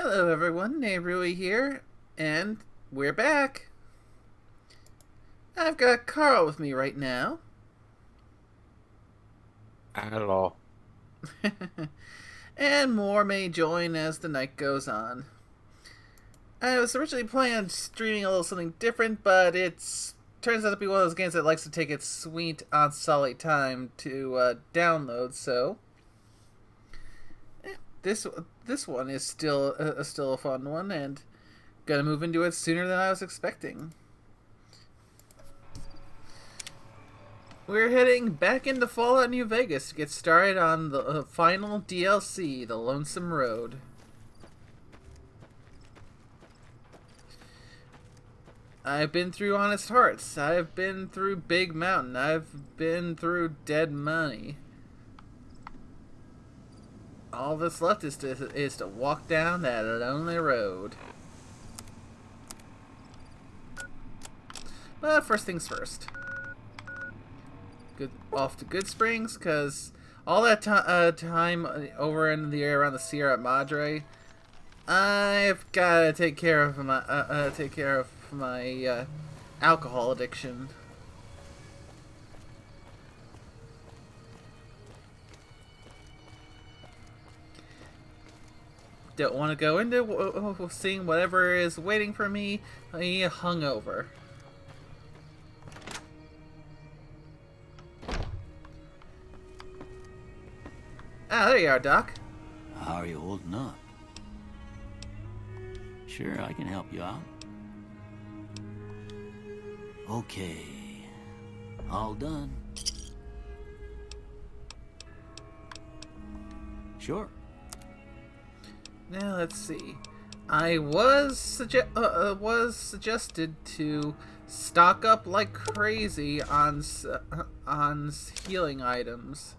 Hello everyone, Nehru here, and we're back. I've got Carl with me right now. Hello. And more may join as the night goes on. I was originally planning on streaming a little something different, but it's turns out to be one of those games that likes to take its sweet on solid time to download, so this this one is still a fun one, and gonna move into it sooner than I was expecting. We're heading back into Fallout New Vegas to get started on the final DLC, the Lonesome Road. I've been through Honest Hearts. I've been through Big Mountain. I've been through Dead Money. All that's left is to walk down that lonely road. But first things first. Off to Good Springs, because all that time over in the area around the Sierra Madre, I've got to take care of my alcohol addiction. Don't want to go into seeing whatever is waiting for me hungover. Ah, there you are, Doc. How are you holding up? Sure, I can help you out. Okay. All done. Sure. Now let's see. I was suggested to stock up like crazy on healing items.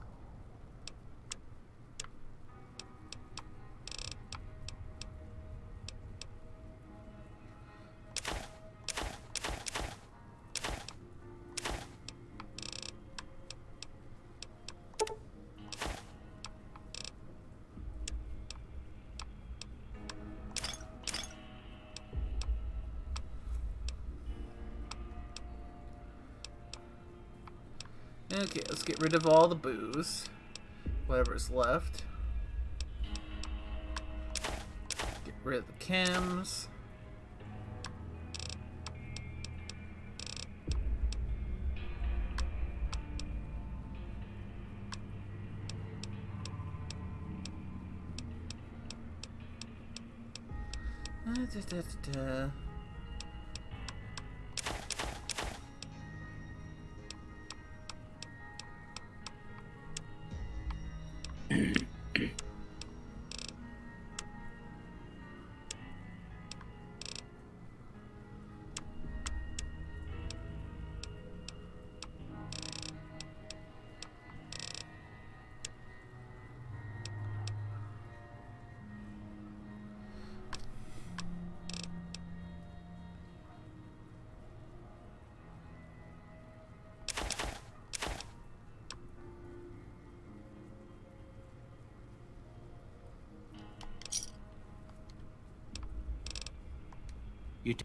Okay, let's get rid of all the booze. Whatever's left. Get rid of the chems. You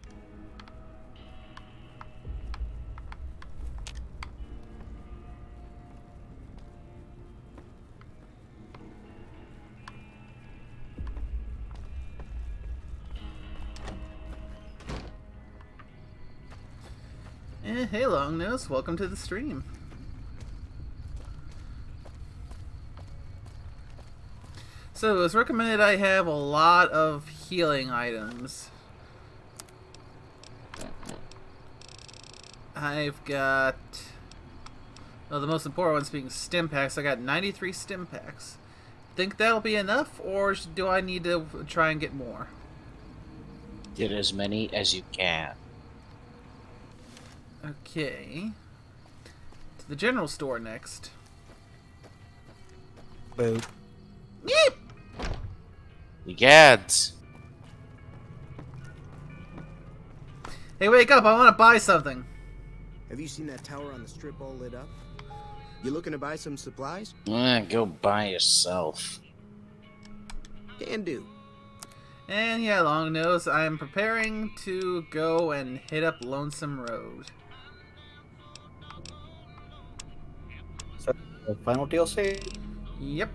Hey Longnose, welcome to the stream. So it was recommended I have a lot of healing items. I've got... well, the most important ones being stim packs. I got 93 stim packs. Think that'll be enough, or do I need to try and get more? Get as many as you can. Okay. To the general store next. Boop. Yeep! The gads. Hey, wake up! I want to buy something. Have you seen that tower on the strip all lit up? You looking to buy some supplies? Go buy yourself. Can do. And yeah, long nose, I am preparing to go and hit up Lonesome Road. So, the final DLC? Yep.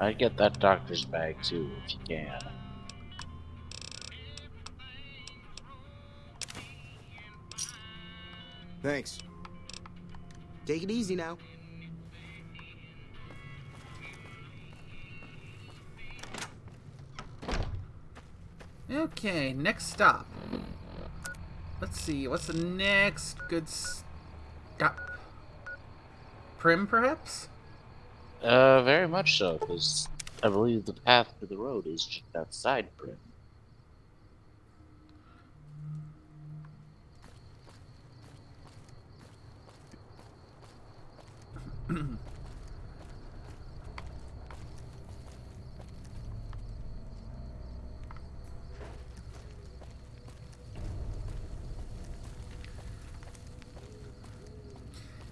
I'd get that doctor's bag too, if you can. Thanks. Take it easy now. Okay, next stop. Let's see, what's the next good stop? Prim, perhaps? Very much so, because I believe the path to the road is just outside Prim.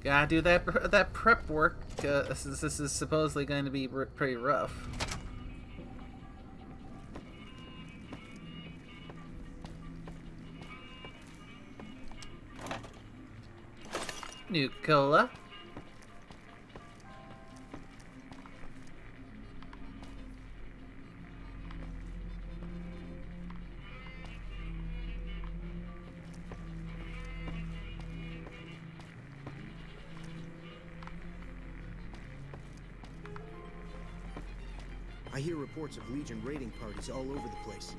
Gotta do that prep work. This is supposedly going to be pretty rough. Nuka-Cola. I hear reports of Legion raiding parties all over the place.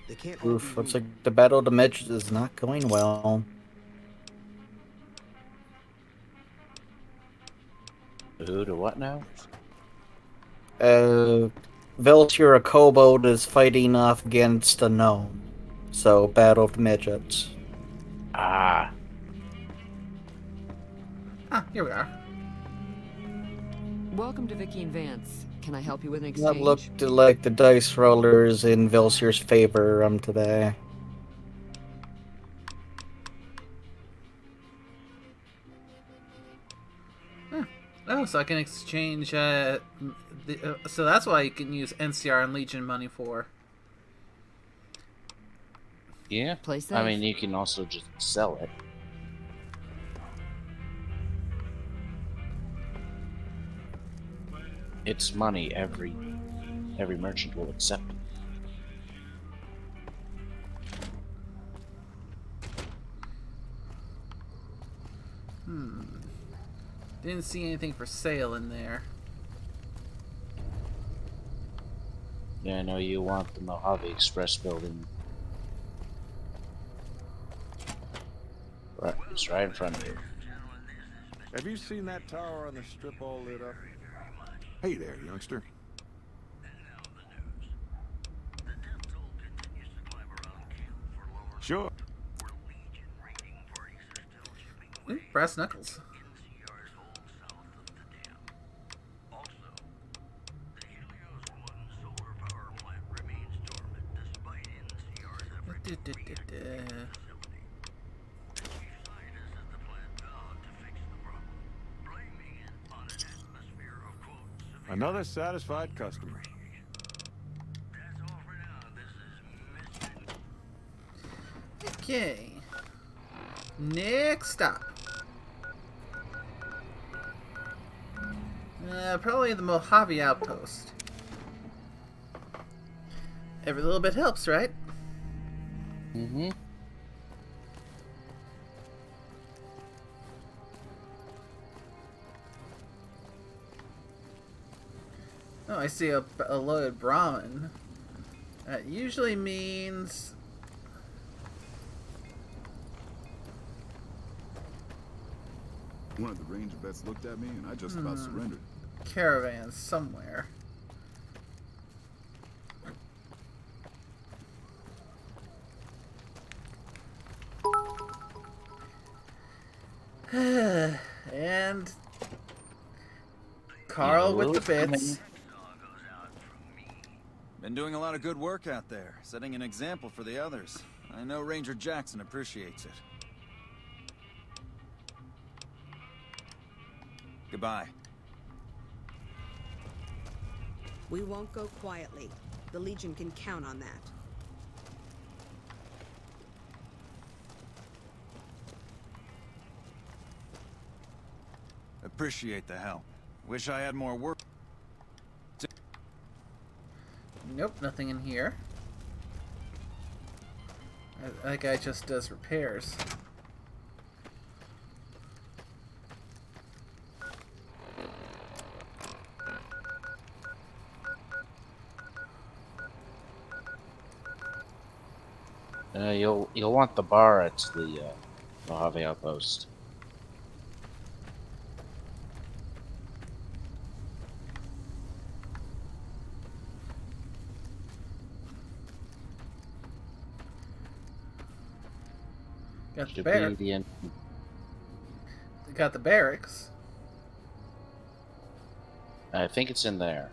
They can't all Oof, be looks rumors. like the Battle of the Midgets is not going well. Who to what now? Veltura Kobold is fighting off against a gnome. So, Battle of the Midgets. Ah, Ah, here we are. Welcome to Vicky and Vance. Can I help you with an That exchange? looked like the dice rollers in Veltura's favor today. Oh, so I can exchange, so that's why you can use NCR and Legion money for. yeah. Play safe. I mean, you can also just sell it. It's money. Every merchant will accept it. Didn't see anything for sale in there. Yeah, I know you want the Mojave Express building. Right, it's right in front of you. Have you seen that tower on the strip all lit up? Hey there, youngster. Sure. Ooh, brass knuckles. Another satisfied customer. Okay. Next stop. Probably the Mojave Outpost. Every little bit helps, right? Mm-hmm. Oh, I see a loaded Brahmin. That usually means... One of the ranger vets looked at me and I just about surrendered. caravan somewhere. And Carl with the bits. Been doing a lot of good work out there, setting an example for the others. I know Ranger Jackson appreciates it. Goodbye. We won't go quietly. The Legion can count on that. Appreciate the help. Wish I had more work. Nope, nothing in here. That guy just does repairs. You'll want the bar at the Mojave outpost. Got the Should bar- be the end. Got the barracks. I think it's in there.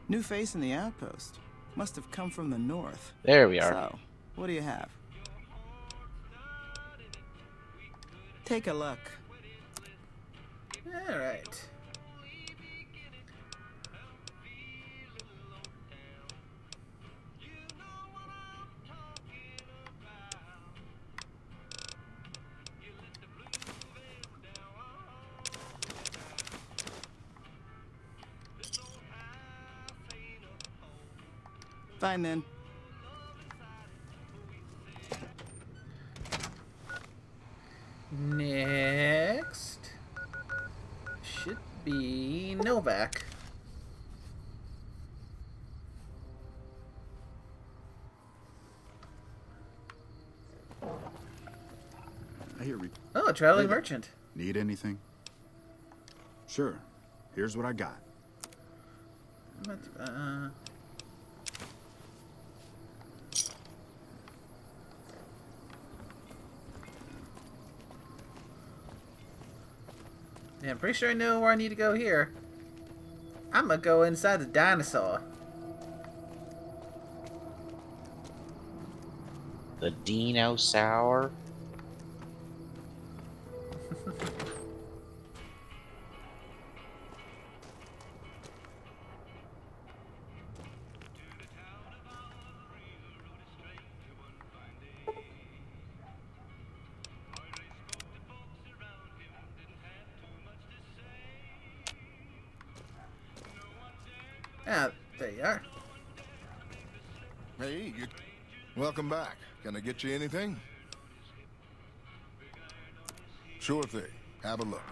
New face in the outpost. Must have come from the north. There we are. So, what do you have? Take a look. Alright. Fine then. Next should be Novak. I hear we Oh, a traveling Hey there. merchant. need anything. Sure. Here's what I got. Yeah, I'm pretty sure I know where I need to go here. I'm gonna go inside the dinosaur. The Dino Sour. Ah, there you are. Hey, you... Welcome back. Can I get you anything? Sure thing. Have a look.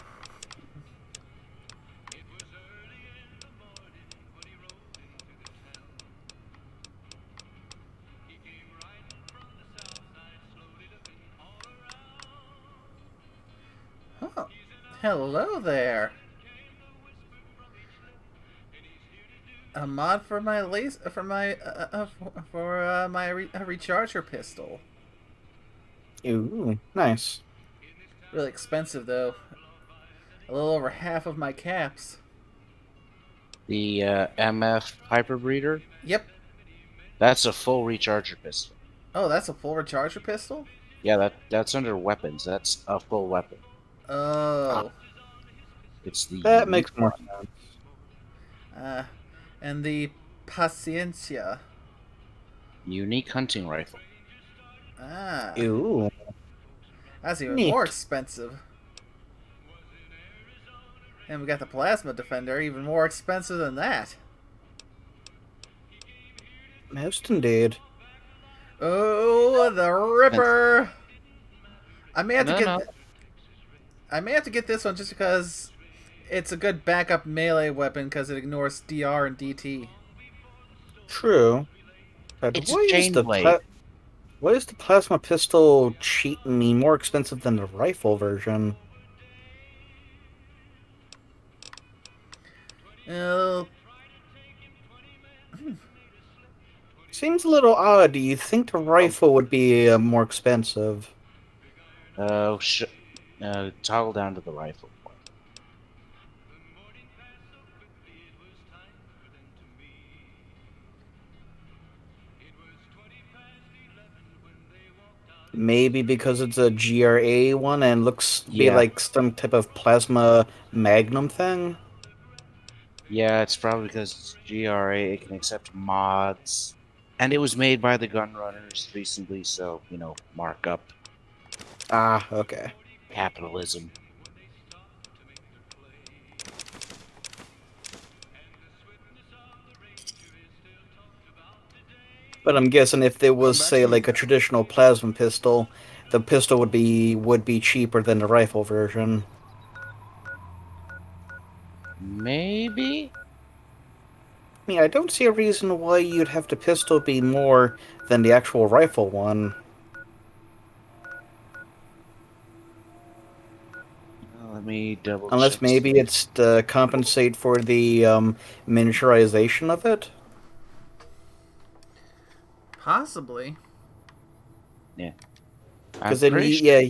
Oh, hello there. A mod for my recharger pistol. Ooh, nice. Really expensive though. A little over half of my caps. The MF Piper Breeder. Yep. That's a full recharger pistol. Oh, that's a full recharger pistol? Yeah, that's under weapons. That's a full weapon. Oh. It's the That unique makes more one. sense. And the Paciencia. Unique hunting rifle. Ah. Ooh. That's even Neat. more expensive. And we got the Plasma Defender, even more expensive than that. Most indeed. Oh, the Ripper! I may have to No. I may have to get this one just because it's a good backup melee weapon because it ignores DR and DT. True. But It's why a is chain the blade. why is the plasma pistol cheap me more expensive than the rifle version? Oh, Seems a little odd. Do you think the rifle would be more expensive? Toggle down to the rifle. Maybe because it's a GRA one and looks to be Yeah. like some type of plasma magnum thing. Yeah, it's probably because it's GRA, it can accept mods. And it was made by the Gunrunners recently, so, markup, Ah, okay. capitalism. But I'm guessing if there was, Come back say, like a anytime. traditional plasma pistol, the pistol would be cheaper than the rifle version. Maybe? I mean, I don't see a reason why you'd have the pistol be more than the actual rifle one. Let me double Unless check maybe some. it's to compensate for the miniaturization of it. Possibly. Yeah. I'm Because then, pretty sure.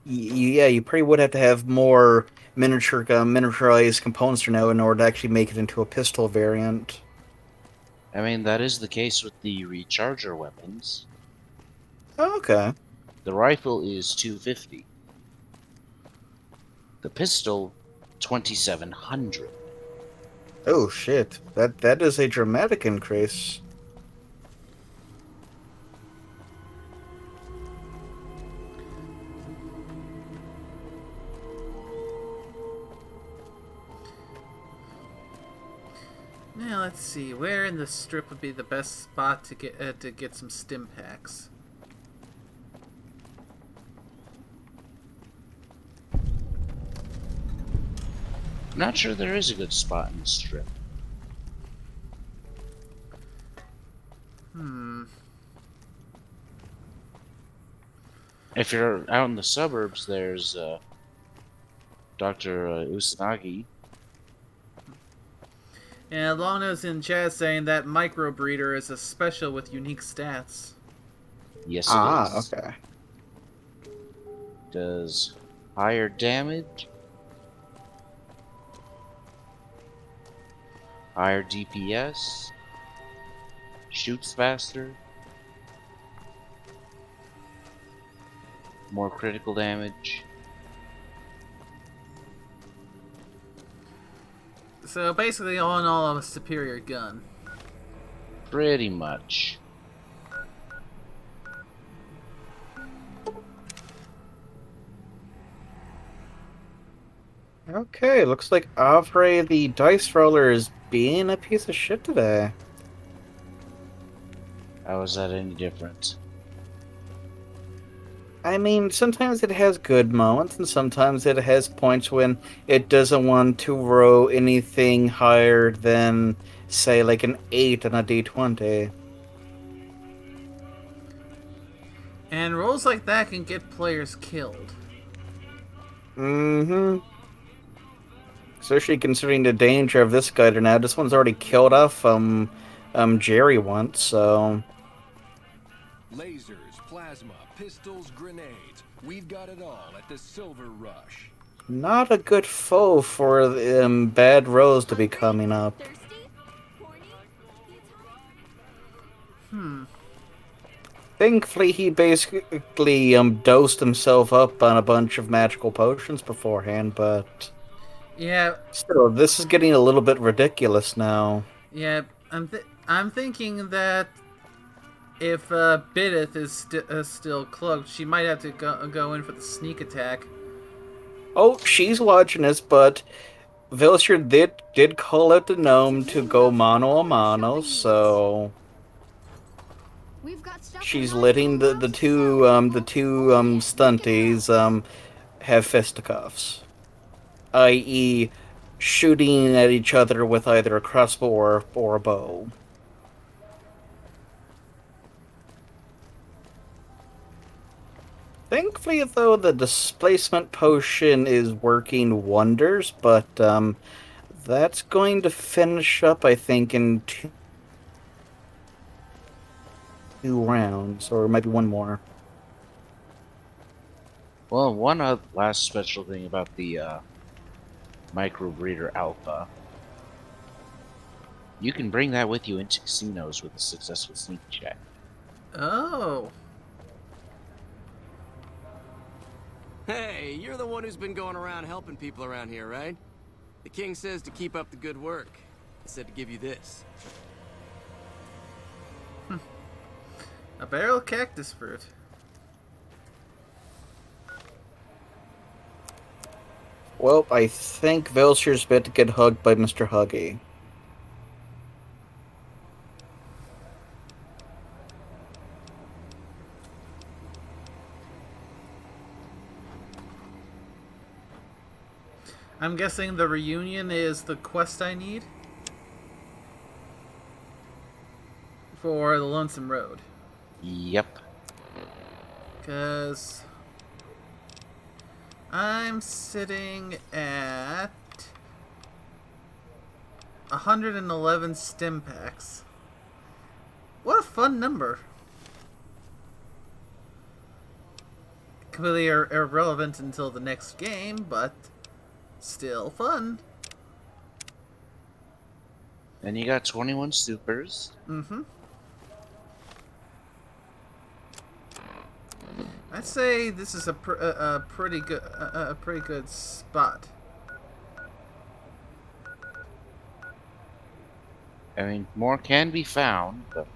you probably would have to have more miniaturized components now in order to actually make it into a pistol variant. I mean, that is the case with the recharger weapons. Oh, okay. The rifle is 250. The pistol, 2700. Oh shit. That is a dramatic increase. Now let's see, where in the strip would be the best spot to get some stim packs? I'm not sure there is a good spot in the strip. If you're out in the suburbs, there's Dr. Usanagi. And Longnose in chat saying that micro breeder is a special with unique stats. Yes, it Ah, is. okay. Does higher damage, higher DPS, shoots faster, more critical damage. So basically, all in all, a superior gun. Pretty much. Okay, looks like Avre the dice roller is being a piece of shit today. How is that any different? I mean, sometimes it has good moments, and sometimes it has points when it doesn't want to roll anything higher than, say, like an 8 on a d20. And rolls like that can get players killed. Mm-hmm. Especially considering the danger of this guy now. This one's already killed off Jerry once, so Lasers, plasma, pistols, grenades. We've got it all at the Silver Rush. not a good foe for Bad Rose to be coming up. Thankfully, he basically dosed himself up on a bunch of magical potions beforehand, but Yeah, still, this is getting a little bit ridiculous now. yeah. I'm thinking that if Bidith is still cloaked, she might have to go in for the sneak attack. Oh, she's watching us, but Vilcher did call out the gnome to go mano a mano, so she's letting the two stunties have fisticuffs, i.e., shooting at each other with either a crossbow or a bow. Thankfully, though, the displacement potion is working wonders, but that's going to finish up, I think, in two rounds, or maybe one more. Well, one last special thing about the micro breeder alpha. You can bring that with you into casinos with a successful sneak check. Oh. Hey, you're the one who's been going around helping people around here, right? The king says to keep up the good work. He said to give you this. A barrel of cactus fruit. Well, I think Velshir's about to get hugged by Mr. Huggy. I'm guessing the reunion is the quest I need for the Lonesome Road. Yep. Because I'm sitting at 111 stim packs. What a fun number. Completely irrelevant until the next game, but still fun. And you got 21 supers. Mm-hmm. I'd say this is a pretty good spot. I mean, more can be found, but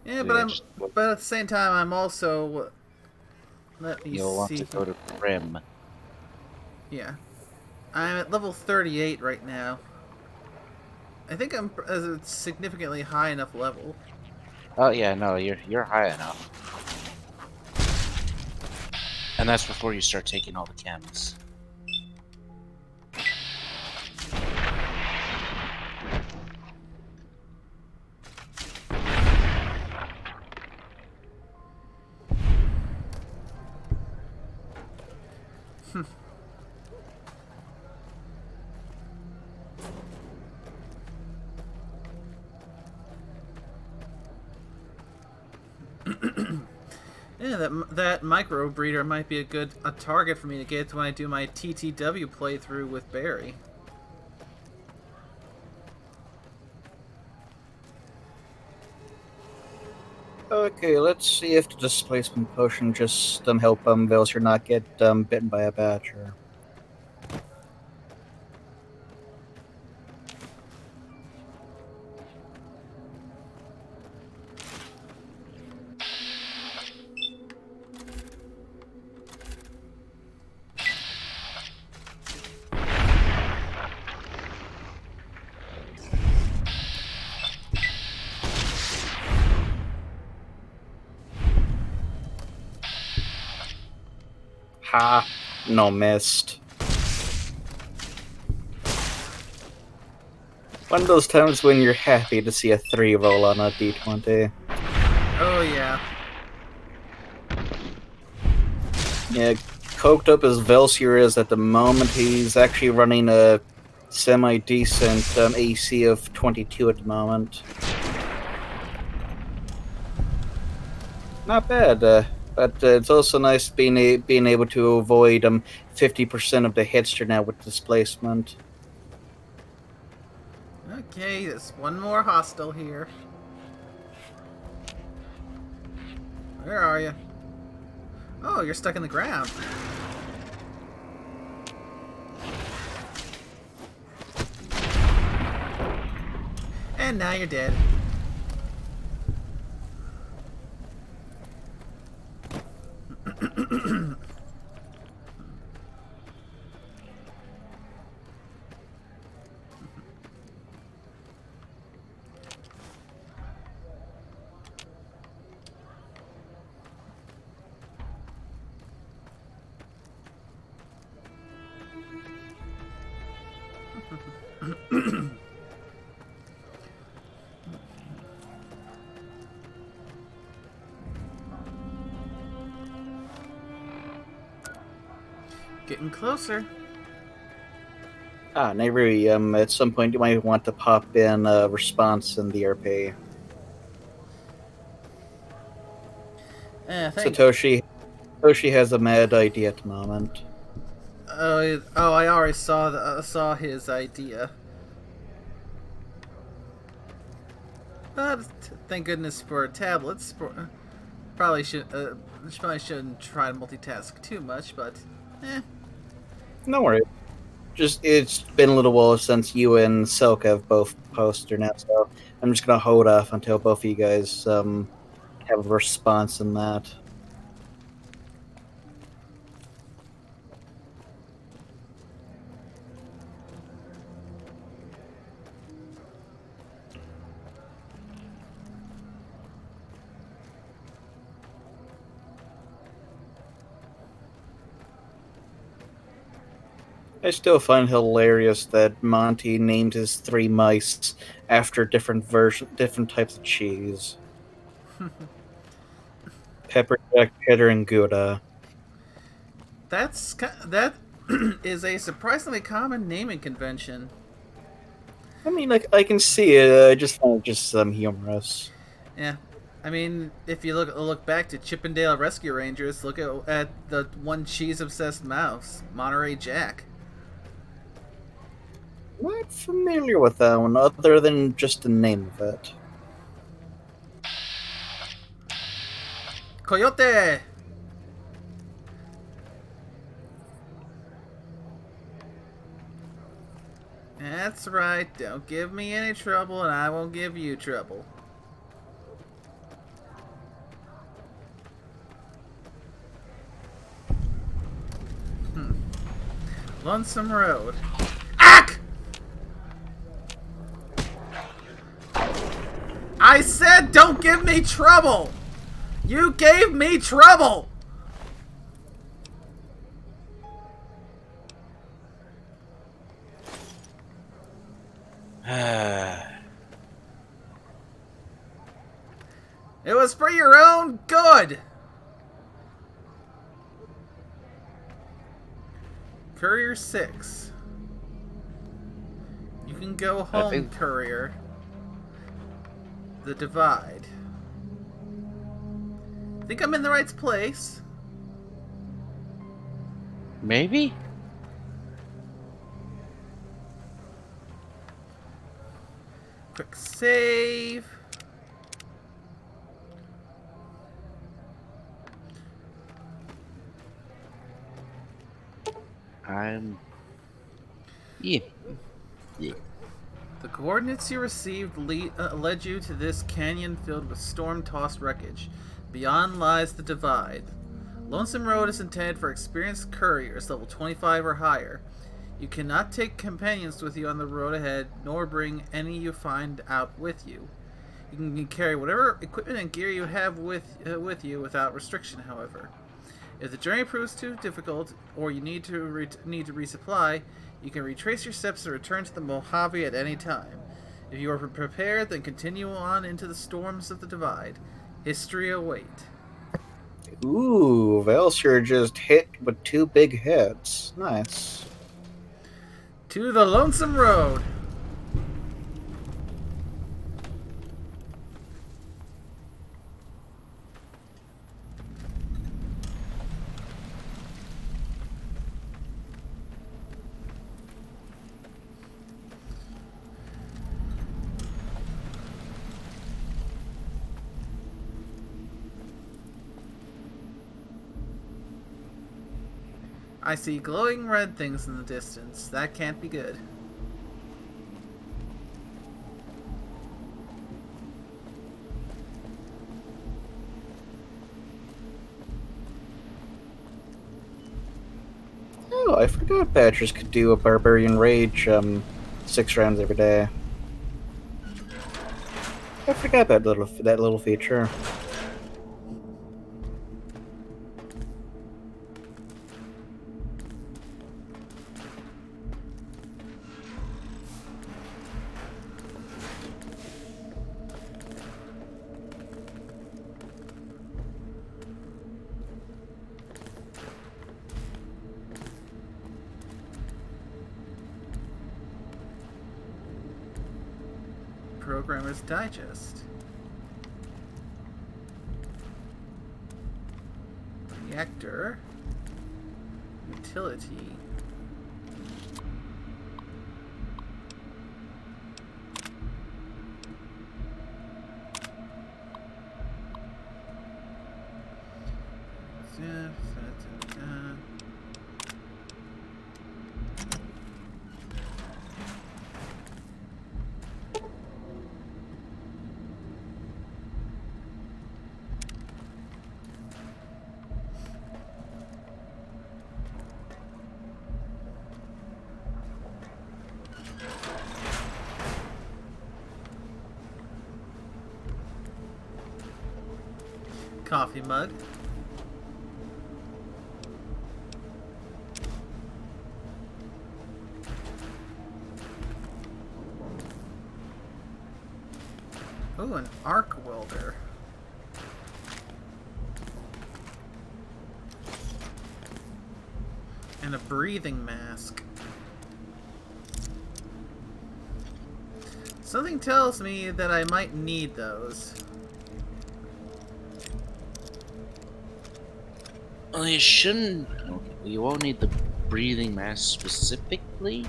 yeah, but at the same time, I'm also. Let me you'll want see. to go to Prim. Yeah, I'm at level 38 right now. I think I'm at a significantly high enough level. Oh yeah, no, you're high enough. And that's before you start taking all the chems. Yeah, that micro breeder might be a target for me to get when I do my TTW playthrough with Barry. Okay, let's see if the displacement potion just help Velshir not get bitten by a badger. Ha! No, missed. One of those times when you're happy to see a 3 roll on a d20. Oh yeah. Yeah, coked up as Velshir is at the moment, he's actually running a semi-decent AC of 22 at the moment. Not bad, but it's also nice being able to avoid 50% of the hits now with displacement. Okay, there's one more hostile here. Where are you? Oh, you're stuck in the ground. And now you're dead. Getting closer. Nayru, at some point you might want to pop in a response in the RP. Satoshi has a mad idea at the moment. Oh, I already saw his idea. But thank goodness for tablets. Probably shouldn't try to multitask too much, but No worries. Just it's been a little while since you and Silk have both posted now, so I'm just gonna hold off until both of you guys have a response in that. I still find hilarious that Monty named his 3 mice after different types of cheese. Pepper Jack, Cheddar, and Gouda. that is a surprisingly common naming convention. I mean, like I can see it. I just find it just humorous. Yeah, I mean, if you look back to Chippendale Rescue Rangers, look at the one cheese obsessed mouse, Monterey Jack. Not familiar with that one, other than just the name of it. Coyote. That's right. Don't give me any trouble, and I won't give you trouble. Lonesome Road. Ack! I said don't give me trouble! You gave me trouble! It was for your own good! Courier 6. You can go home, Courier. The Divide. Think I'm in the right place? Maybe? Quick save. Yeah. The coordinates you received led you to this canyon filled with storm-tossed wreckage. Beyond lies the Divide. Lonesome Road is intended for experienced couriers, level 25 or higher. You cannot take companions with you on the road ahead, nor bring any you find out with you. You can carry whatever equipment and gear you have with you without restriction, however. If the journey proves too difficult, or you need to resupply, you can retrace your steps and return to the Mojave at any time. If you are prepared, then continue on into the storms of the Divide. History await. Ooh, Val sure just hit with 2 big hits. Nice. To the Lonesome Road. I see glowing red things in the distance. That can't be good. Oh, I forgot Badgers could do a Barbarian Rage 6 rounds every day. I forgot that little feature. Programmer's Digest. Reactor. Utility. Coffee mug. Ooh, an arc welder. And a breathing mask. Something tells me that I might need those. Well, you shouldn't. You won't need the breathing mask specifically.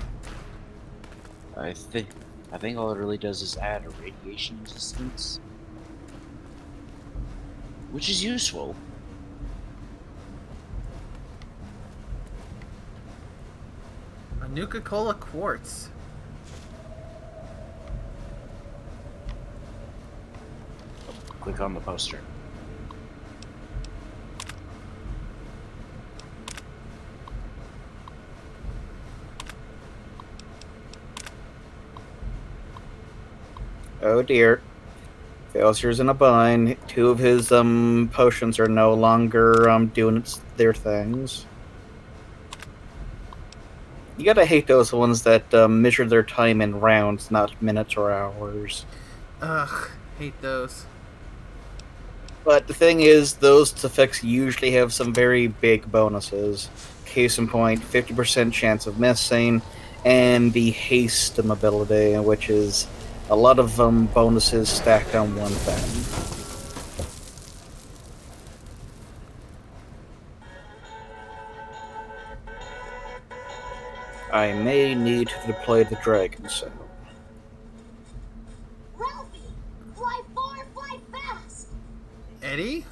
I think all it really does is add a radiation resistance, which is useful. A Nuka-Cola quartz. Click on the poster. Oh dear. Failsure's in a bind. 2 of his potions are no longer doing their things. You gotta hate those ones that measure their time in rounds, not minutes or hours. Ugh, hate those. But the thing is, those effects usually have some very big bonuses. Case in point, 50% chance of missing, and the haste ability, which is a lot of bonuses stacked on one thing. I may need to deploy the dragon cell. Ralphie! Fly far, fly fast! Eddie?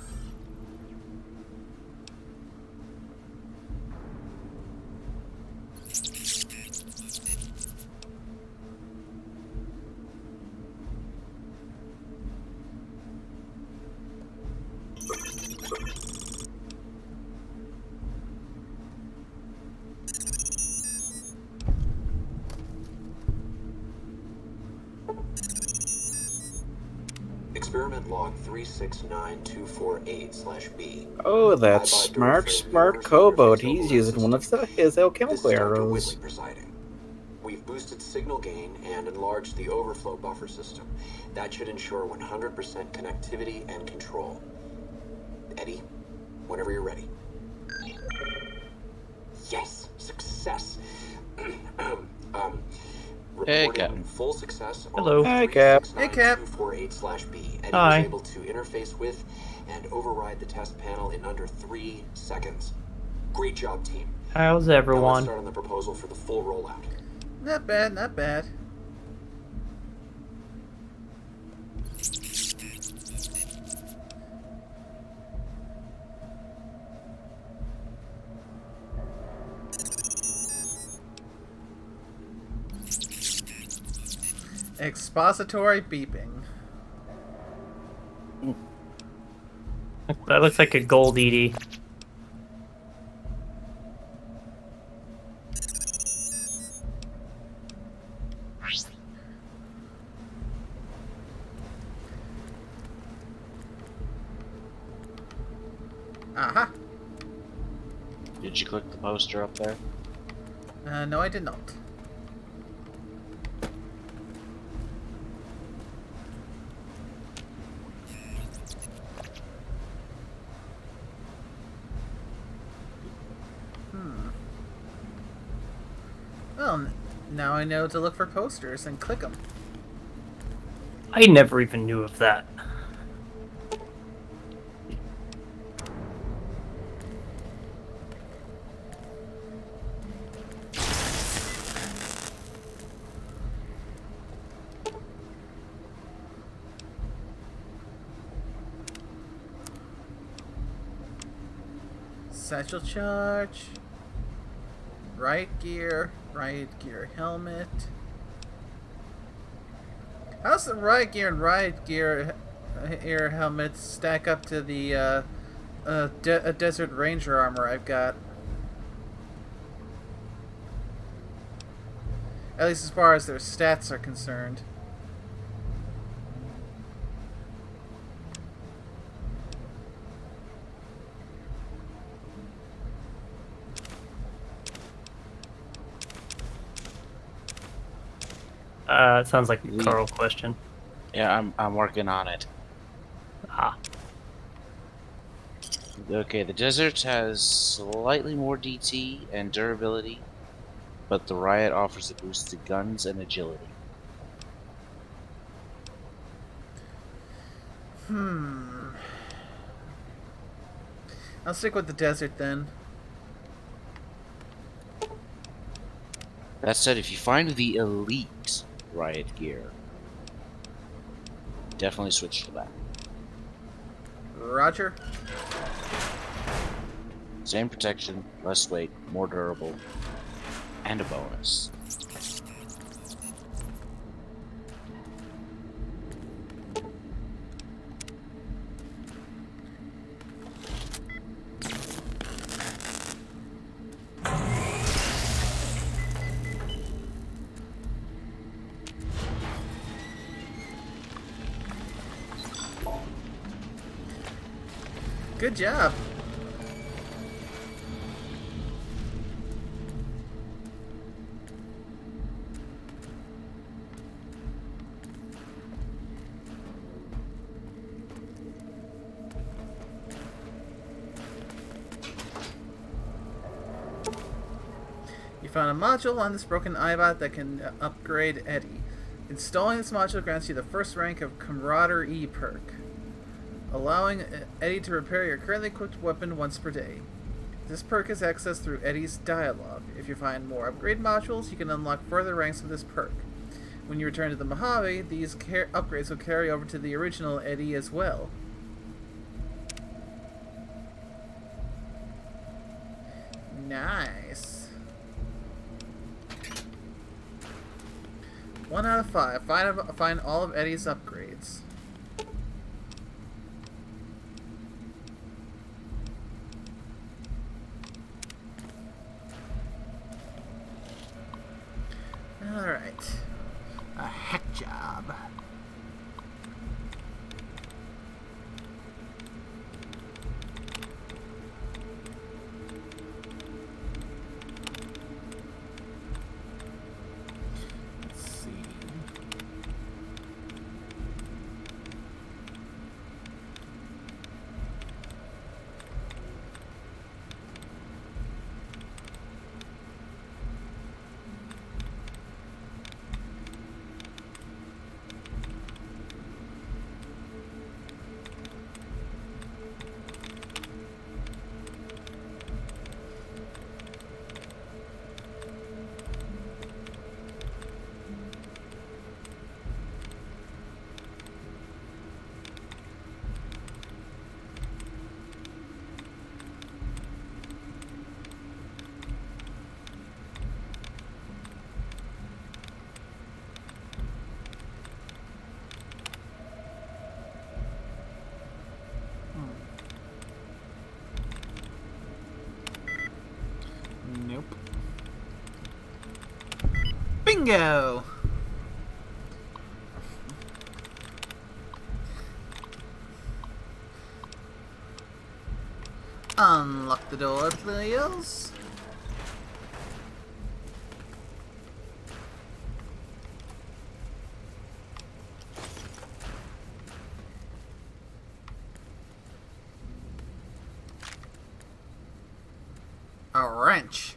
Experiment log 369248/B. Oh, that's smart Cobalt. He's using one of his alchemical arrows. We've boosted signal gain and enlarged the overflow buffer system. That should ensure 100% connectivity and control. Eddie, whenever you're ready. Yes, success. Hey, Captain. Full success. Hello. Hi, Cap. Hey, Cap. 48/B. Eddie Hi. was able to interface with and override the test panel in under 3 seconds. Great job, team. How's Now let's everyone? start on the proposal for the full rollout. Not bad, not bad. Expository beeping. That looks like a gold Edie. Aha. Did you click the poster up there? No, I did not. Well, now I know to look for posters and click them. I never even knew of that. Satchel charge. Right gear helmet. How's the right gear and air helmet stack up to the Desert Ranger armor I've got? At least as far as their stats are concerned. It sounds like a Carl question. Yeah, I'm working on it. Ah. Okay, the desert has slightly more DT and durability, but the riot offers a boost to guns and agility. I'll stick with the desert then. That said, if you find the elite riot gear, definitely switch to that. Roger. Same protection, less weight, more durable, and a bonus. Good job. You found a module on this broken iBot that can upgrade Eddie. Installing this module grants you the first rank of Camaraderie perk, allowing Eddie to repair your currently equipped weapon once per day. This perk is accessed through Eddie's dialogue. If you find more upgrade modules, you can unlock further ranks of this perk. When you return to the Mojave, these upgrades will carry over to the original Eddie as well. Nice. 1 out of 5. Find all of Eddie's upgrades. Alright. A heck job. Let's see. Nope. Bingo! Unlock the door, please. A wrench.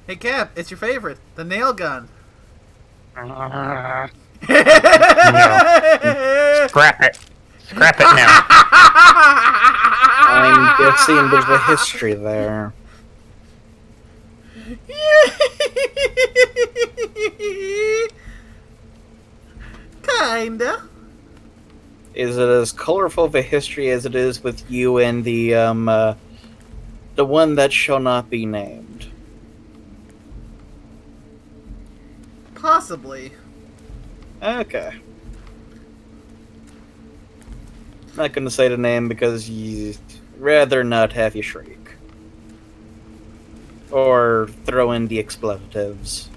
Hey Cap, it's your favorite, the nail gun. No. Scrap it. Scrap it now. I'm guessing there's a history there. Kinda. Is it as colorful of a history as it is with you and the one that shall not be named? Possibly. Okay. Not gonna say the name because you'd rather not have you shriek. Or throw in the expletives.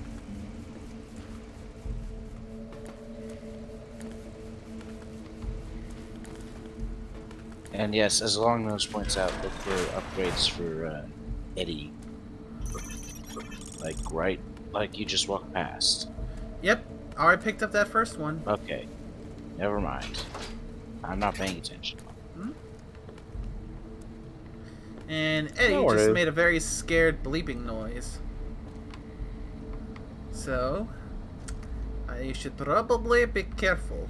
And yes, as Long Nose points out, look for upgrades for Eddie. Like you just walked past. Yep, already picked up that first one. Okay, never mind. I'm not paying attention. Hmm? And Eddie No just worries. made a very scared bleeping noise. So, I should probably be careful.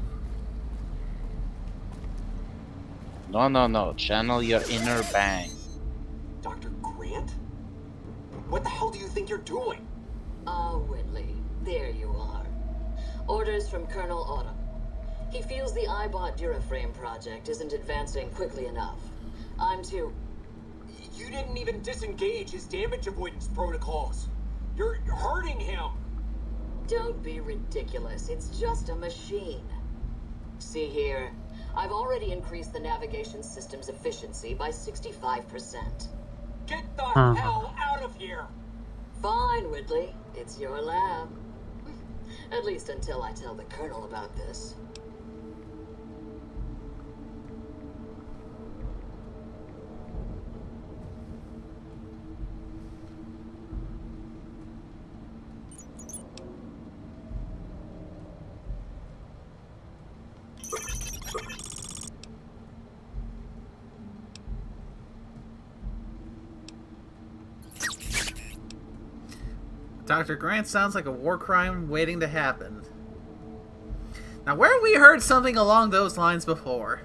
No. Channel your inner bang. Dr. Grant? What the hell do you think you're doing? Ah, Whitley. There you are. Orders from Colonel Autumn. He feels the iBot Duraframe project isn't advancing quickly enough. I'm to... You didn't even disengage his damage avoidance protocols. You're hurting him. Don't be ridiculous. It's just a machine. See here. I've already increased the navigation system's efficiency by 65%. Get the hell out of here! Fine, Whitley. It's your lab. At least until I tell the Colonel about this. Dr. Grant sounds like a war crime waiting to happen. Now, where have we heard something along those lines before?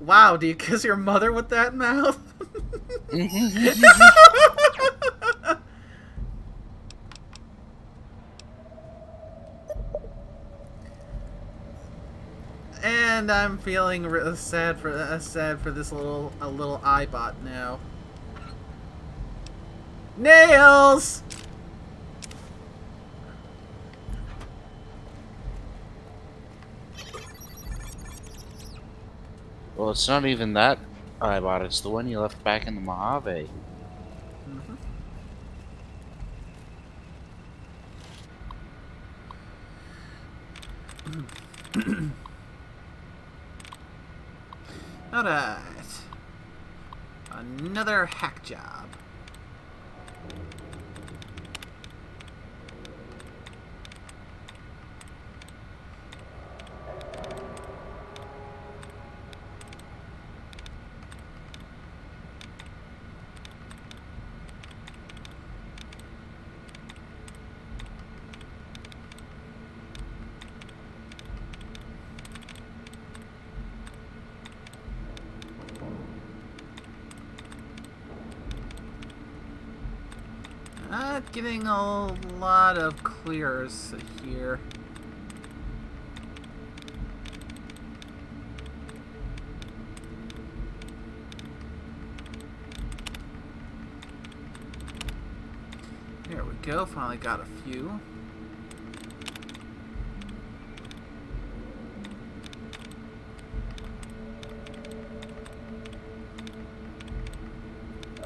Wow, do you kiss your mother with that mouth? And I'm feeling sad for this little iBot now. Nails. Well, it's not even that iBot. It's the one you left back in the Mojave. Alright. Another hack job. Not getting a lot of clears here. There we go, finally got a few.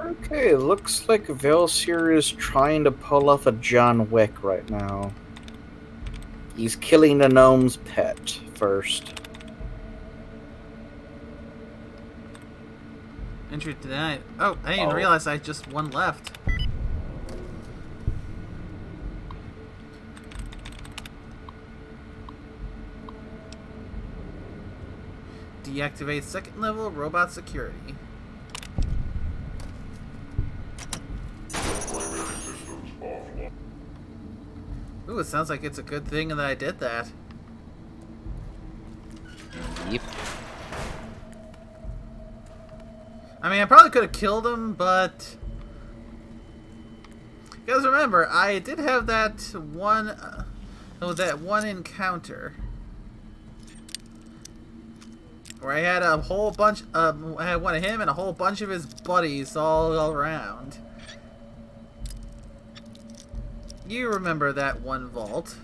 Okay, looks like Velsier is trying to pull off a John Wick right now. He's killing the gnome's pet first. Entry tonight. Oh, I didn't realize I had just one left. Deactivate second level robot security. Ooh, it sounds like it's a good thing that I did that. Yep. I mean, I probably could have killed him, but... You guys remember, I did have that one... that one encounter. Where I had a whole bunch of... I had one of him and a whole bunch of his buddies all around. You remember that one vault.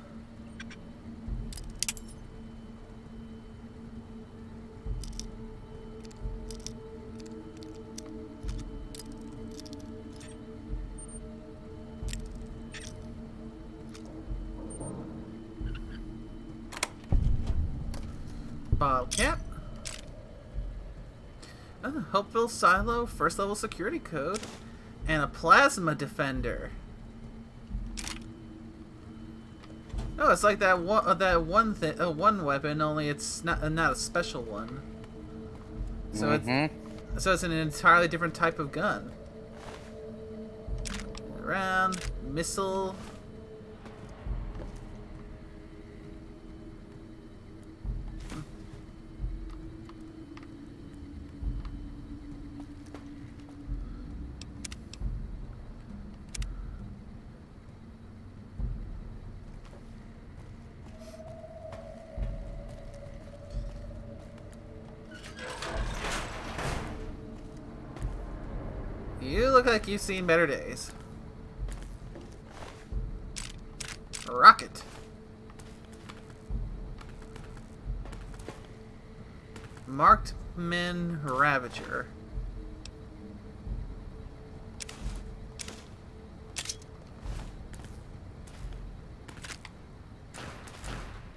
Bottle cap. Hopeville Silo, first level security code. And a plasma defender. Oh, it's like that one weapon, only it's not a special one. So it's an entirely different type of gun. Around missile. You look like you've seen better days. Rocket. Marked Men Ravager.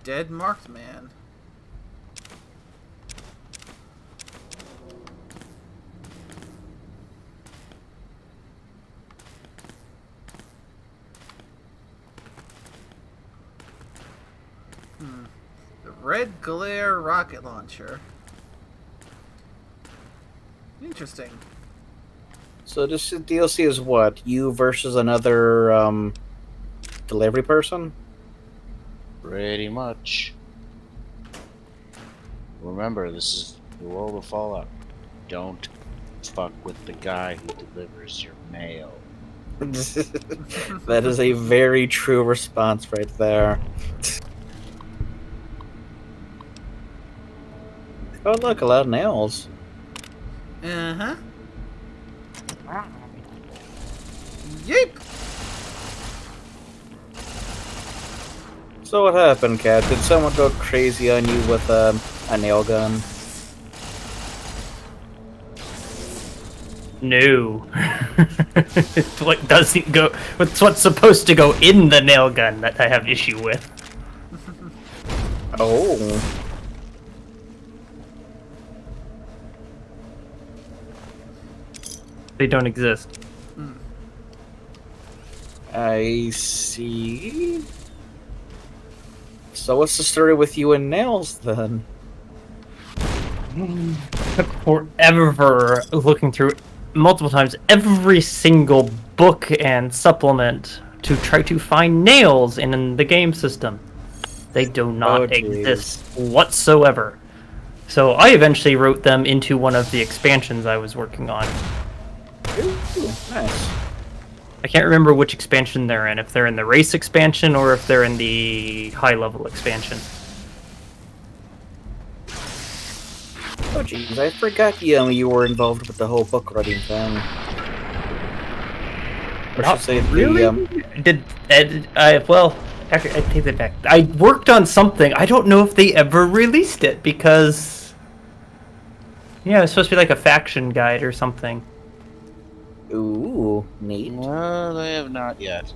Dead Marked Man. The Red Glare Rocket Launcher. Interesting. So this DLC is what? You versus another delivery person? Pretty much. Remember, this is the world of Fallout. Don't fuck with the guy who delivers your mail. That is a very true response right there. Oh look, a lot of nails. Uh-huh. Yeep! So what happened, Kat? Did someone go crazy on you with a nail gun? No. It's what doesn't go. It's what's supposed to go in the nail gun that I have issue with. Oh. They don't exist. I see. So what's the story with you and nails then? Took forever looking through multiple times every single book and supplement to try to find nails in the game system. They do not exist whatsoever. So I eventually wrote them into one of the expansions I was working on. Ooh, nice. I can't remember which expansion they're in, if they're in the race expansion or if they're in the high level expansion. Oh jeez, I forgot you were involved with the whole book writing thing. Not really? Well, actually, I take that back. I worked on something. I don't know if they ever released it because, yeah, it's supposed to be like a faction guide or something. Ooh, neat. No, they have not yet.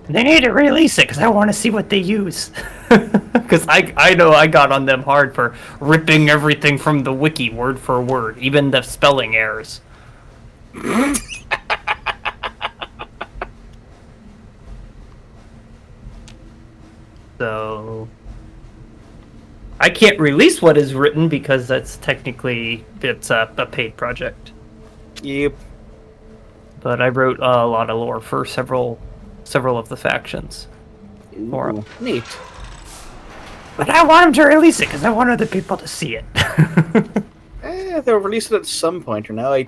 They need to release it because I want to see what they use. Because I know I got on them hard for ripping everything from the wiki word for word, even the spelling errors. So I can't release what is written because that's technically it's a paid project. Yep. But I wrote a lot of lore for several of the factions. Ooh, neat. But I want them to release it because I want other people to see it. They'll release it at some point or now.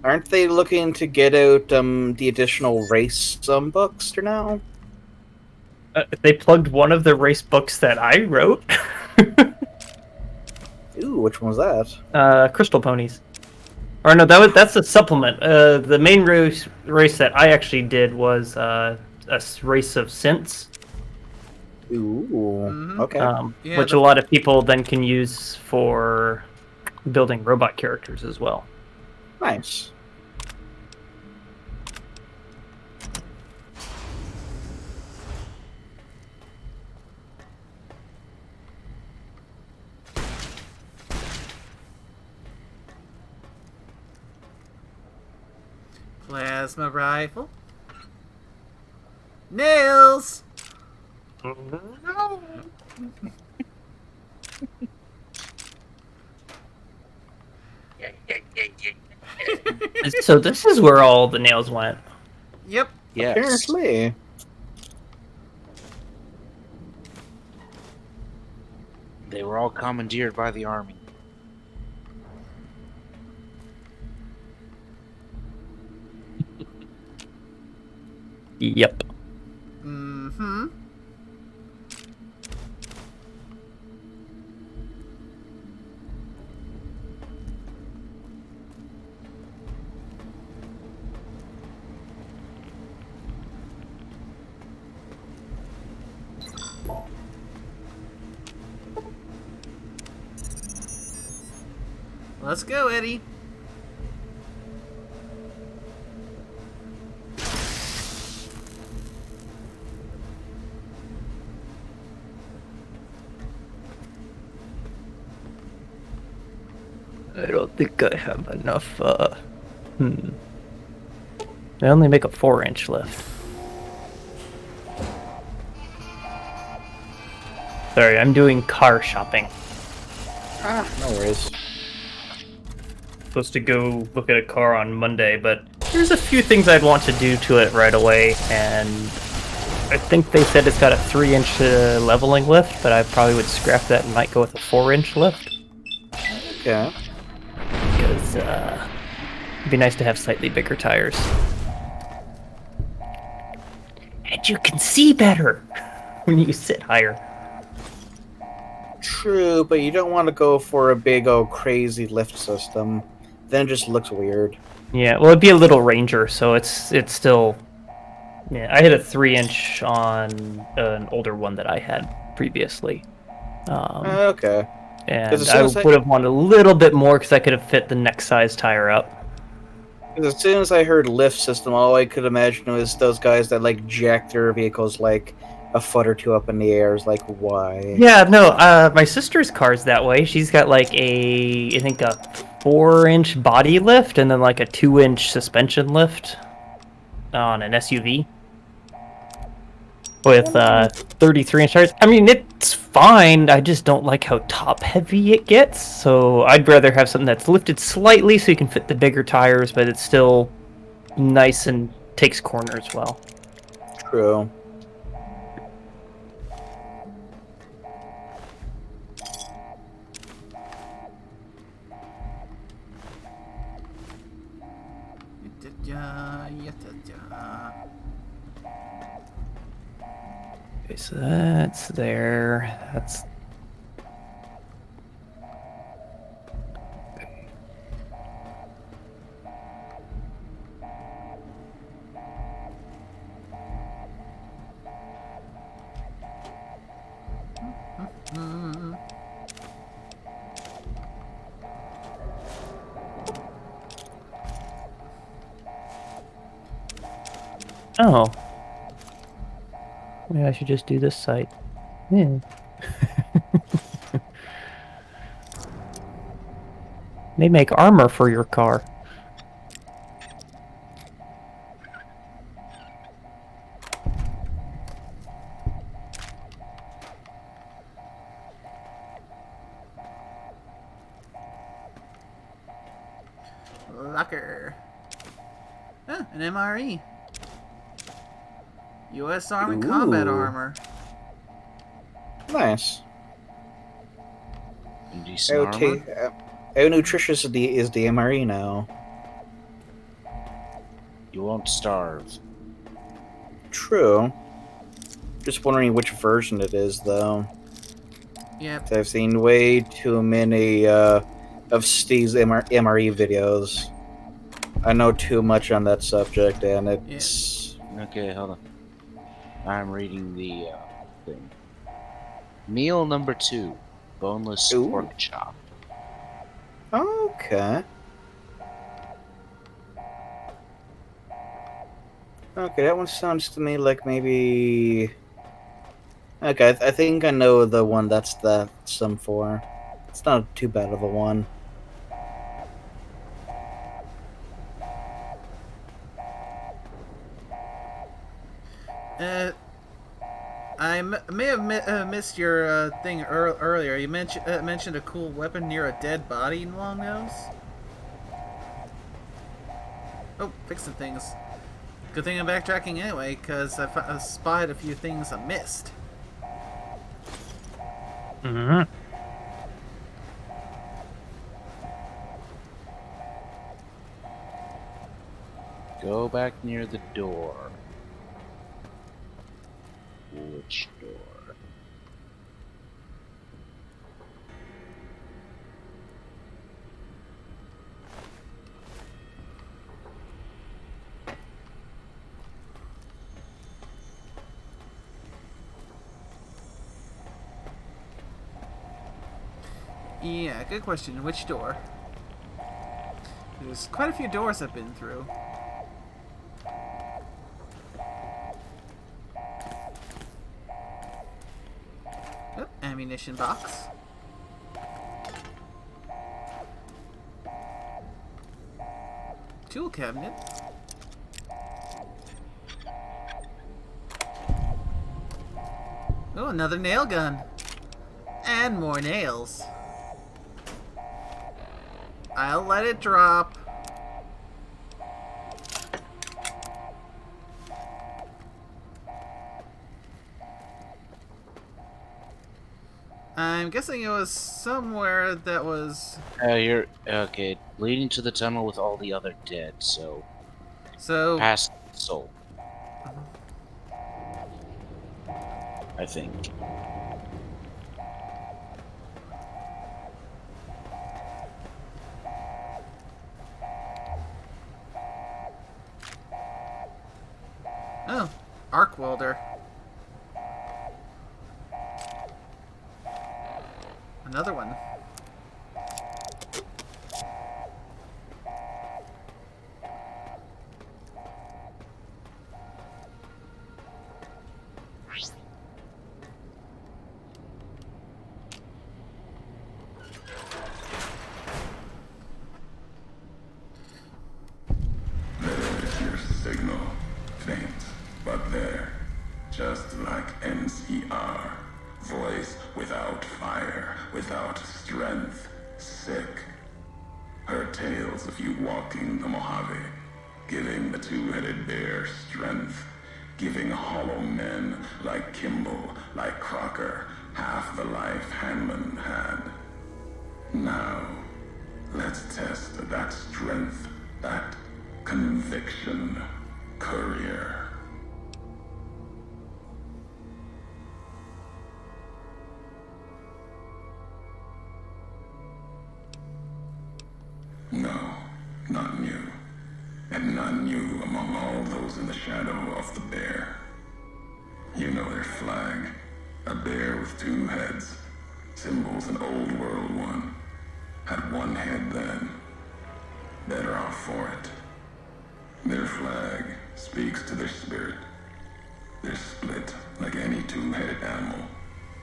Aren't they looking to get out the additional race books or now? They plugged one of the race books that I wrote. Ooh, which one was that? Crystal Ponies. Or no, that's a supplement. The main race that I actually did was a race of synths. Ooh, okay. Which a lot of people then can use for building robot characters as well. Nice. Plasma rifle. Nails! No. So this is where all the nails went. Yep. Yes. Apparently. They were all commandeered by the army. Yep. Mm-hmm. Let's go, Eddie. I don't think I have enough, They only make a 4-inch lift. Sorry, I'm doing car shopping. No worries. Supposed to go look at a car on Monday, but there's a few things I'd want to do to it right away, and I think they said it's got a 3-inch leveling lift, but I probably would scrap that and might go with a 4-inch lift. Okay. Because it'd be nice to have slightly bigger tires. And you can see better when you sit higher. True, but you don't want to go for a big old crazy lift system. Then it just looks weird. Yeah, well, it'd be a little Ranger, so it's still. Yeah, I had a 3-inch on an older one that I had previously. Okay. And I would have wanted a little bit more because I could have fit the next size tire up. Because as soon as I heard lift system, all I could imagine was those guys that like jack their vehicles like a foot or two up in the air. Is like, why? Yeah, no, my sister's car's that way. She's got like I think a 4-inch body lift and then like a 2-inch suspension lift on an SUV with 33-inch tires. I mean, it's fine. I just don't like how top heavy it gets. So I'd rather have something that's lifted slightly so you can fit the bigger tires, but it's still nice and takes corners well. True. Okay, so that's there. That's. Oh. Maybe I should just do this site. Yeah. They make armor for your car. Locker. Ah, an MRE. U.S. Army combat armor. Nice. Decent armor. How nutritious is the MRE now? You won't starve. True. Just wondering which version it is, though. Yep. I've seen way too many of Steve's MRE videos. I know too much on that subject, and it's... Okay, hold on. I'm reading the thing. Meal number 2. Boneless pork chop. Okay. Okay, that one sounds to me like maybe... Okay, I think I know the one that's some for. It's not too bad of a one. may have missed your thing earlier. You mentioned a cool weapon near a dead body, Longnose? Oh, fixing things. Good thing I'm backtracking anyway, because I spotted a few things I missed. Mm-hmm. Go back near the door. Which door? Yeah, good question. Which door? There's quite a few doors I've been through. Oh, ammunition box. Tool cabinet. Oh, another nail gun. And more nails. I'll let it drop. I'm guessing it was somewhere that was... You're... Okay, leading to the tunnel with all the other dead, so... Past soul. I think. Oh, arc welder. Another one. There's your signal. Faint, but there. Just like NCR. Voice without fire, without strength. Sick. Heard tales of you walking the Mojave, giving the two-headed bear strength, giving hollow men like Kimball, like Crocker, half the life Hanman had. Now, let's test that strength, that conviction. Courier. No, not new. And not new among all those in the shadow of the bear. You know their flag. A bear with two heads. Symbols an old world one. Had one head then. Better off for it. Their flag speaks to their spirit. They're split like any two-headed animal,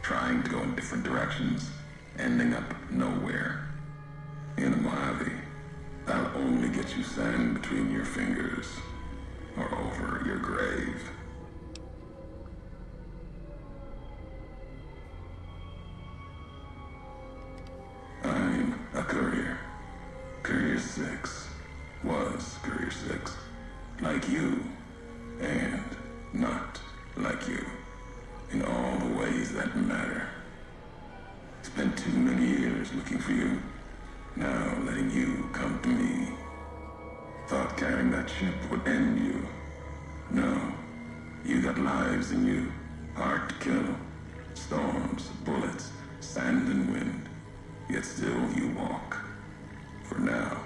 trying to go in different directions, ending up nowhere. In a Mojave, that'll only get you sand between your fingers, or over your grave. I'm a courier. Courier 6 was Courier 6. Like you, and not like you. In all the ways that matter. Spent too many years looking for you. Now letting you come to me. Thought carrying that ship would end you. No. You got lives in you. Hard to kill. Storms, bullets, sand and wind. Yet still you walk. For now.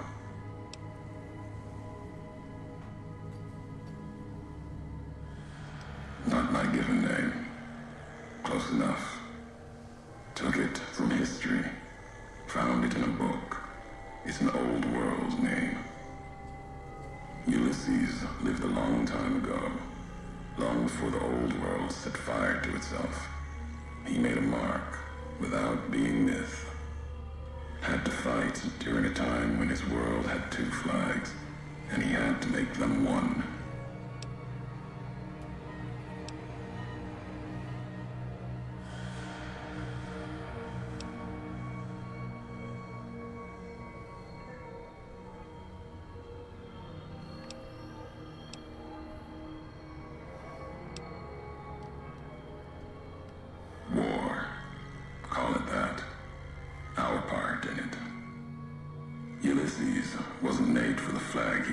Not my given name. Close enough. Took it from history. Found it in a book. It's an old world name. Ulysses lived a long time ago. Long before the old world set fire to itself. He made a mark without being myth. Had to fight during a time when his world had two flags, and he had to make them one.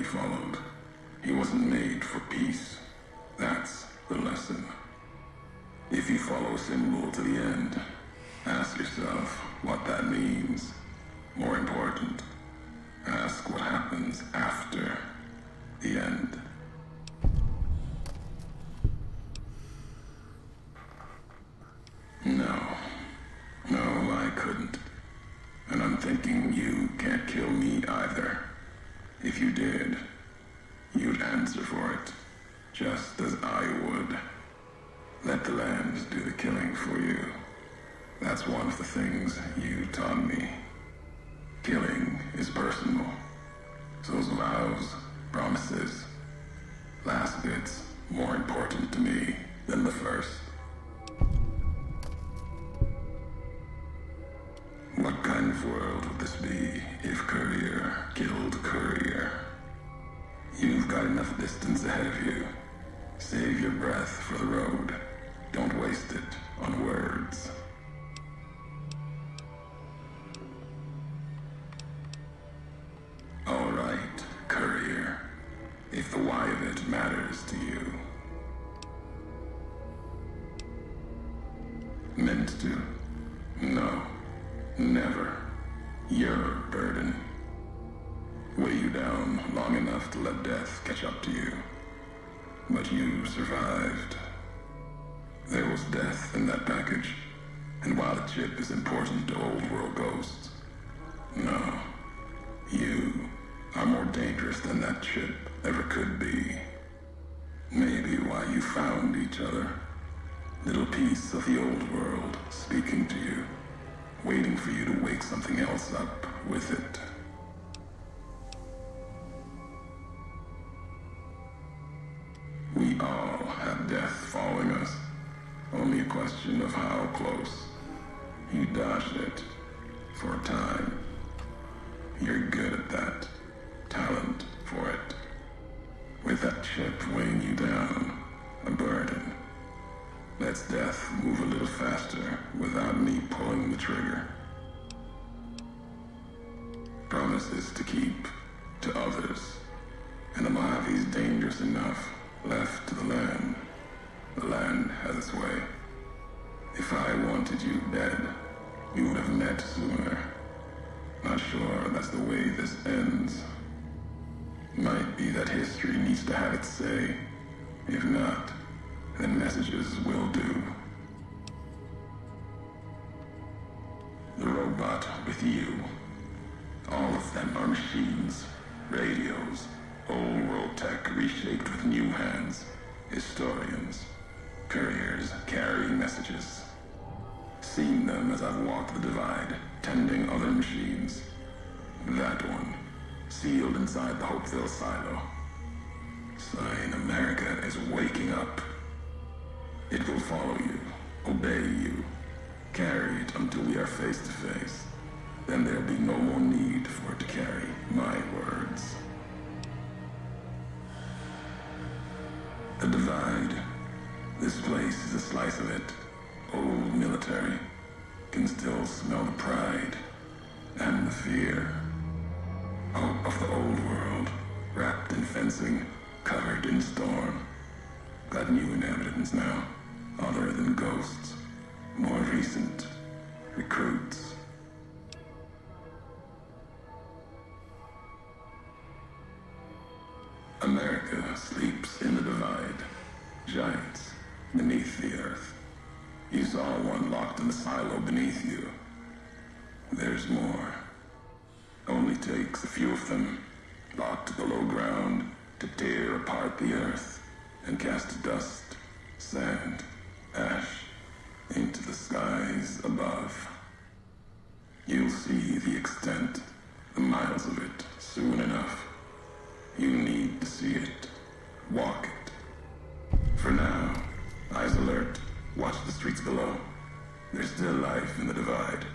followed. He wasn't made for peace. That's the lesson. If you follow a symbol to the end, ask yourself what that means. More important, ask what happens after the end. No, I couldn't. And I'm thinking you can't kill me either. If you did, you'd answer for it, just as I would. Let the lambs do the killing for you. That's one of the things you taught me. Killing is personal. So's vows, promises. Last bit's more important to me than the first. What kind of world would this be if Courier killed Courier? You've got enough distance ahead of you. Save your breath for the road. Don't waste it on words. All right, Courier. If the why of it matters to you. Meant to? No. Never. Your burden. Weigh you down long enough to let death catch up to you. But you survived. There was death in that package. And while the chip is important to old world ghosts, no. You are more dangerous than that chip ever could be. Maybe why you found each other. Little piece of the old world speaking to you. Waiting for you to wake something else up with it. We all have death following us. Only a question of how close. You dodged it. For a time. You're good at that. Talent for it. With that chip weighing you down. A burden. Let's death move a little faster without me pulling the trigger. Promises to keep to others. And the Mojave's dangerous enough left to the land. The land has its way. If I wanted you dead, we would have met sooner. Not sure that's the way this ends. Might be that history needs to have its say. If not, then messages will do. The robot with you. All of them are machines, radios, old world tech reshaped with new hands, historians, couriers carrying messages. Seen them as I've walked the divide, tending other machines. That one, sealed inside the Hopeville silo. Sign America is waking up. It will follow you, obey you, carry it until we are face to face. Then there'll be no more need for it to carry my words. The divide. This place is a slice of it. Old military. Can still smell the pride and the fear. Hope of the old world, wrapped in fencing, covered in storm. Got new inhabitants now. Other than ghosts, more recent recruits. America sleeps in the divide. Giants beneath the earth. You saw one locked in the silo beneath you. There's more. Only takes a few of them, locked below ground, to tear apart the earth and cast dust, sand, ash into the skies above. You'll see the extent, the miles of it, soon enough. You need to see it. Walk it. For now, eyes alert. Watch the streets below. There's still life in the divide.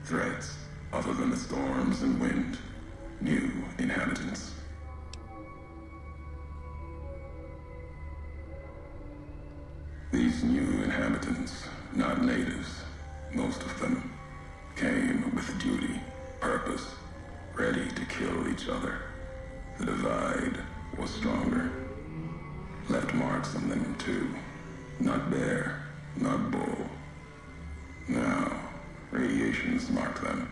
Threats, other than the storms and wind. New inhabitants. These new inhabitants, not natives, most of them, came with duty, purpose, ready to kill each other. The divide was stronger. Left marks on them too. Not bear, not bull. Now, radiations marked them,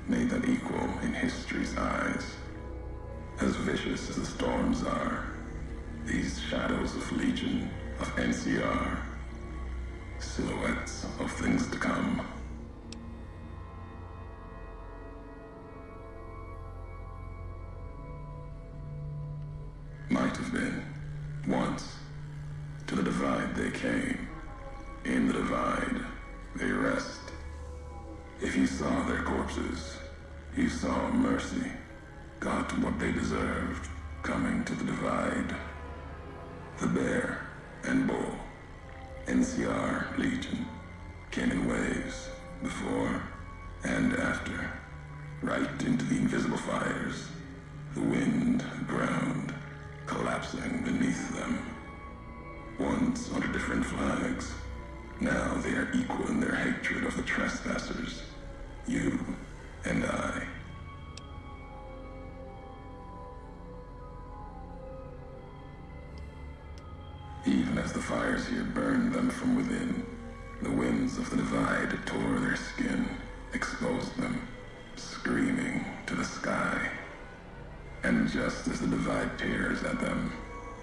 made them equal in history's eyes. As vicious as the storms are, these shadows of Legion, of NCR, silhouettes of things to come. Might have been, once. To the divide they came. In the divide, they rest. If you saw their corpses, you saw mercy. Got what they deserved, coming to the divide. The bear and bull, NCR Legion, came in waves, before and after, right into the invisible fires, the wind, ground, collapsing beneath them. Once under different flags, now they are equal in their hatred of the trespassers, you and I. Even as the fires here burned them from within, the winds of the divide tore their skin, exposed them, screaming to the sky. And just as the divide tears at them,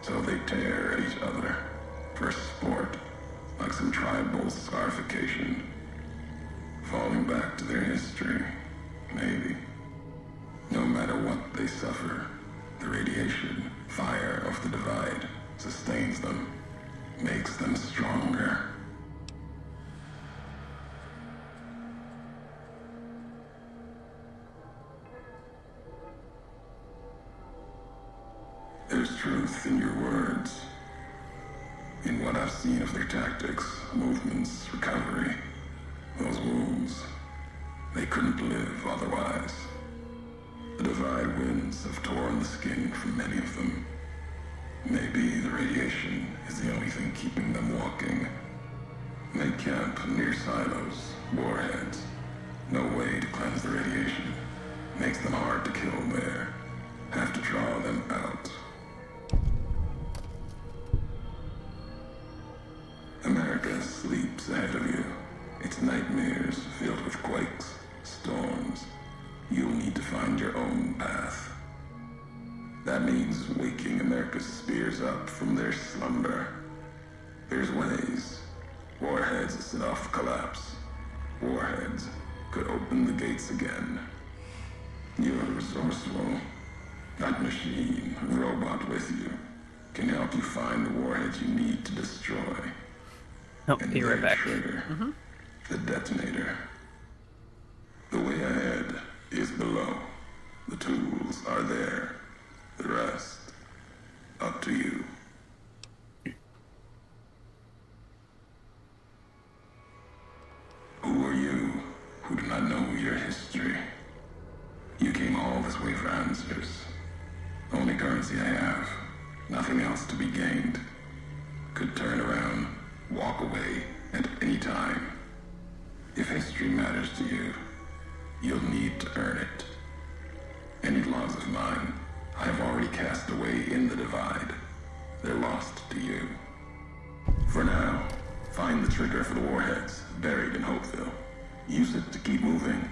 so they tear at each other, for sport, like some tribal scarification. Falling back to their history, maybe. No matter what they suffer, the radiation, fire of the divide, sustains them, makes them stronger. There's truth in your words, in what I've seen of their tactics, movements, recovery. Those wounds, they couldn't live otherwise. The divide winds have torn the skin from many of them. Maybe the radiation is the only thing keeping them walking. They camp near silos, warheads. No way to cleanse the radiation. Makes them hard to kill there. Have to draw them out. America sleeps ahead of you. Its nightmares filled with quakes, storms. You'll need to find your own path. That means waking America's spears up from their slumber. There's ways. Warheads set off collapse. Warheads could open the gates again. You're resourceful. That machine, robot with you, can help you find the warheads you need to destroy. Oh, be right back. Trigger, the detonator. The way ahead is below. The tools are there. The rest, up to you. Who are you who do not know your history? You came all this way for answers. Only currency I have. Nothing else to be gained. Could turn around, walk away at any time. If history matters to you, you'll need to earn it. Any logs of mine, I have already cast away in the divide. They're lost to you. For now, find the trigger for the warheads buried in Hopeville. Use it to keep moving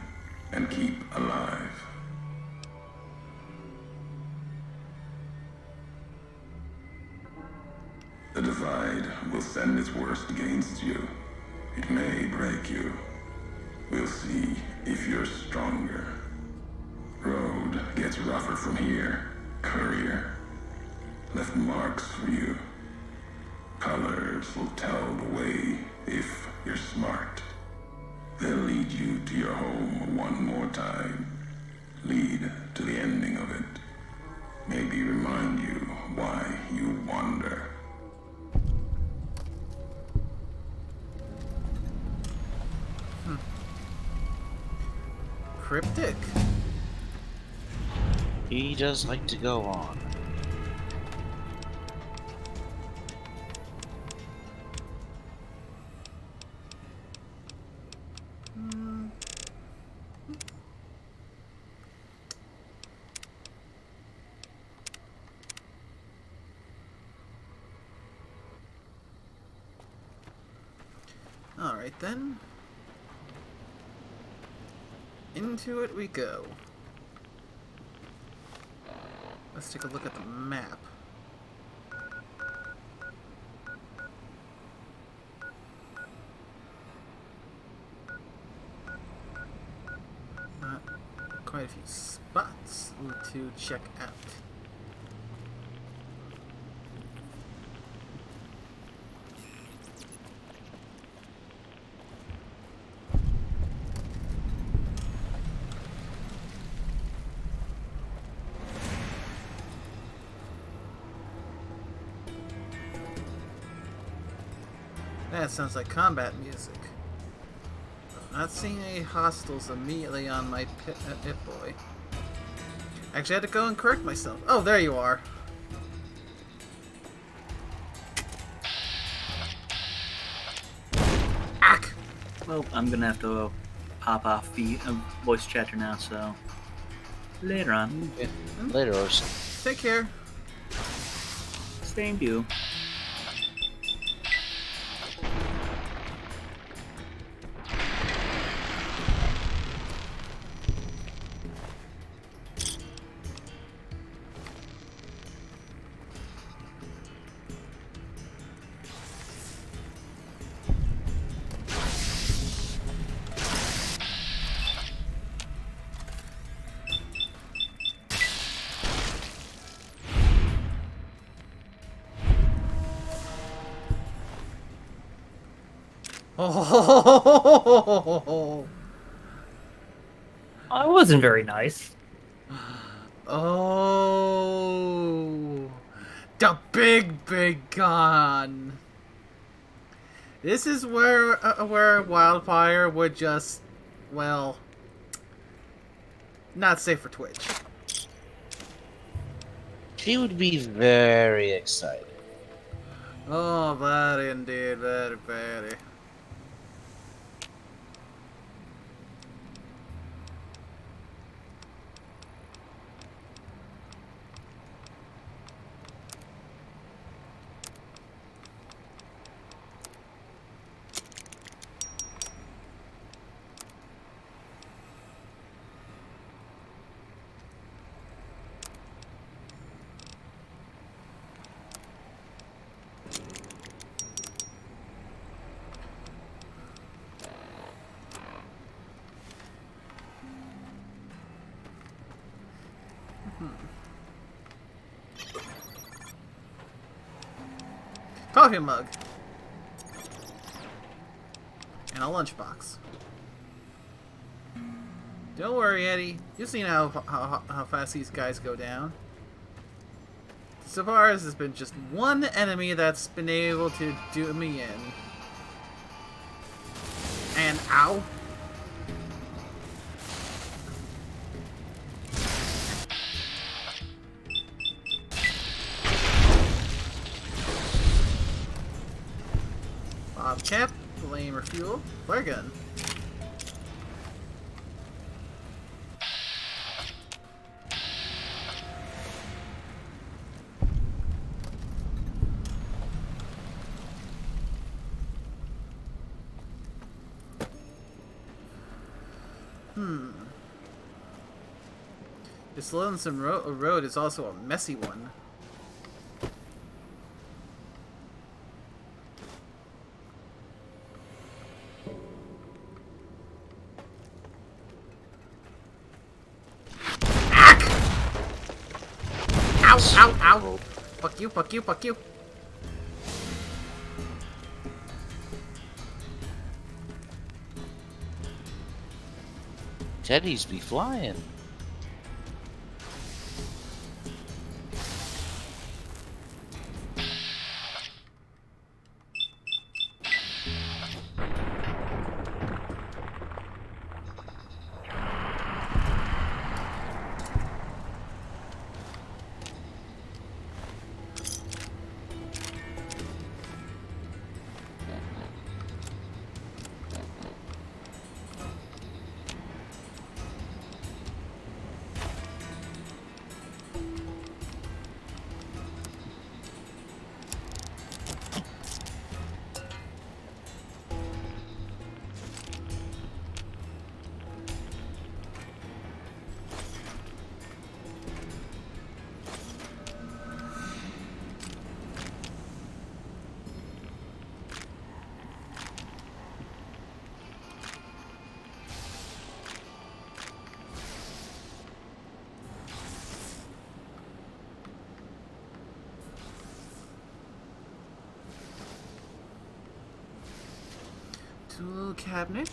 and keep alive. The divide will send its worst against you. It may break you. We'll see if you're stronger. Road gets rougher from here. Courier left marks for you. Colors will tell the way if you're smart. They'll lead you to your home one more time. Lead to the ending of it. Maybe remind you why you wander. Cryptic. He does like to go on. Alright then. Into it we go. Let's take a look at the map. Quite a few spots to check out. That sounds like combat music. Not seeing any hostiles immediately on my Pip-Boy. Actually, I had to go and correct myself. Oh, there you are. Ack! Well, I'm gonna have to pop off the voice chatter now, so later on. Yeah. Later, Orson. Take care. Same to you. Oh, I wasn't very nice. Oh, the big gun. This is where Wildfire would just, well, not safe for Twitch. She would be very excited. Oh, very indeed, very, very. Coffee mug. And a lunchbox. Don't worry, Eddie. You've seen how fast these guys go down. So far, there's been just one enemy that's been able to do me in. And ow. Bobcat, flame refuel, flare gun. This lonesome road is also a messy one. Ow, ow, ow! Fuck you, fuck you, fuck you! Teddies be flying. Tool cabinet.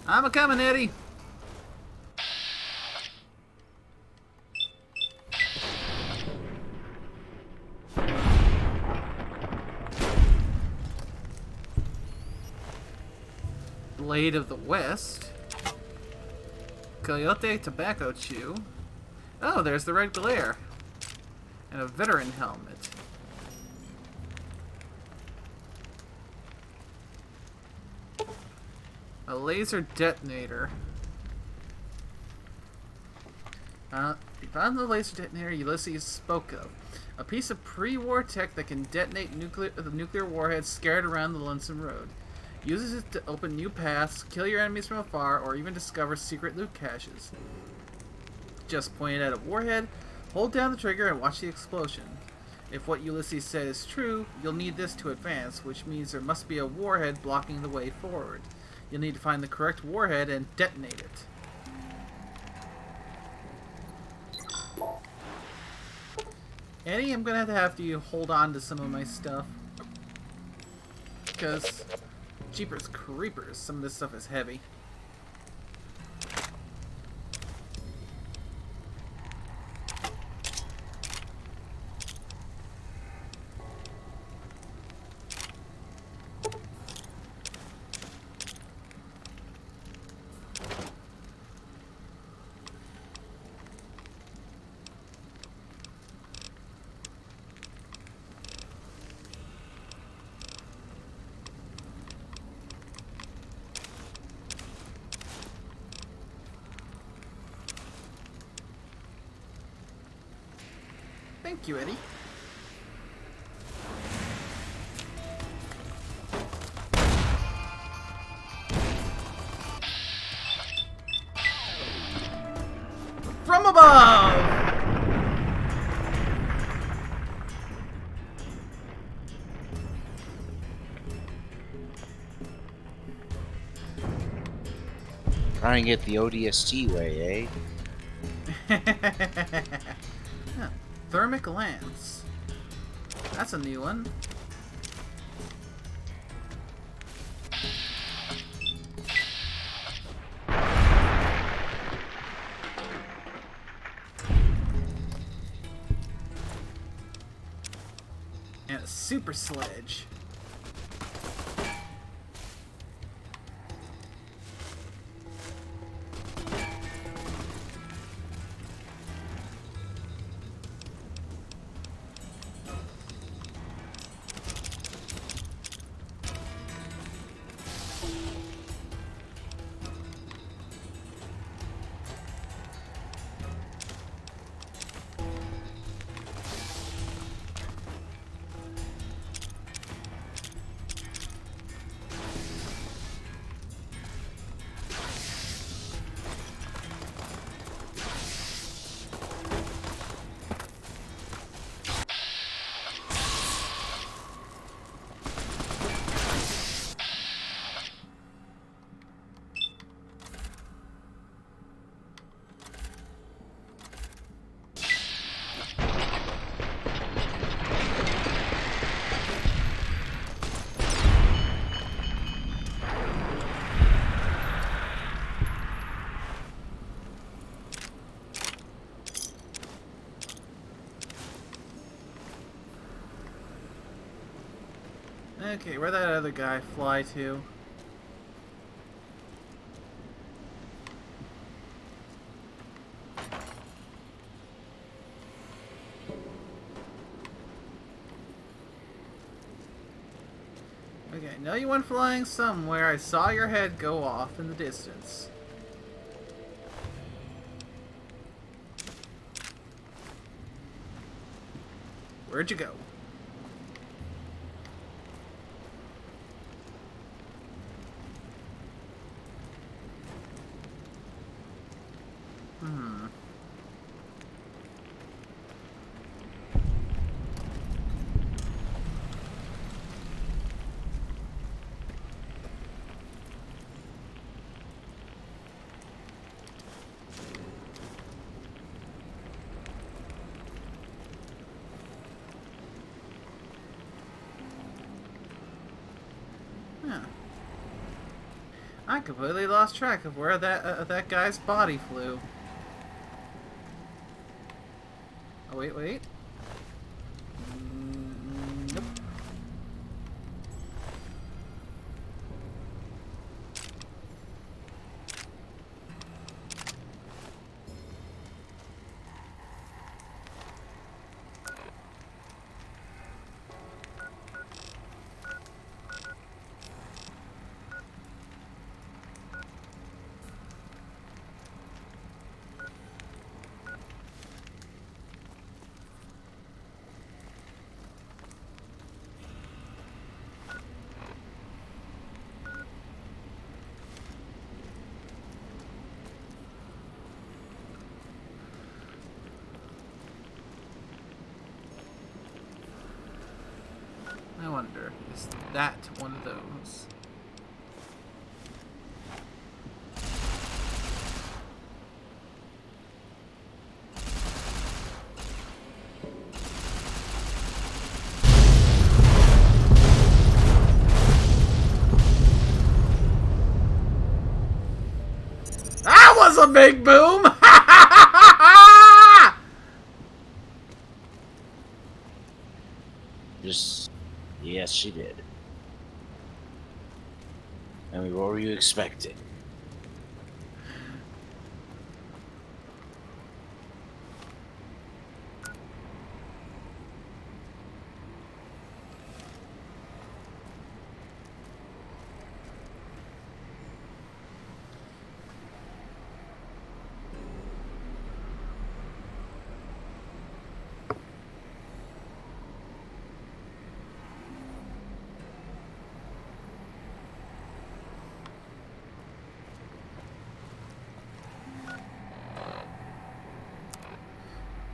I'm a coming, Eddie. Blade of the West. Coyote Tobacco Chew. Oh, there's the red glare. And a veteran helmet. A laser detonator. You found the laser detonator Ulysses spoke of. A piece of pre-war tech that can detonate nuclear warheads scattered around the Lonesome Road. Uses it to open new paths, kill your enemies from afar, or even discover secret loot caches. Just point it at a warhead, hold down the trigger, and watch the explosion. If what Ulysses said is true, you'll need this to advance, which means there must be a warhead blocking the way forward. You'll need to find the correct warhead and detonate it. Eddie, I'm gonna have to hold on to some of my stuff. Because, jeepers creepers, some of this stuff is heavy. Thank you, Eddie. From above! Try and get the ODST way, eh? Huh. Thermic lance. That's a new one. And a super sledge. Okay, where'd that other guy fly to? Okay, I know you went flying somewhere. I saw your head go off in the distance. Where'd you go? I completely lost track of where that guy's body flew. Oh, wait. Nope. I wonder, is that one of those? That was a big boom! Yes, she did. I mean, what were you expecting?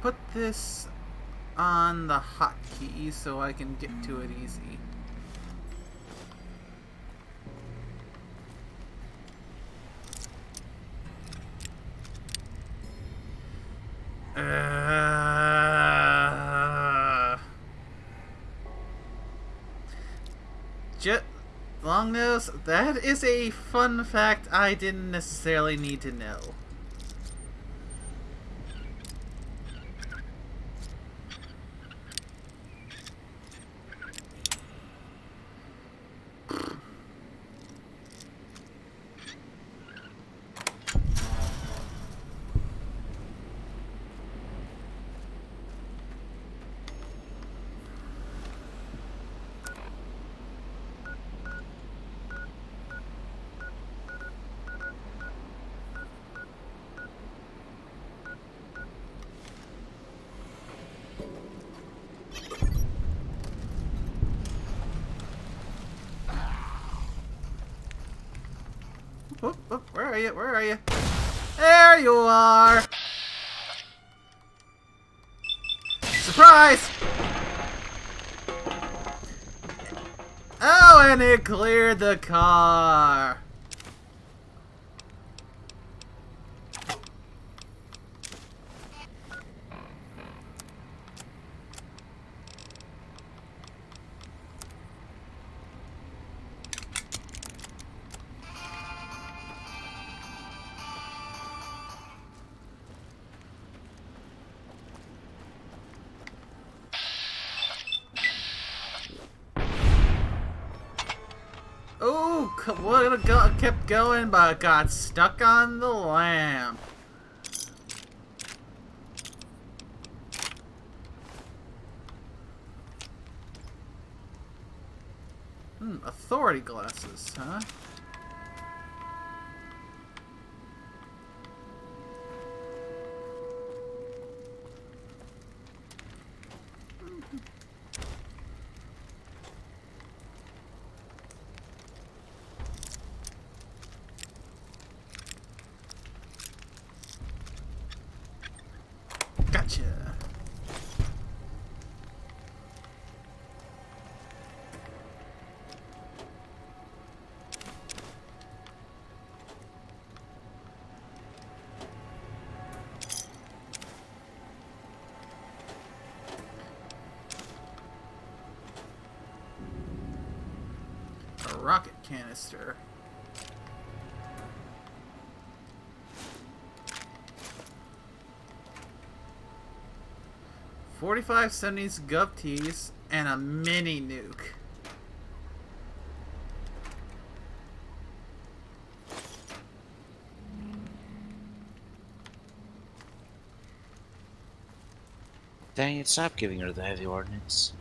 Put this on the hotkey so I can get to it easy. Longnose, that is a fun fact I didn't necessarily need to know. Where are you? Where are you? There you are! Surprise! Oh, and it cleared the car! Oh, would have kept going, but got stuck on the lamp. Authority glasses, huh? Gotcha. A rocket canister. 45 70s gov tees and a mini nuke. Dang it, stop giving her the heavy ordnance.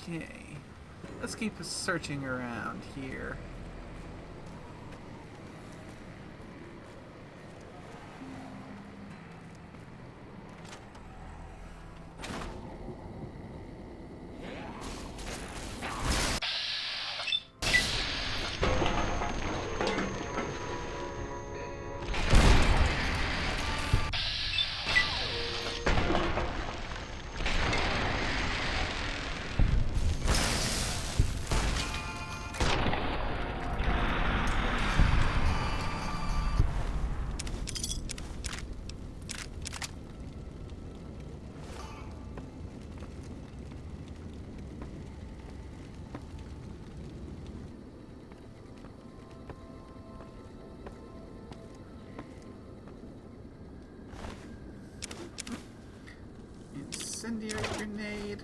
Okay, let's keep searching around here. Incendiary grenade.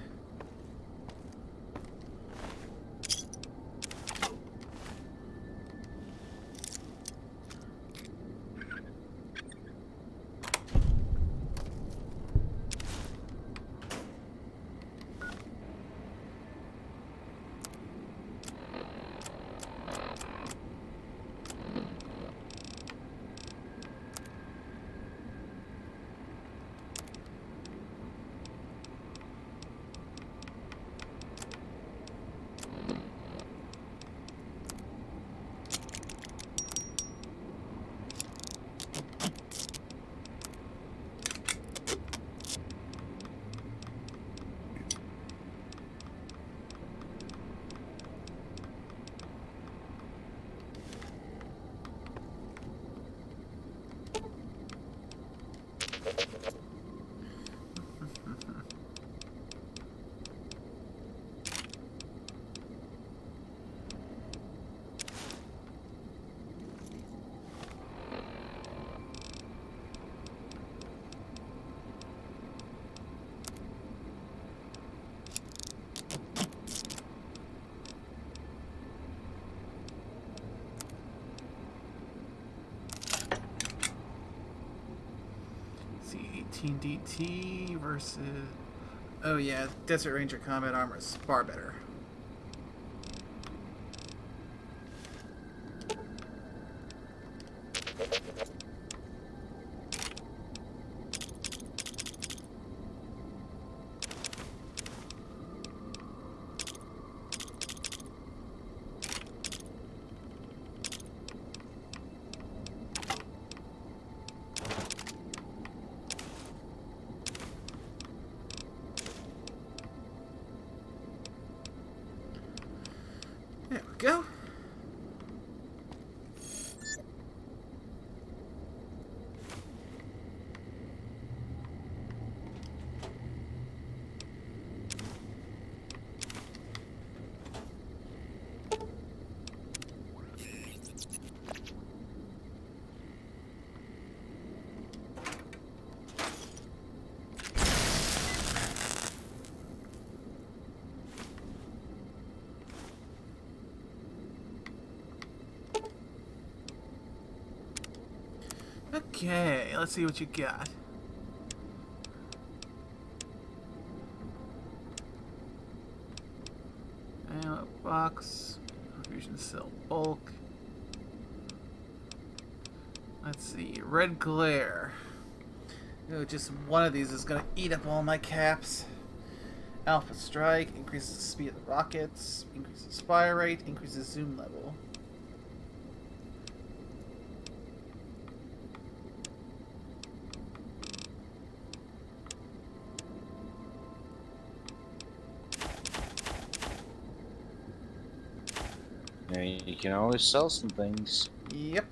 See, 18 DT versus... Oh yeah, Desert Ranger combat armor is far better. There we go. Okay, let's see what you got. Ammo box, fusion cell bulk. Let's see, red glare. Oh, just one of these is gonna eat up all my caps. Alpha strike increases the speed of the rockets, increases fire rate, increases zoom level. Yeah, you can always sell some things. Yep.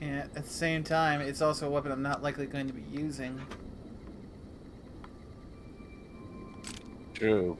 And at the same time, it's also a weapon I'm not likely going to be using. True.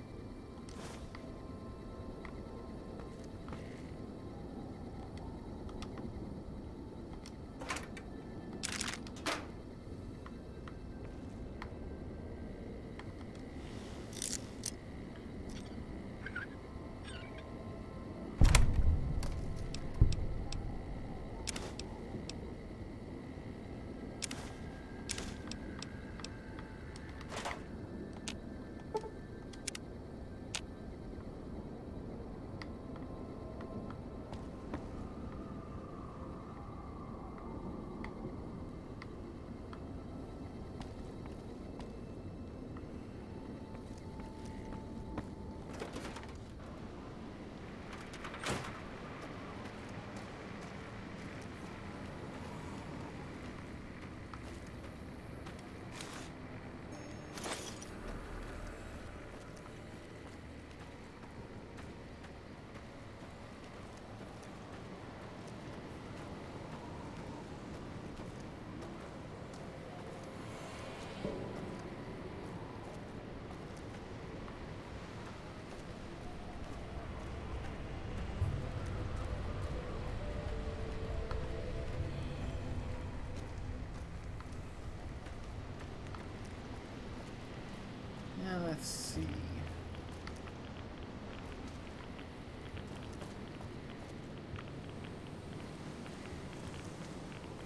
Now let's see.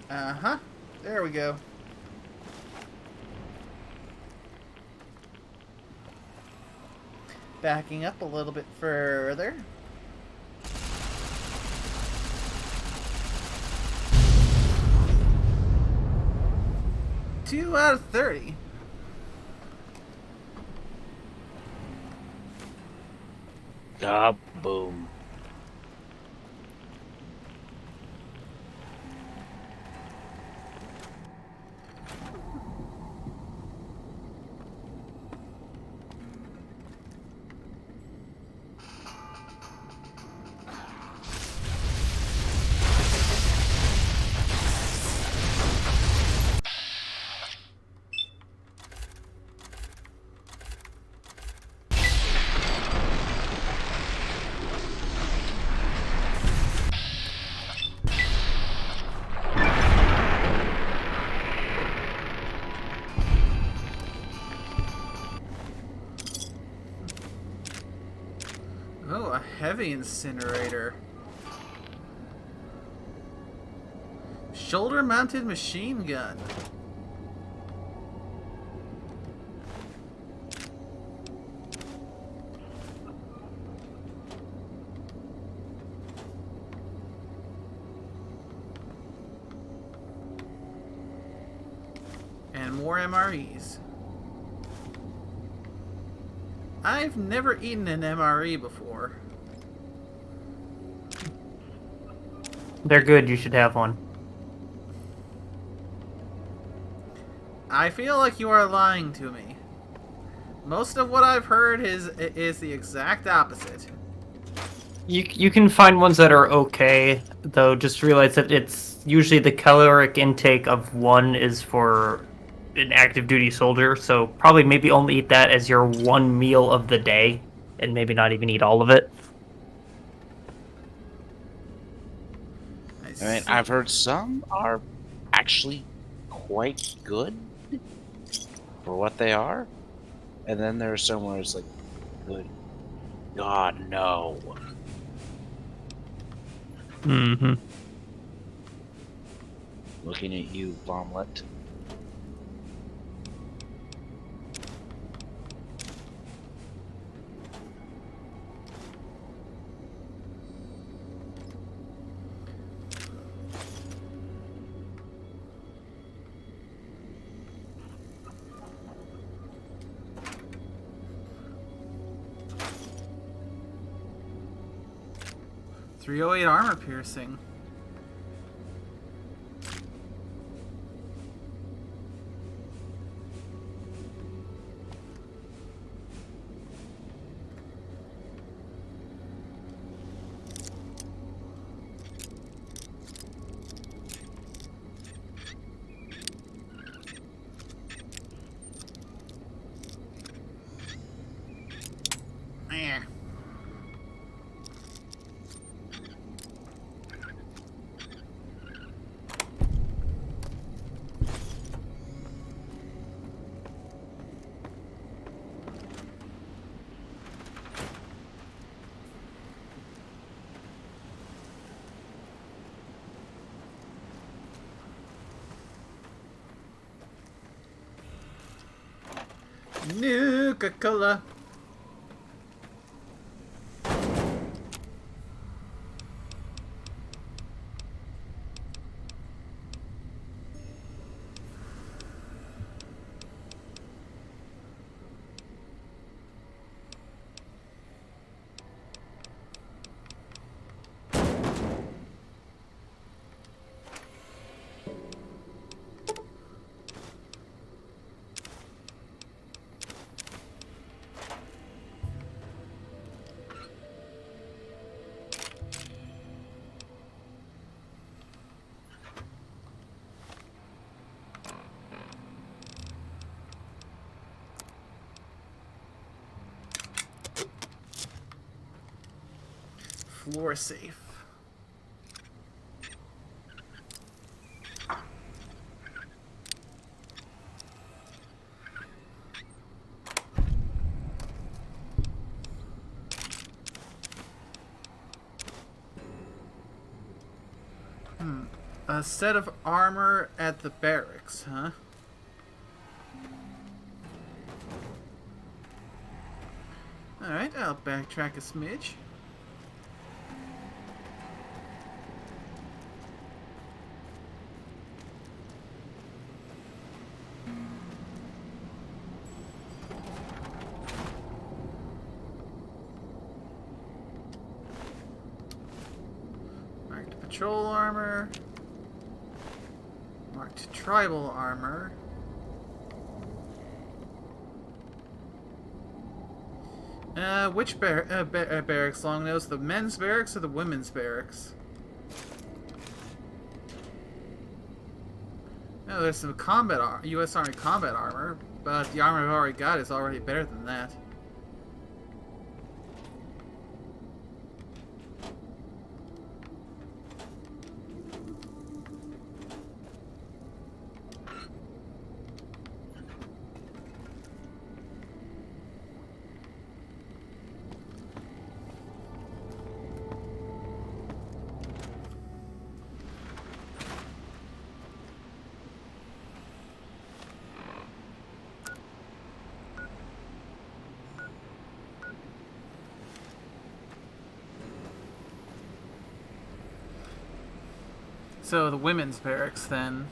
Uh-huh. There we go. Backing up a little bit further. Two out of 30. Ah, boom. Oh, a heavy incinerator. Shoulder-mounted machine gun. And more MREs. I've never eaten an MRE before. They're good. You should have one. I feel like you are lying to me. Most of what I've heard is the exact opposite. You can find ones that are okay, though. Just realize that it's usually the caloric intake of one is for an active duty soldier, so probably maybe only eat that as your one meal of the day, and maybe not even eat all of it. I've heard some are actually quite good for what they are, and then there are some where it's like, good God, no. Mm-hmm. Looking at you, Vomlet. .308 armor piercing. Eh. Nuka-Cola. Floor safe. A set of armor at the barracks, huh? Alright, I'll backtrack a smidge. Marked patrol armor. Marked tribal armor. Which barracks, Longnose? The men's barracks or the women's barracks? Oh, there's some U.S. Army combat armor, but the armor I've already got is already better than that. So the women's barracks, then.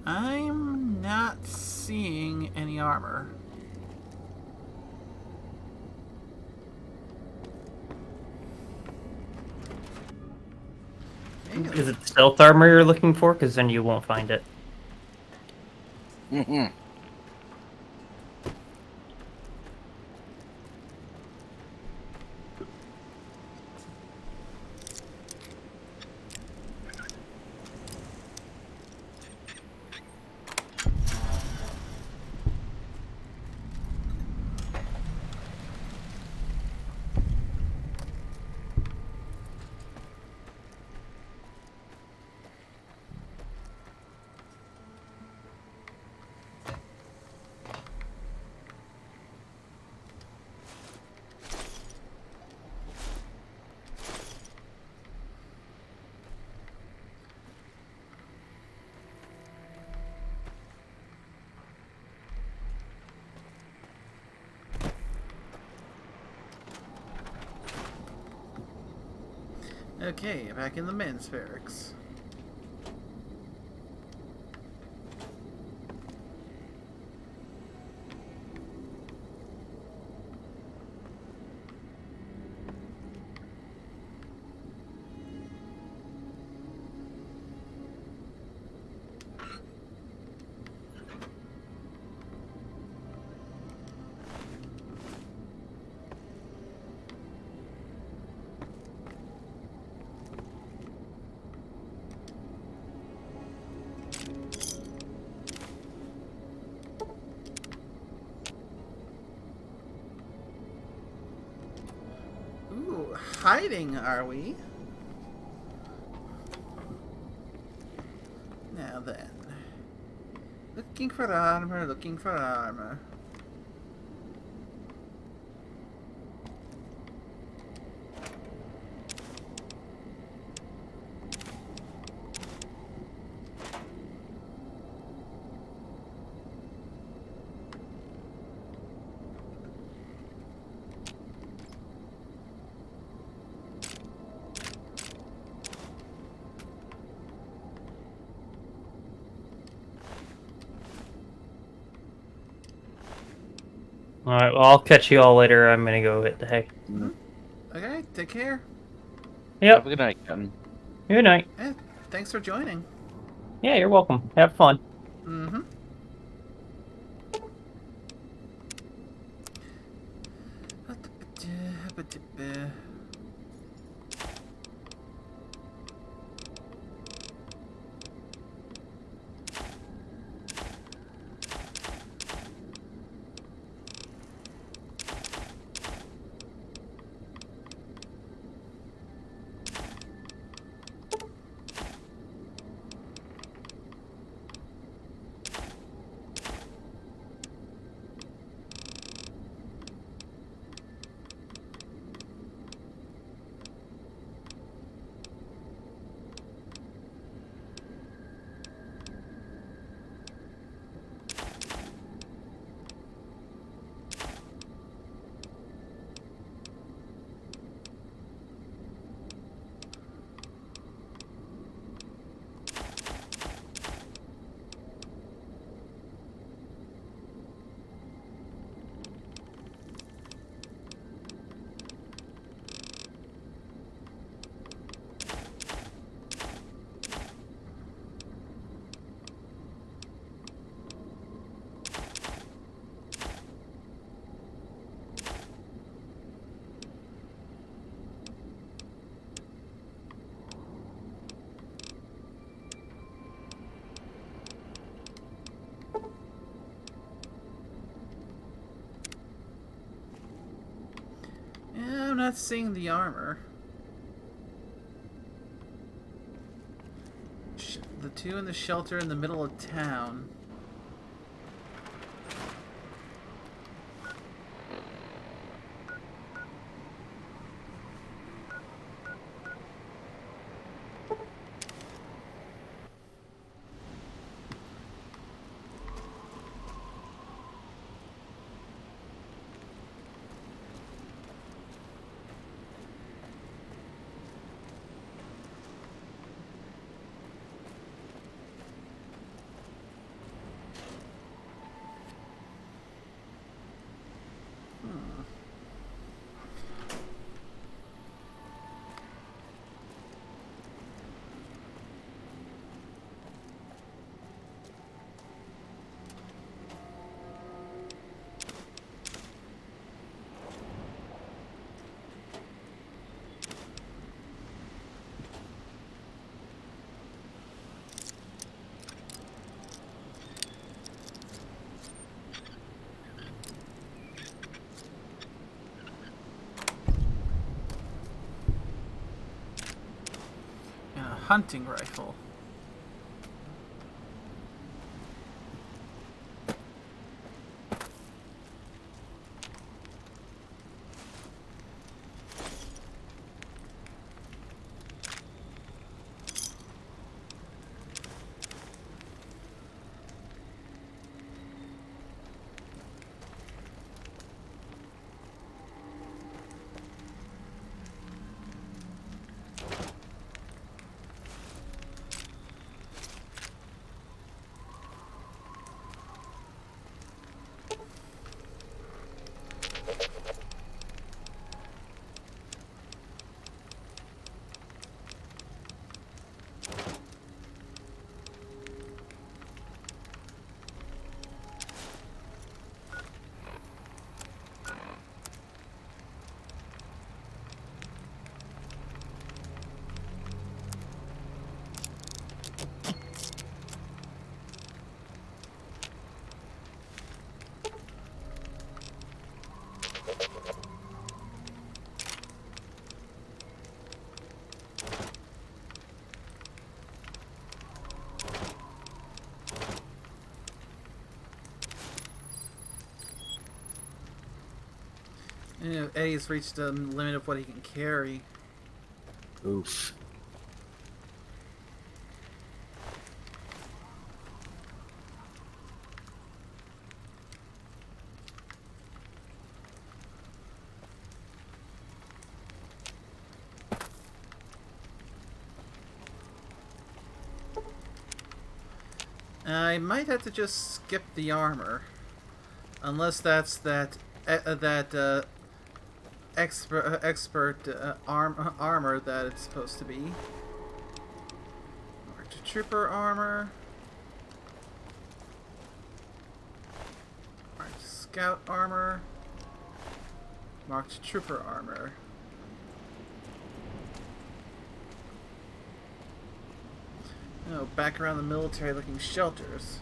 I'm not seeing any armor. Is it stealth armor you're looking for? Because then you won't find it. Mm-hmm. Okay, back in the men's barracks. Ooh, hiding, are we? Now then. Looking for armor, looking for armor. Alright, well, I'll catch you all later. I'm gonna go hit the hay. Okay, take care. Yep. Have a good night, Captain. Good night. Thanks for joining. Yeah, you're welcome. Have fun. Mm-hmm. Yeah, I'm not seeing the armor. The two in the shelter in the middle of town. hunting rifle. You know, Eddie's reached the limit of what he can carry. Oof. I might have to just skip the armor, unless that's expert armor that it's supposed to be. Marked trooper armor. Marked scout armor. Marked trooper armor. Oh, back around the military-looking shelters.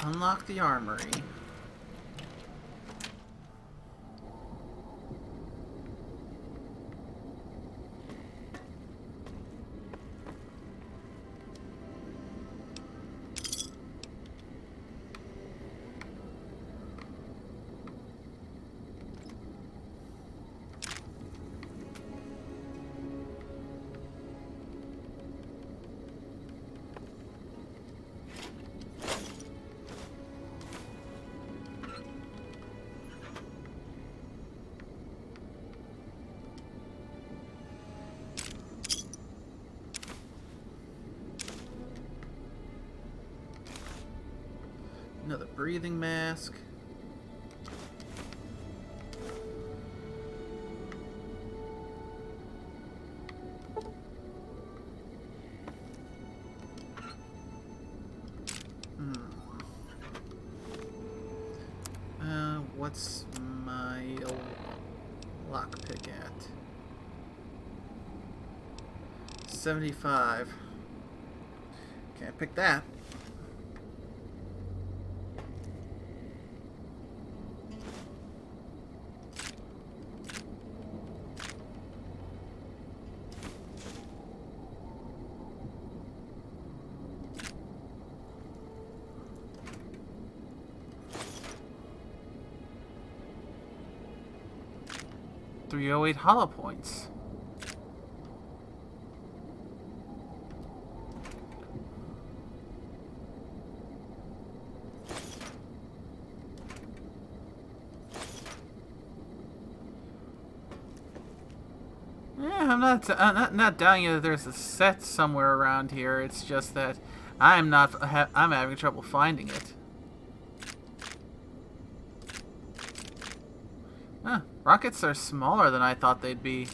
Unlock the armory. Another breathing mask. What's my lockpick at? 75. Can't pick that. 308 hollow points. Yeah, I'm not doubting that there's a set somewhere around here. It's just that I'm having trouble finding it. Huh, rockets are smaller than I thought they'd be.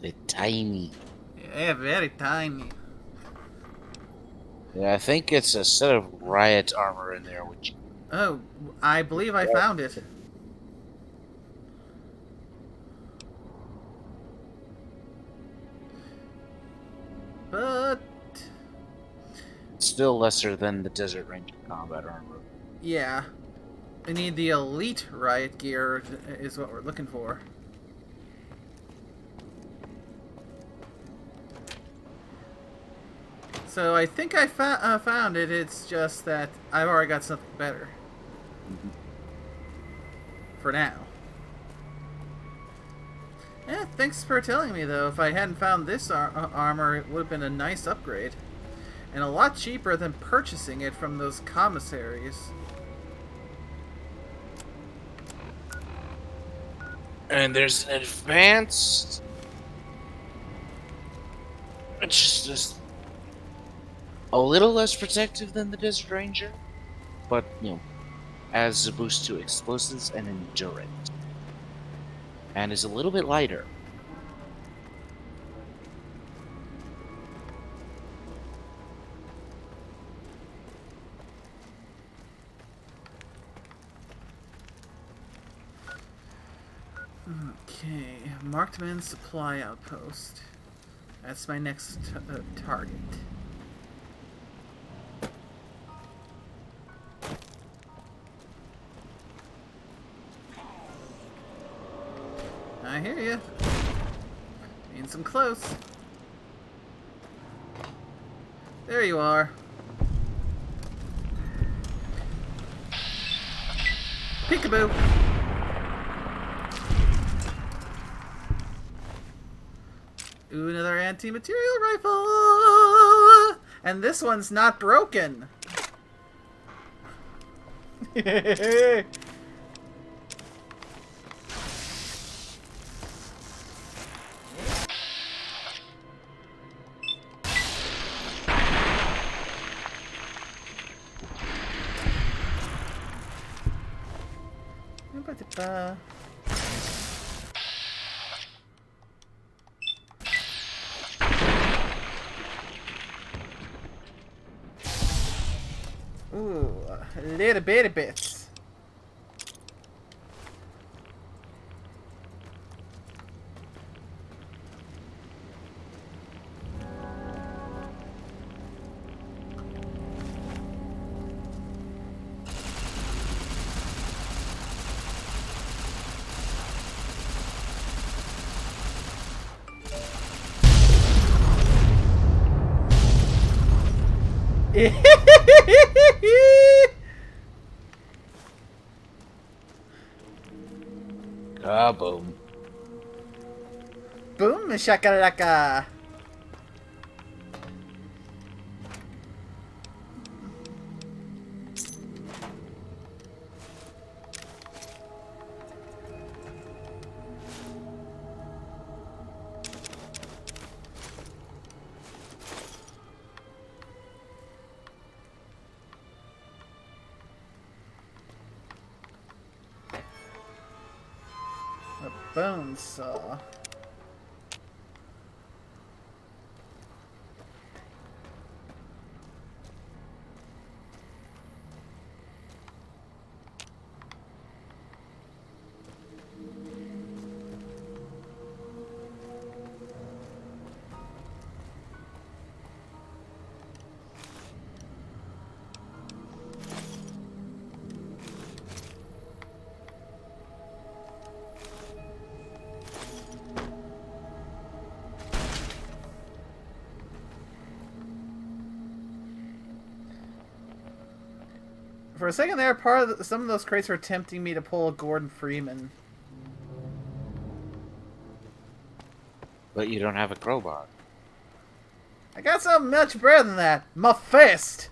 They're tiny. Yeah, very tiny. Yeah, I think it's a set of riot armor in there, which... Oh, I believe I found it. But... still lesser than the Desert Ranger combat armor. yeah. We need the elite riot gear is what we're looking for. So I think I found it, it's just that I've already got something better. For now. Yeah, thanks for telling me though. If I hadn't found this armor, it would have been a nice upgrade. And a lot cheaper than purchasing it from those commissaries. And there's an advanced... it's just a little less protective than the Desert Ranger, but, you know, adds a boost to explosives and endurance. And is a little bit lighter. Okay, marked man's supply outpost. That's my next target. I hear you. Need some close. There you are. Peekaboo. Ooh, another anti-material rifle! And this one's not broken! Ooh, a little bitty bits. Kaboom. Boom shakalaka. A bone saw. For a second there, some of those crates were tempting me to pull a Gordon Freeman. But you don't have a crowbar. I got something much better than that. My fist!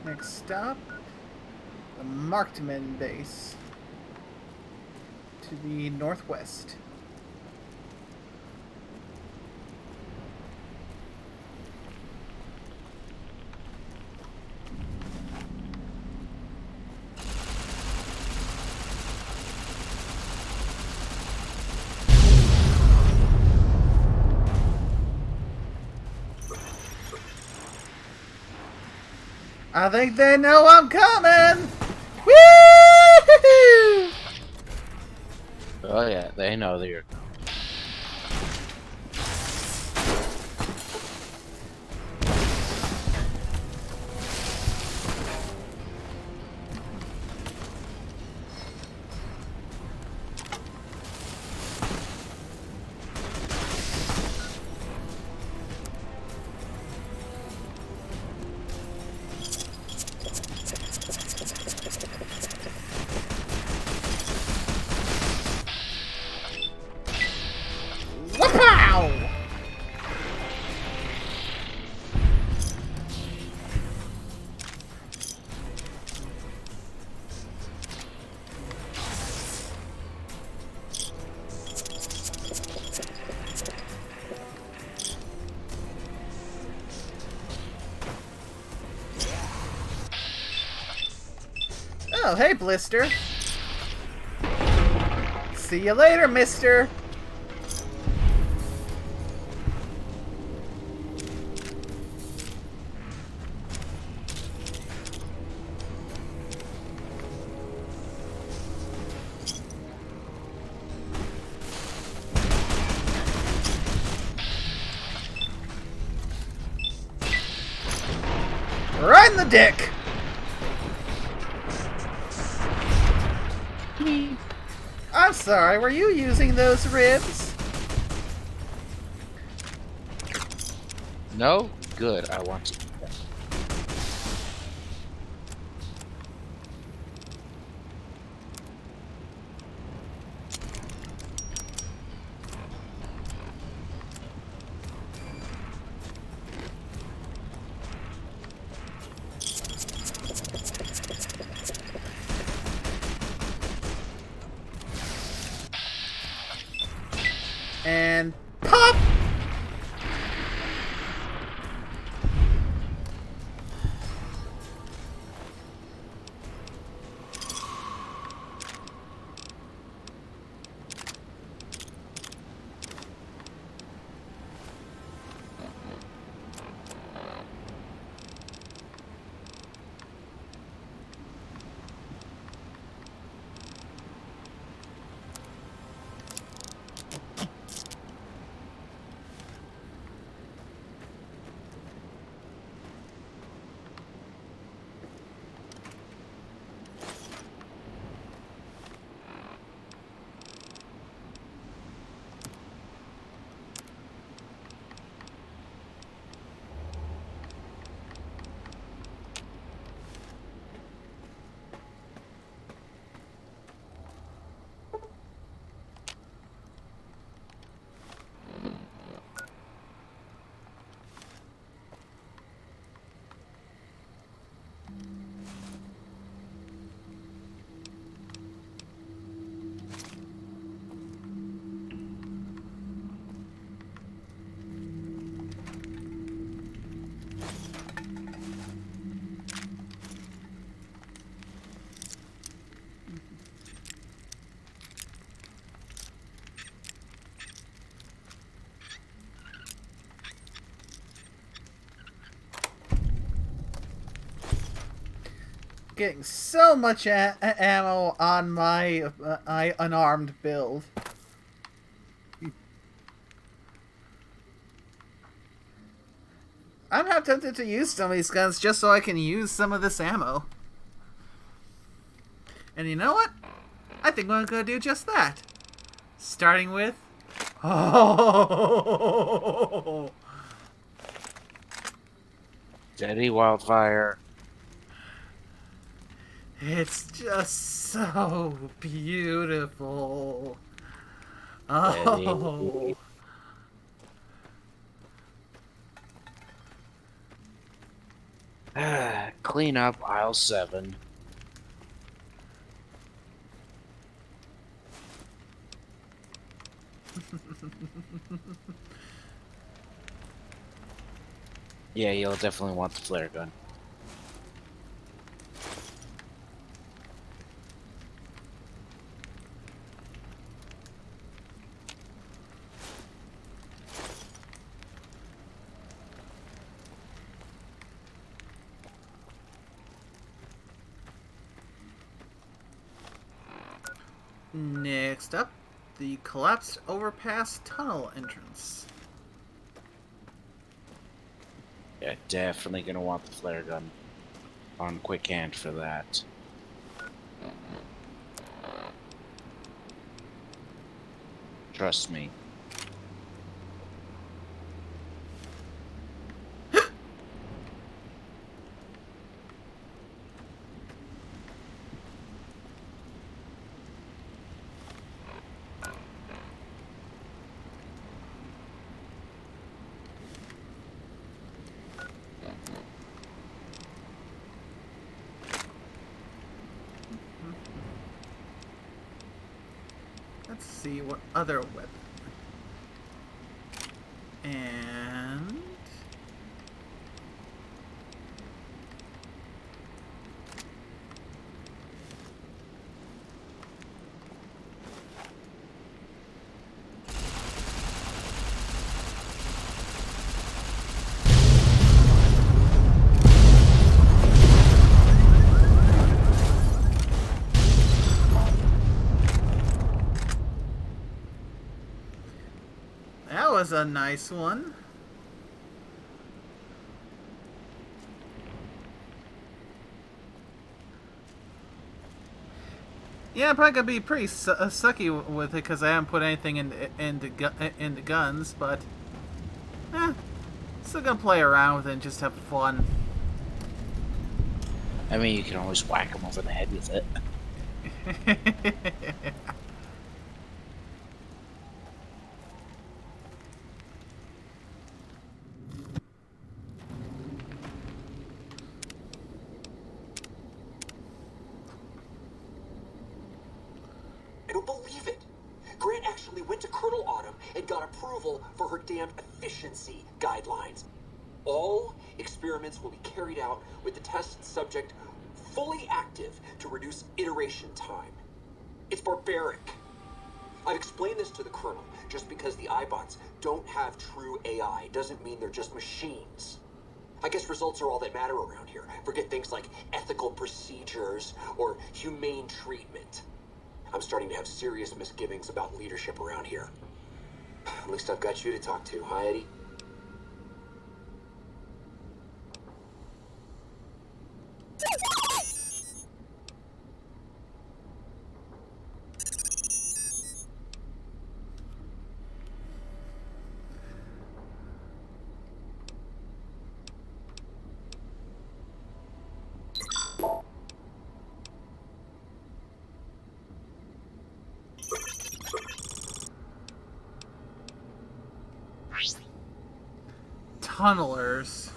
Next stop, the Markman base to the northwest. I think they know I'm coming! Woo! Oh yeah, they know that you're. Wapow! Oh, hey, Blister. See you later, mister. Right in the dick. I'm sorry, were you using those ribs? No? Good, I want to. And pop! getting so much ammo on my unarmed build. I'm half tempted to use some of these guns just so I can use some of this ammo. And you know what? I think I'm going to do just that. Starting with... Oh! Steady wildfire. It's just so beautiful. Oh. Clean up aisle 7. Yeah, you'll definitely want the flare gun. Next up, the collapsed overpass tunnel entrance. Yeah, definitely gonna want the flare gun on quick hand for that. Trust me. Let's see what other weapon. And... that was a nice one. Yeah, I'm probably gonna be pretty sucky with it because I haven't put anything into guns, but still gonna play around with it and just have fun. I mean, you can always whack them over the head with it. I don't believe it. Grant actually went to Colonel Autumn and got approval for her damned efficiency guidelines. All experiments will be carried out with the test subject fully active to reduce iteration time. It's barbaric. I've explained this to the Colonel. Just because the iBots don't have true AI doesn't mean they're just machines. I guess results are all that matter around here. Forget things like ethical procedures or humane treatment. I'm starting to have serious misgivings about leadership around here. At least I've got you to talk to, huh, Eddie? Tunnelers.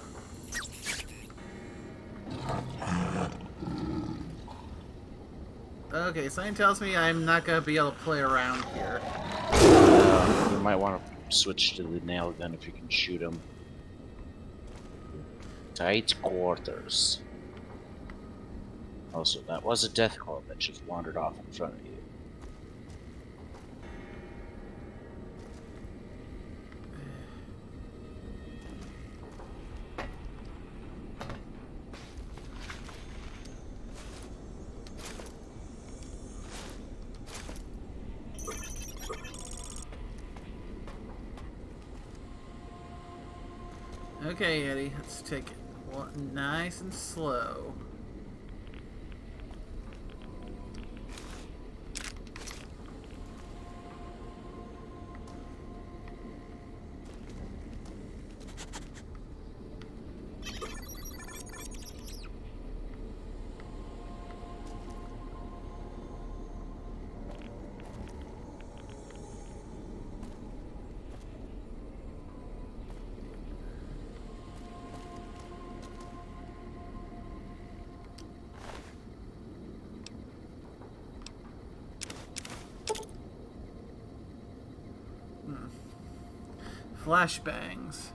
Okay, something tells me I'm not gonna be able to play around here. You might want to switch to the nail gun if you can shoot them. Tight quarters. Also, that was a death claw that just wandered off in front of you. Okay, Eddie, let's take it nice and slow. Flashbangs.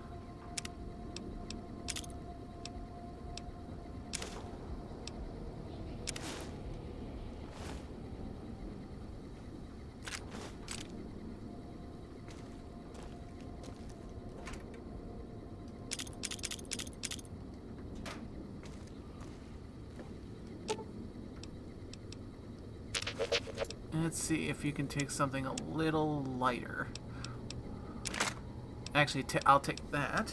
Let's see if you can take something a little lighter. Actually, I'll take that.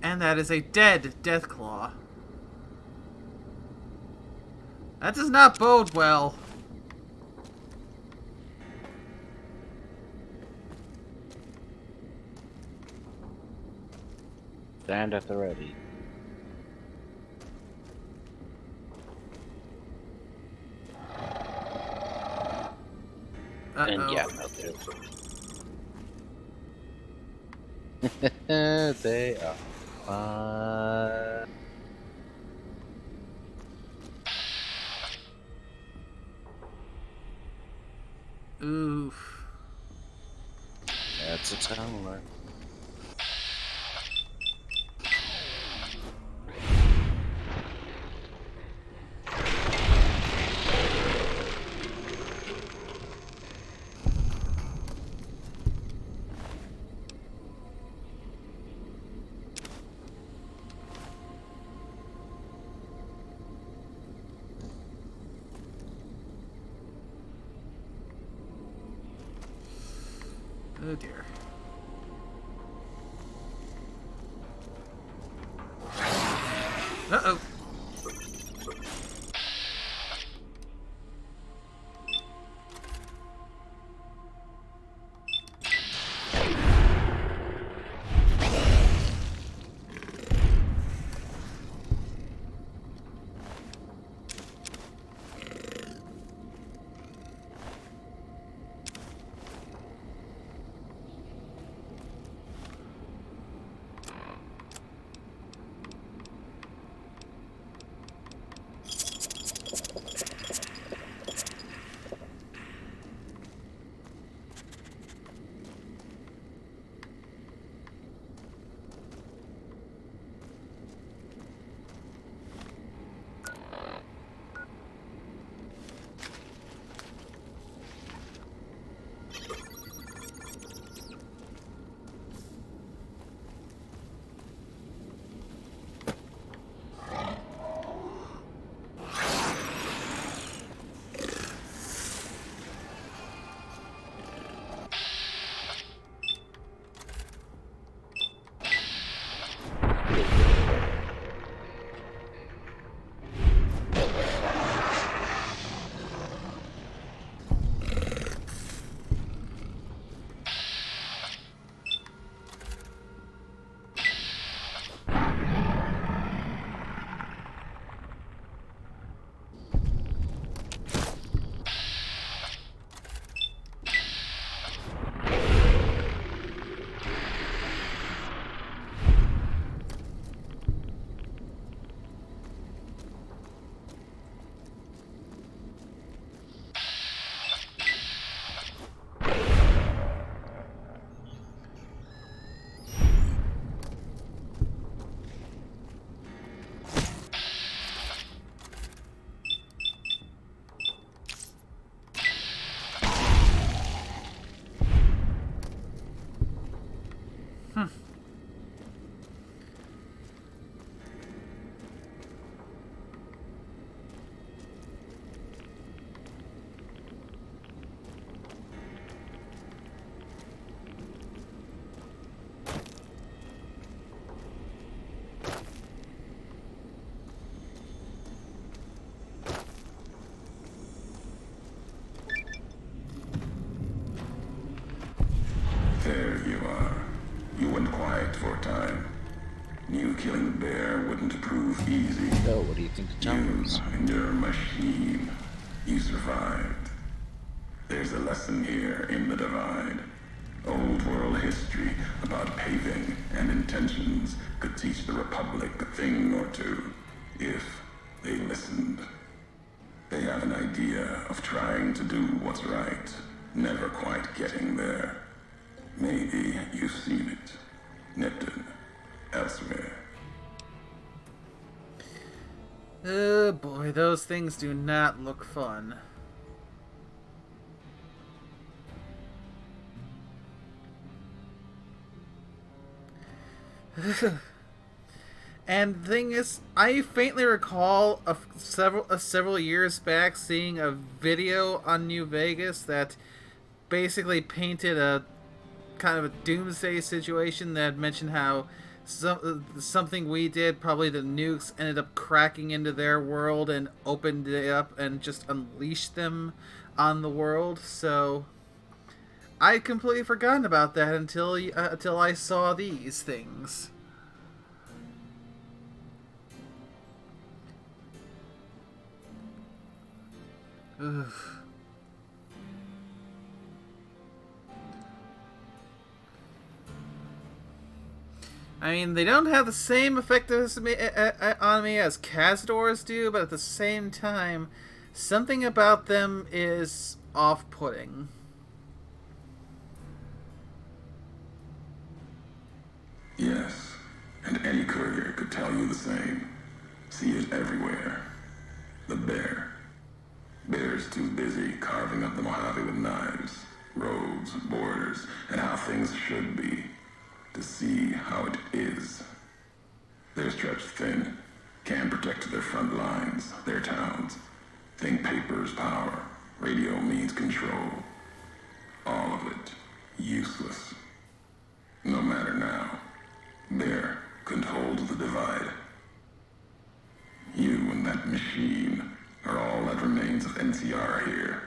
And that is a dead Deathclaw. That does not bode well. Stand at the ready. Uh-oh. And yeah, no, they are fine. Oof. That's a tunnel. Oh dear. Uh-oh. Knew killing the bear wouldn't prove easy. Oh, what do you think of Thomas? You and your machine. You survived. There's a lesson here in the Divide. Old world history about paving and intentions could teach the Republic a thing or two, if they listened. They have an idea of trying to do what's right, never quite getting there. Maybe you've seen it. Neptune. Elsewhere. Oh boy, those things do not look fun. And the thing is, I faintly recall several years back seeing a video on New Vegas that basically painted a kind of a doomsday situation that mentioned how something we did, probably the nukes, ended up cracking into their world and opened it up and just unleashed them on the world. So I completely forgotten about that until I saw these things. Ugh. I mean, they don't have the same effect on me as Cazadors do, but at the same time, something about them is off-putting. Yes, and any courier could tell you the same. See it everywhere. The bear. Bear's too busy carving up the Mojave with knives, roads, borders, and how things should be, to see how it is. They're stretched thin, can't protect their front lines, their towns. Think paper's power, radio means control. All of it, useless. No matter now, Bear couldn't hold the Divide. You and that machine are all that remains of NCR here.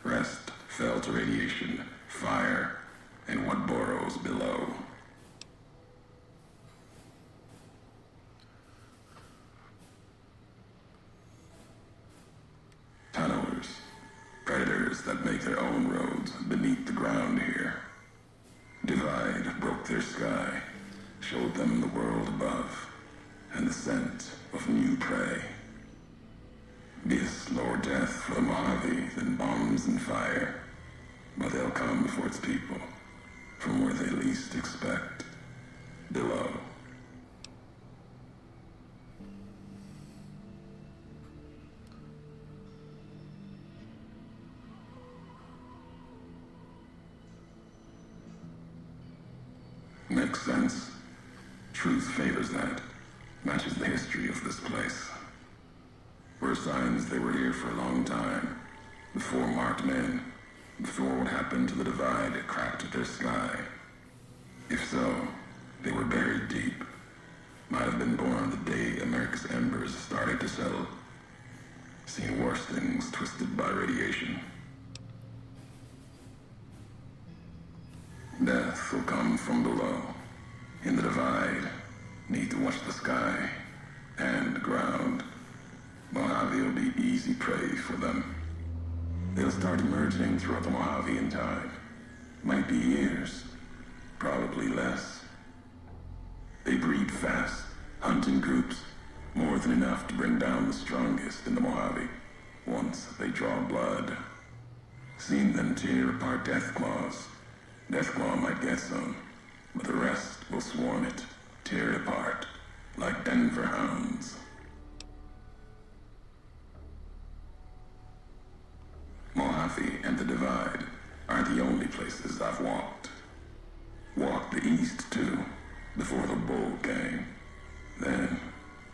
Rest fell to radiation, fire, and what burrows below. Tunnelers, predators that make their own roads beneath the ground here. Divide broke their sky, showed them the world above, and the scent of new prey. Be a slower death for the Mojave than bombs and fire, but they'll come for its people, from where they least expect, below. Makes sense. Truth favors that. Matches the history of this place. Were signs they were here for a long time. Before marked men. Before what happened to the Divide cracked their sky. If so, they were buried deep. Might have been born the day America's embers started to settle. Seen worse things twisted by radiation. Death will come from below. In the Divide, need to watch the sky and the ground. Mojave will be easy prey for them. They'll start emerging throughout the Mojave in time. Might be years, probably less. They breed fast, hunt in groups, more than enough to bring down the strongest in the Mojave, once they draw blood. Seen them tear apart Deathclaws. Deathclaw might get some, but the rest will swarm it, tear it apart, like Denver hounds. Mojave and the Divide aren't the only places I've walked. Walked the east, too, before the bull came. Then,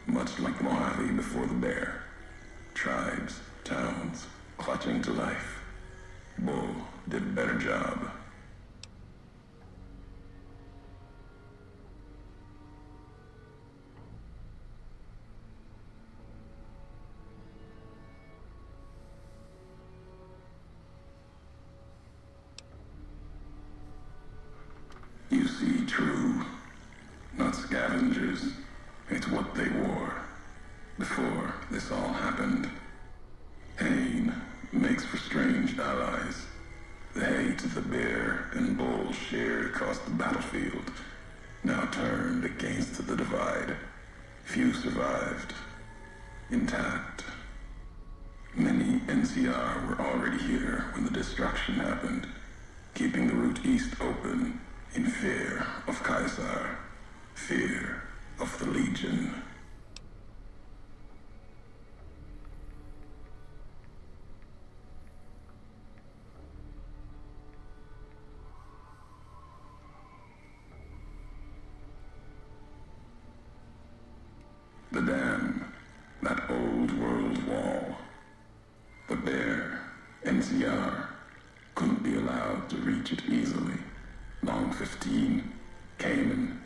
much like the Mojave before the bear, tribes, towns, clutching to life. Bull did a better job. You see true, not scavengers, Few survived, intact. Many NCR were already here when the destruction happened, keeping the route east open in fear of Caesar, fear of the Legion. The dam, that old world wall, the bear, NCR, couldn't be allowed to reach it easily. Long 15, Cayman,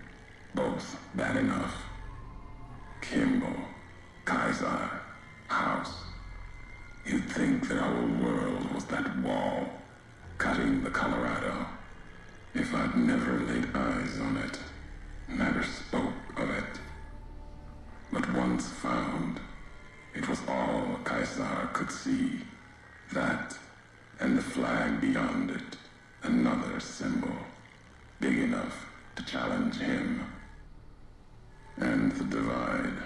both bad enough. Kimbo, Kaiser, House. You'd think their whole world was that wall, cutting the Colorado. If I'd never laid eyes on it, never spoke of it. But once found, it was all Caesar could see. That, and the flag beyond it, another symbol, big enough to challenge him. And the divide,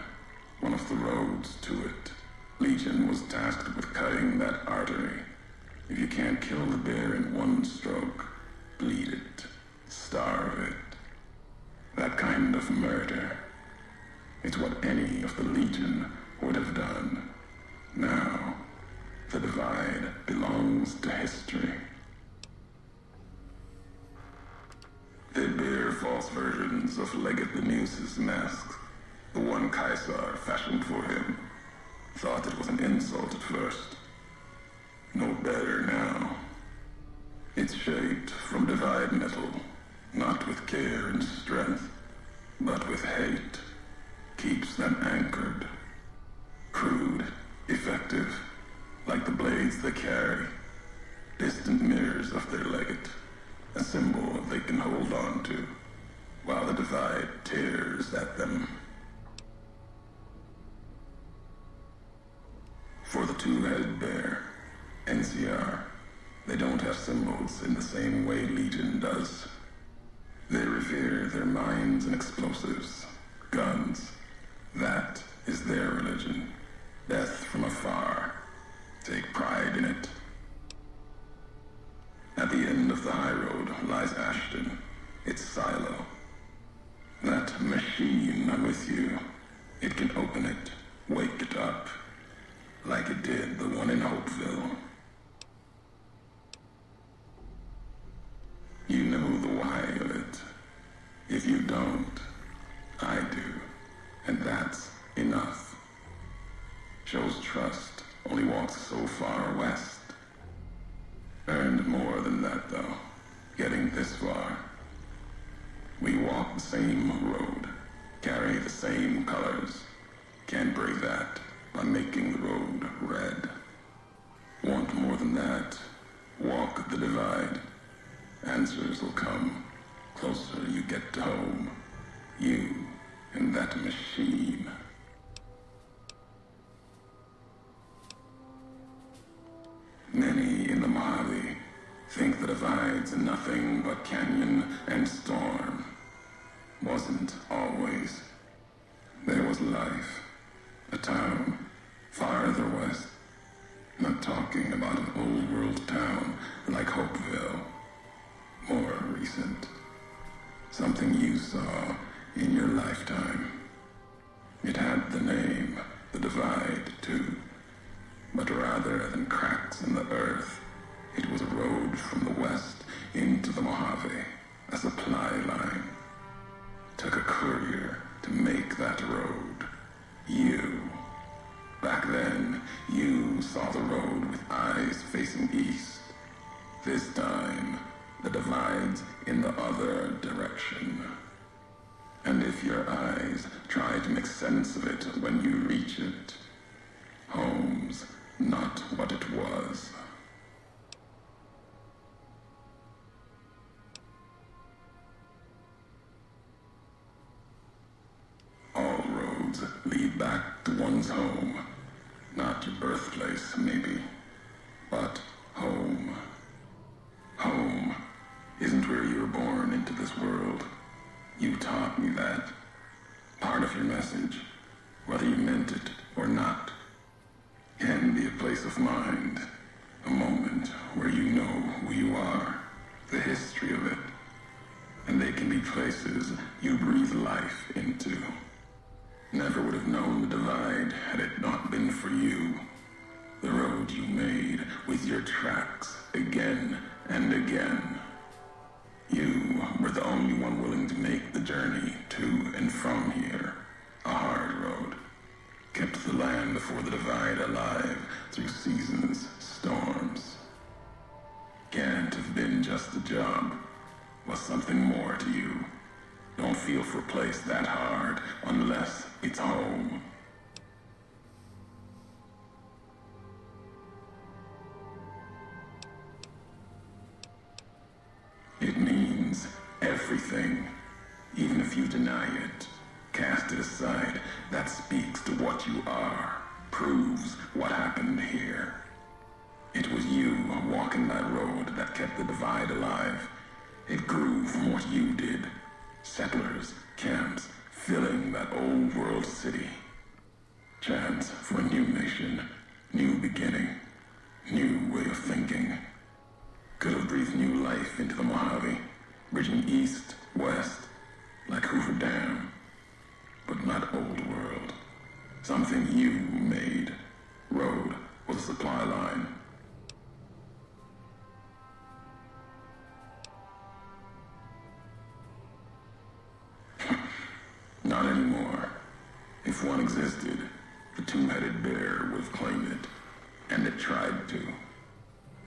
one of the roads to it. Legion was tasked with cutting that artery. If you can't kill the bear in one stroke, bleed it, starve it. That kind of murder. It's what any of the Legion would have done. Now, the divide belongs to history. They bear false versions of Legate Linus's mask, the one Caesar fashioned for him. Thought it was an insult at first. No better now. It's shaped from divide metal, not with care and strength, but with hate. Keeps them anchored. Crude, effective, like the blades they carry. Distant mirrors of their legate, a symbol they can hold on to, while the divide tears at them. For the two-headed bear, NCR, they don't have symbols in the same way Legion does. They revere their mines and explosives, guns. That is their religion. Death from afar. Take pride in it. At the end of the high road lies Ashton, its silo. That machine with you, it can open it, wake it up, like it did the one in Hopeville. You know the why of it. If you don't, I do. And that's enough. Shows trust, only walks so far west. Earned more than that, though, getting this far. We walk the same road, carry the same colors. Can't break that by making the road red. Want more than that? Walk the divide. Answers will come. Closer you get to home. You and that machine. Many in the Mojave think the divide's nothing but canyon and storm. Wasn't always. There was life. A town farther west. Not talking about an old world town like Hopeville. More recent. Something you saw in your lifetime. It had the name, the divide, too. But rather than cracks in the earth, it was a road from the west into the Mojave, a supply line. Took a courier to make that road. You. Back then, you saw the road with eyes facing east. This time, the divide's in the other direction. And if your eyes try to make sense of it when you reach it, home's not what it was. All roads lead back to one's home. Not your birthplace, maybe, but home. Home isn't where you were born into this world. You taught me that. Part of your message, whether you meant it or not, can be a place of mind, a moment where you know who you are, the history of it, and they can be places you breathe life into. Never would have known the divide had it not been for you. The road you made with your tracks again and again. You were the only one willing to make the journey to and from here. A hard road. Kept the land before the divide alive through seasons, storms. Can't have been just a job. Was something more to you. Don't feel for a place that hard unless it's home. It means everything. Even if you deny it, cast it aside, that speaks to what you are, proves what happened here. It was you walking that road that kept the divide alive. It grew from what you did. Settlers, camps, filling that old world city. Chance for a new nation, new beginning, new way of thinking. Could have breathed new life into the Mojave, bridging east, west, like Hoover Dam. But not old world. Something you made. Road was a supply line. Not anymore. If one existed, the two-headed bear would have claimed it. And it tried to.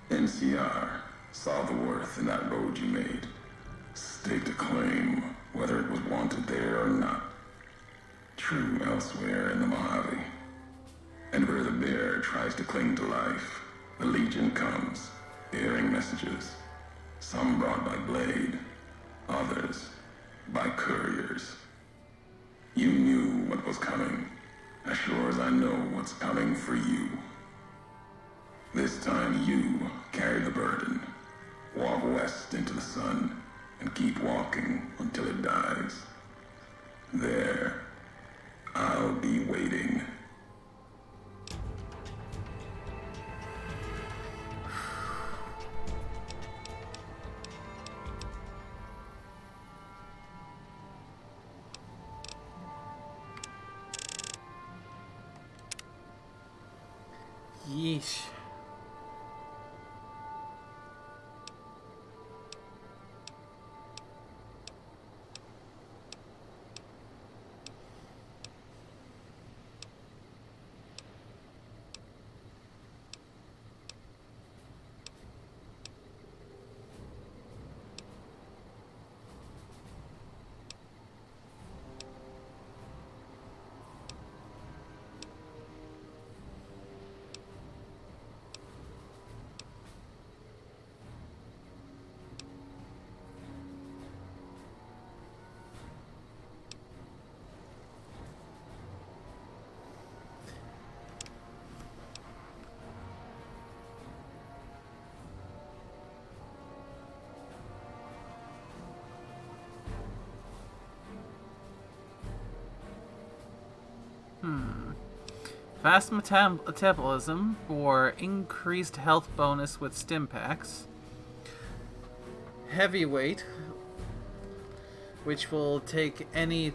NCR saw the worth in that road you made. Staked a claim, whether it was wanted there or not. True elsewhere in the Mojave. And where the bear tries to cling to life, the Legion comes, bearing messages. Some brought by blade, others by couriers. You knew what was coming, as sure as I know what's coming for you. This time you carry the burden. Walk west into the sun, and keep walking until it dies. There, I'll be waiting. Yeesh. Fast metabolism for increased health bonus with stim packs. Heavyweight, which will take any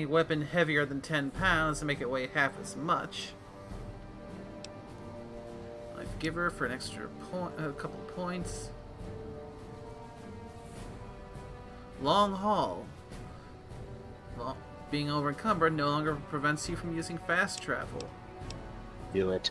weapon heavier than 10 pounds and make it weigh half as much. Life Giver for an extra a couple points. Long Haul. Well, being overencumbered no longer prevents you from using fast travel. Do it.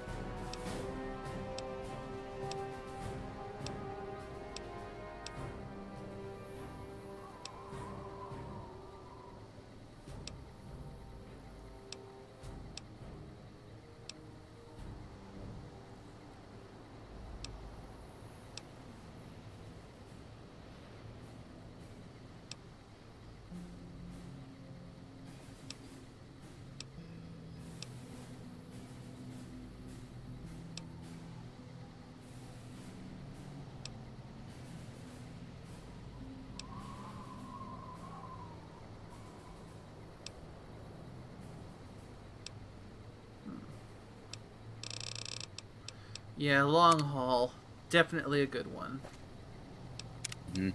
Yeah, long haul. Definitely a good one. Mm-hmm.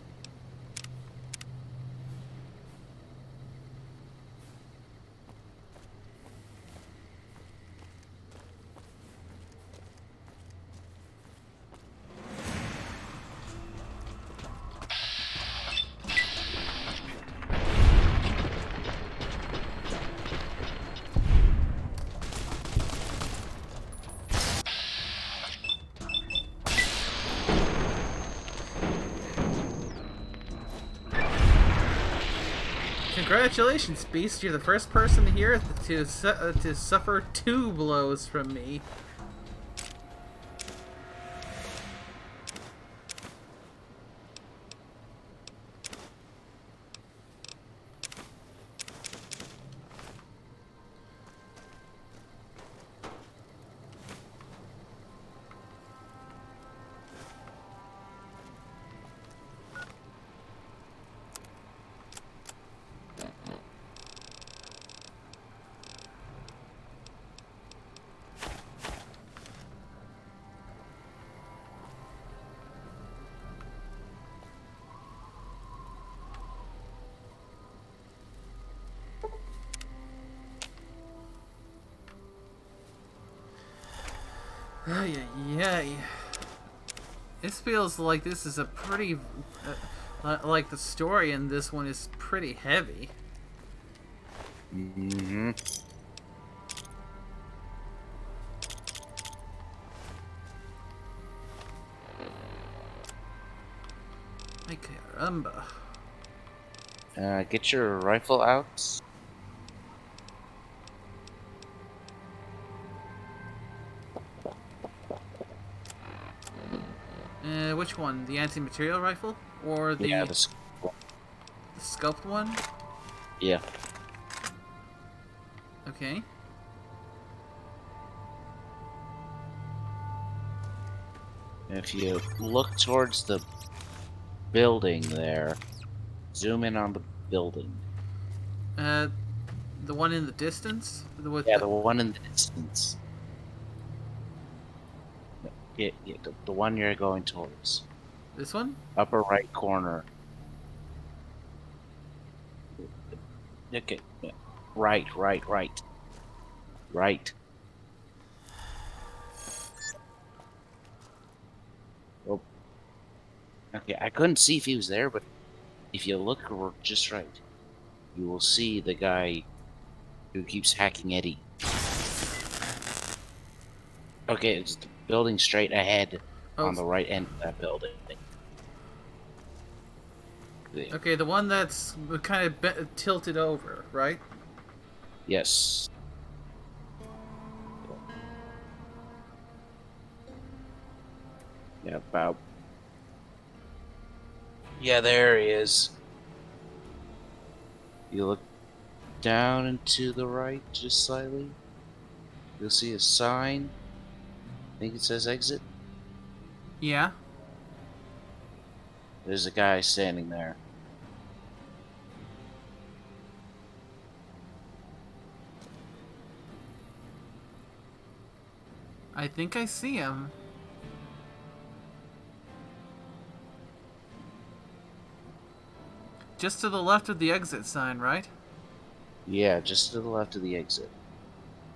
Congratulations, Beast. You're the first person here to suffer 2 blows from me. Ay, ay, ay. This feels like this is a pretty... like the story in this one is pretty heavy. Mm-hmm. Ay, caramba. Get your rifle out. Which one? The anti-material rifle? Or the... Yeah, the scoped one? Yeah. Okay. If you look towards the building there, zoom in on the building. The one in the distance? The one in the distance. Yeah, the one you're going towards. This one? Upper right corner. Okay. Right. Right. Oh. Okay, I couldn't see if he was there, but if you look just right, you will see the guy who keeps hacking Eddie. Okay, it's the building straight ahead on the right end of that building. Okay, the one that's kind of tilted over, right? Yes. Yeah, about. Yeah, there he is. You look down and to the right just slightly. You'll see a sign. I think it says exit. Yeah. There's a guy standing there. I think I see him. Just to the left of the exit sign, right? Yeah, just to the left of the exit.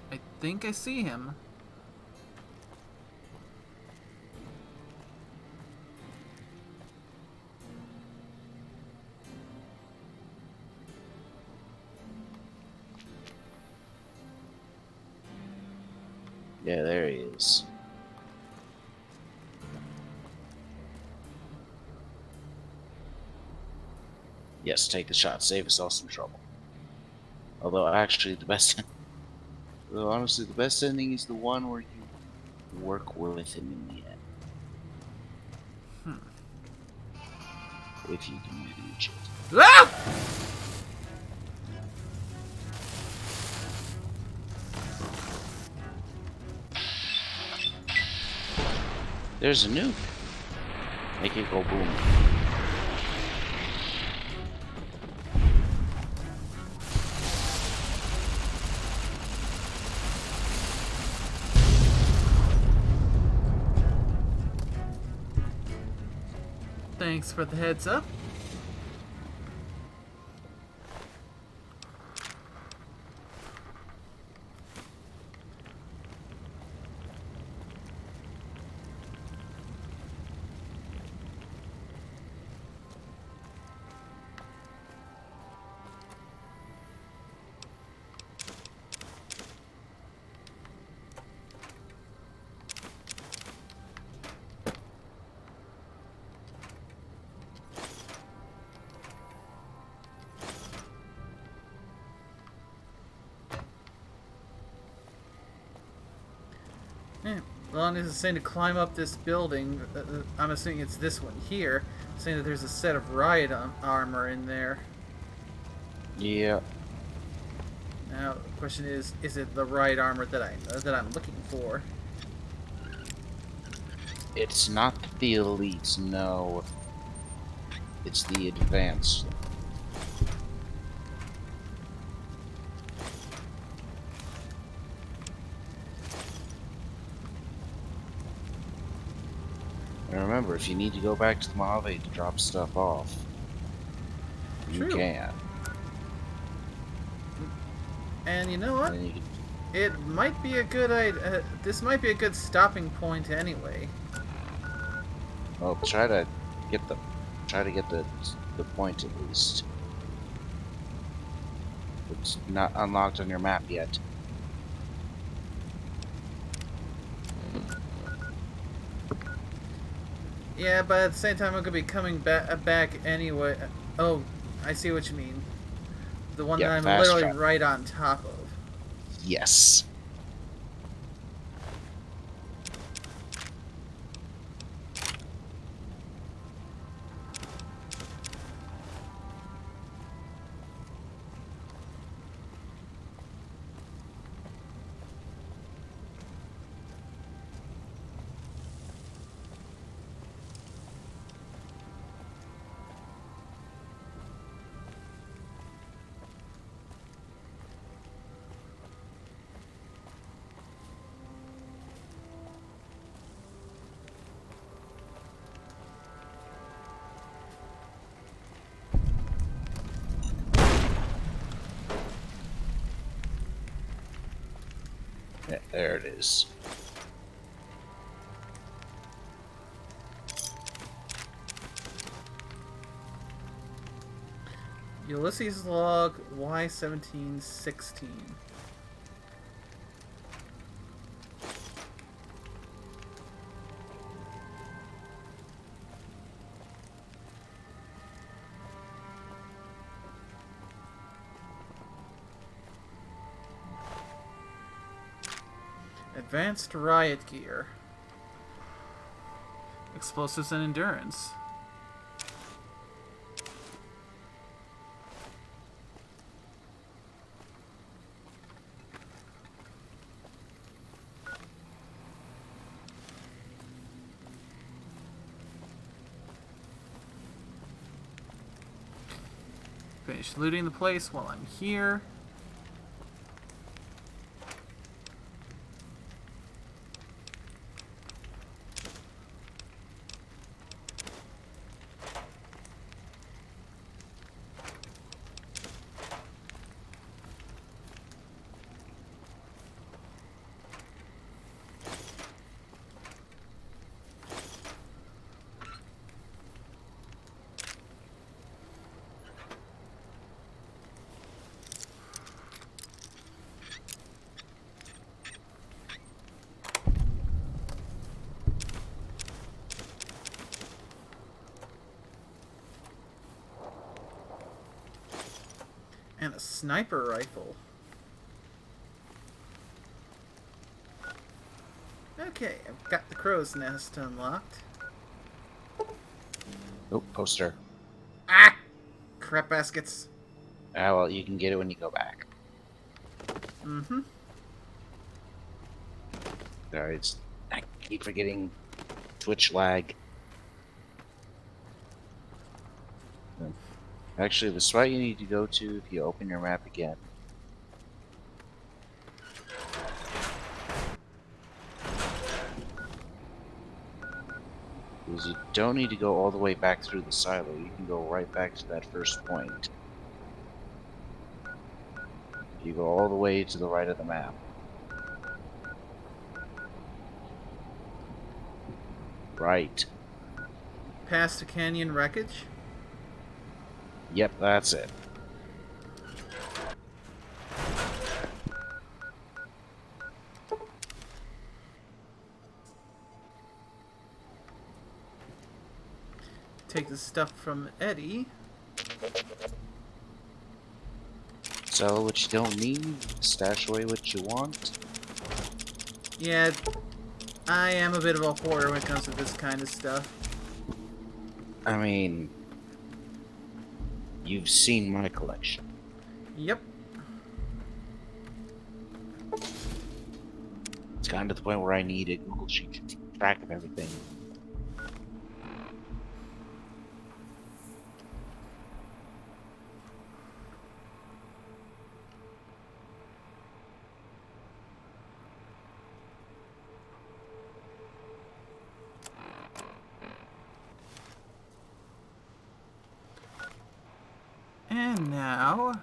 I think I see him. Yeah, there he is. Yes, take the shot. Save us all some trouble. Although, actually, the best... Though, honestly, the best ending is the one where you work with him in the end. If you can reach it. Ah! There's a nuke. Make it go boom. Thanks for the heads up. Yeah, Lon is saying to climb up this building. I'm assuming it's this one here, saying that there's a set of riot armor in there. Yeah. Now, the question is it the riot armor that I'm looking for? It's not the elite, no. It's the advanced. And remember, if you need to go back to the Mojave to drop stuff off, you can. And you know what? It might be a good idea. This might be a good stopping point anyway. Well, try to get the point at least. It's not unlocked on your map yet. Yeah, but at the same time, I'm gonna be coming back anyway. Oh, I see what you mean. The one that I'm literally right on top of. Yes. Yeah, there it is. Ulysses log Y1716. Advanced riot gear. Explosives and endurance. Finish looting the place while I'm here. And a sniper rifle. Okay, I've got the crow's nest unlocked. Oh, poster. Ah! Crap baskets. Ah, well, you can get it when you go back. Mm-hmm. Sorry, I keep forgetting Twitch lag. Actually, the spot you need to go to if you open your map again Because you don't need to go all the way back through the silo. You can go right back to that first point. You go all the way to the right of the map. Right. Past the canyon wreckage? Yep, that's it. Take the stuff from Eddie. Sell what you don't need, stash away what you want. Yeah, I am a bit of a hoarder when it comes to this kind of stuff. I mean, you've seen my collection. Yep. It's gotten to the point where I need a Google Sheet to keep track of everything. And now...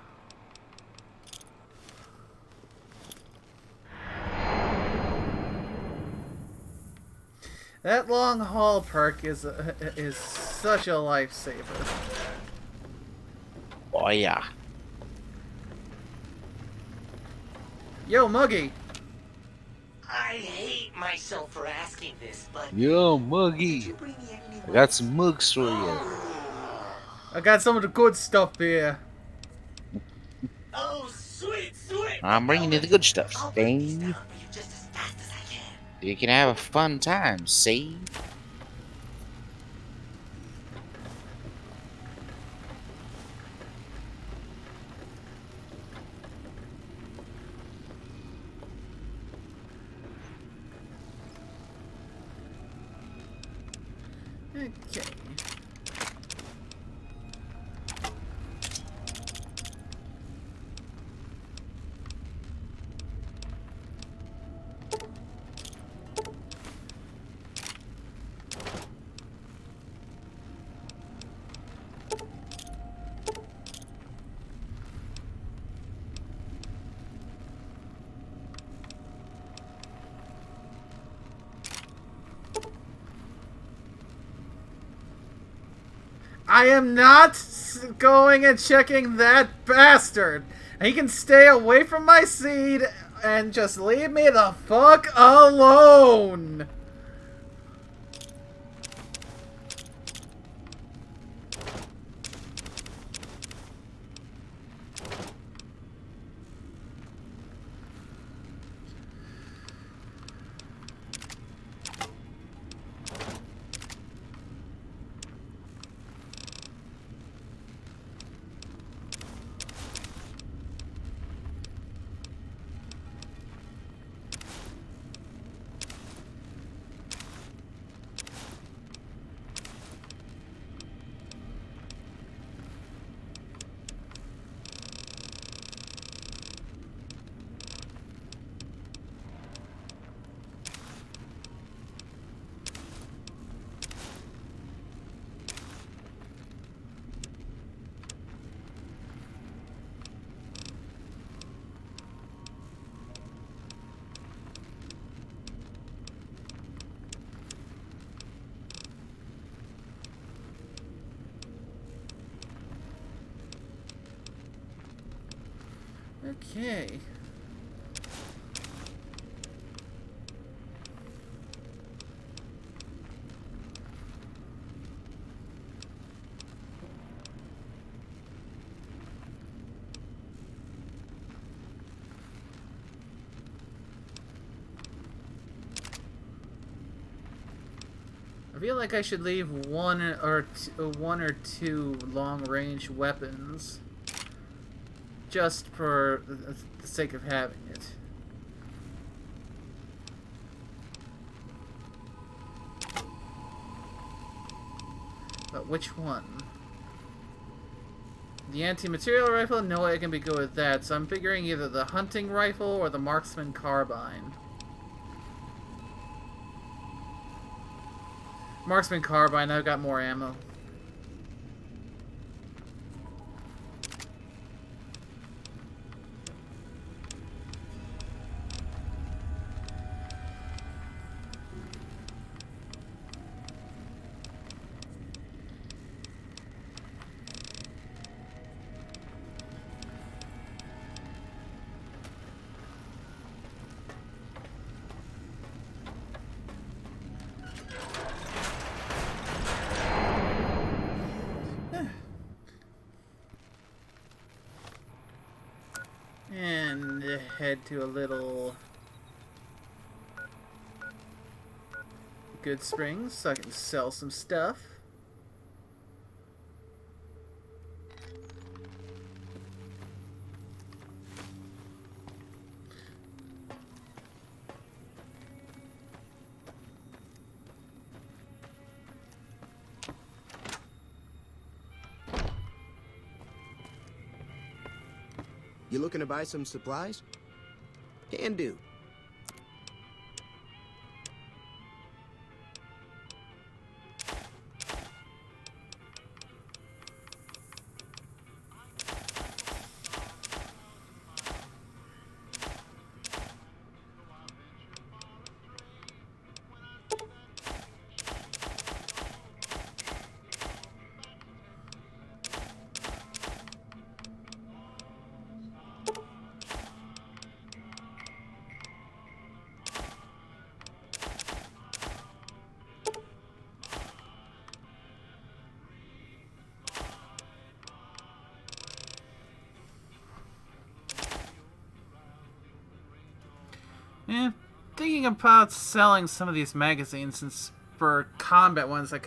that long haul perk is such a lifesaver. Oh yeah. Yo, Muggy! I hate myself for asking this, but... Yo, Muggy! I got some mugs for you. I got some of the good stuff here. Oh, sweet, sweet! I'm bringing you the good stuff, Steve. You can have a fun time, see? Okay. I am not going and checking that bastard. He can stay away from my seed and just leave me the fuck alone. Okay. I feel like I should leave one or two long-range weapons just for the sake of having it. But which one? The anti-material rifle? No way I can be good with that, so I'm figuring either the hunting rifle or the marksman carbine. Marksman carbine, I've got more ammo. And head to a little Good Springs so I can sell some stuff. You looking to buy some supplies? Can do. Yeah, thinking about selling some of these magazines, since for combat ones, I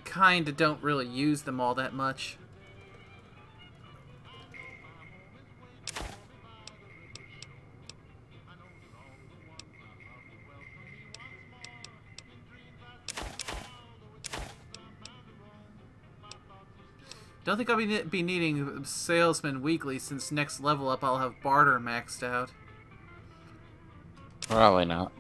kind of don't really use them all that much. Don't think I'll be needing salesman weekly, since next level up I'll have barter maxed out. Probably not.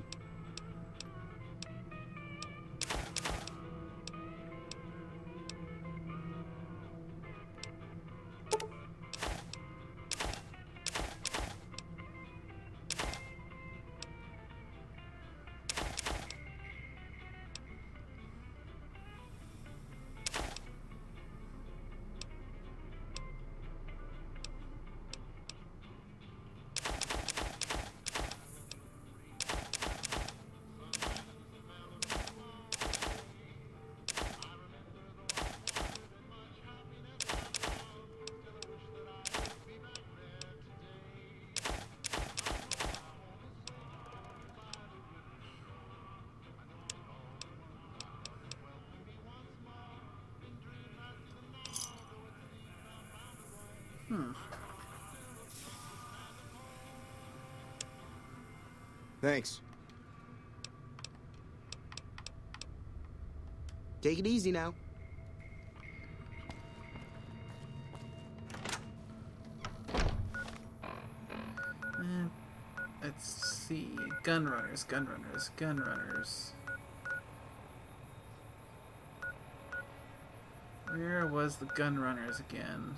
Thanks. Take it easy now. Let's see. Gunrunners. Where was the Gunrunners again?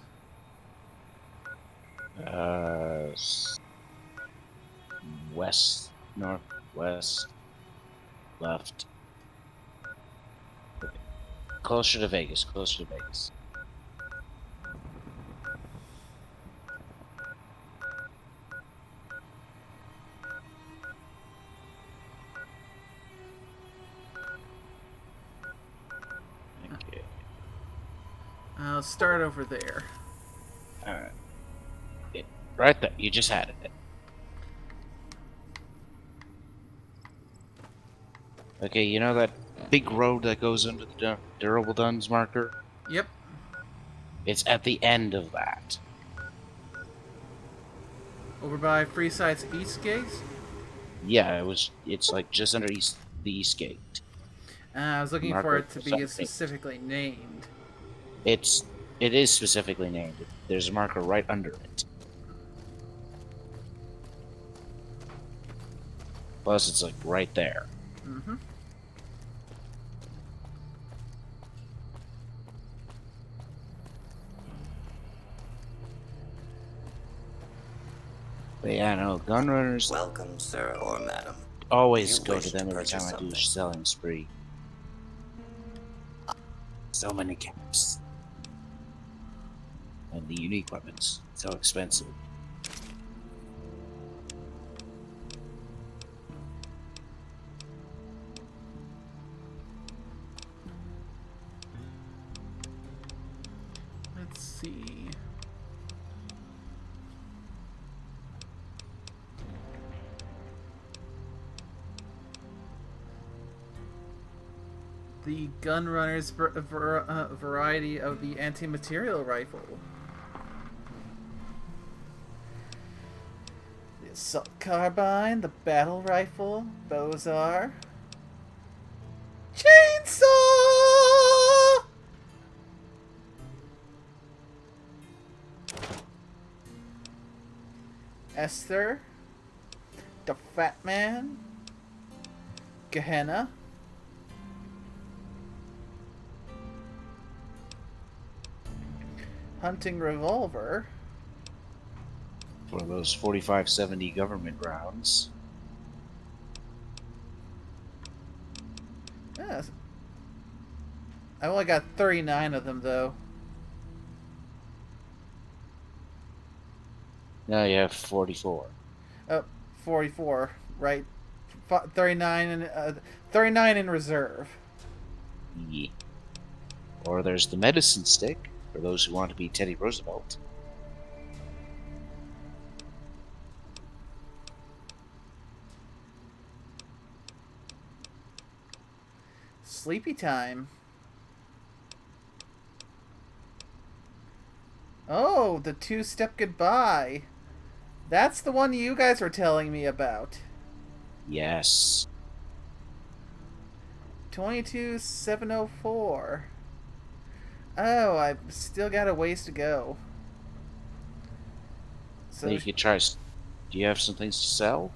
West, northwest, left. Closer to Vegas. Okay. I'll start over there. Alright. Right there. You just had it. Okay, you know that big road that goes under the durable duns marker? Yep. It's at the end of that. Over by Freeside's East Gate? Yeah, it's like just under the East Gate. I was looking Marker for it to be 78. specifically named. It is specifically named. There's a marker right under it. Plus, it's like right there. Mm-hmm. But yeah, no, gun runners Welcome, sir or madam. always Do you go wish to them to every time purchase I do a something? selling spree. So many caps. And the unique weapons. So expensive. Let's see. The gunrunner's variety of the anti-material rifle. The assault carbine, the battle rifle, Bozar. Chainsaw! Esther. The Fat Man. Gehenna. Hunting revolver. One of those 45-70 government rounds. Yeah. I only got 39 of them, though. Now you have 44. Oh, 44, right. 39 in reserve. Yeah. Or there's the medicine stick, for those who want to be Teddy Roosevelt. Sleepy time. Oh, the two-step goodbye. That's the one you guys were telling me about. Yes. 22704. Oh, I've still got a ways to go. So you could try. Do you have some things to sell?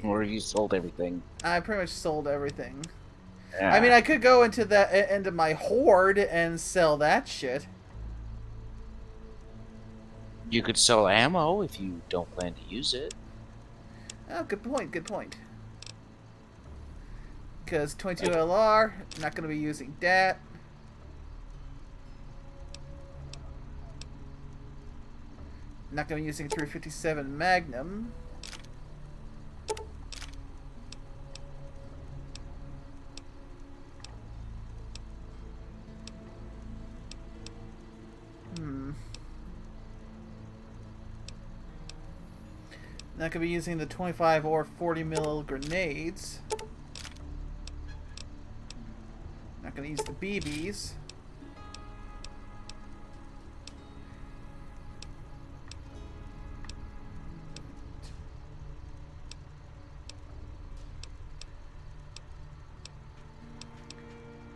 Or have you sold everything? I pretty much sold everything. Yeah. I mean, I could go into my hoard and sell that shit. You could sell ammo if you don't plan to use it. Oh, good point, good point. Because 22 LR, not going to be using that. Not going to be using 357 Magnum. Not going to be using the 25 or 40 mil grenades. Not going to use the BBs.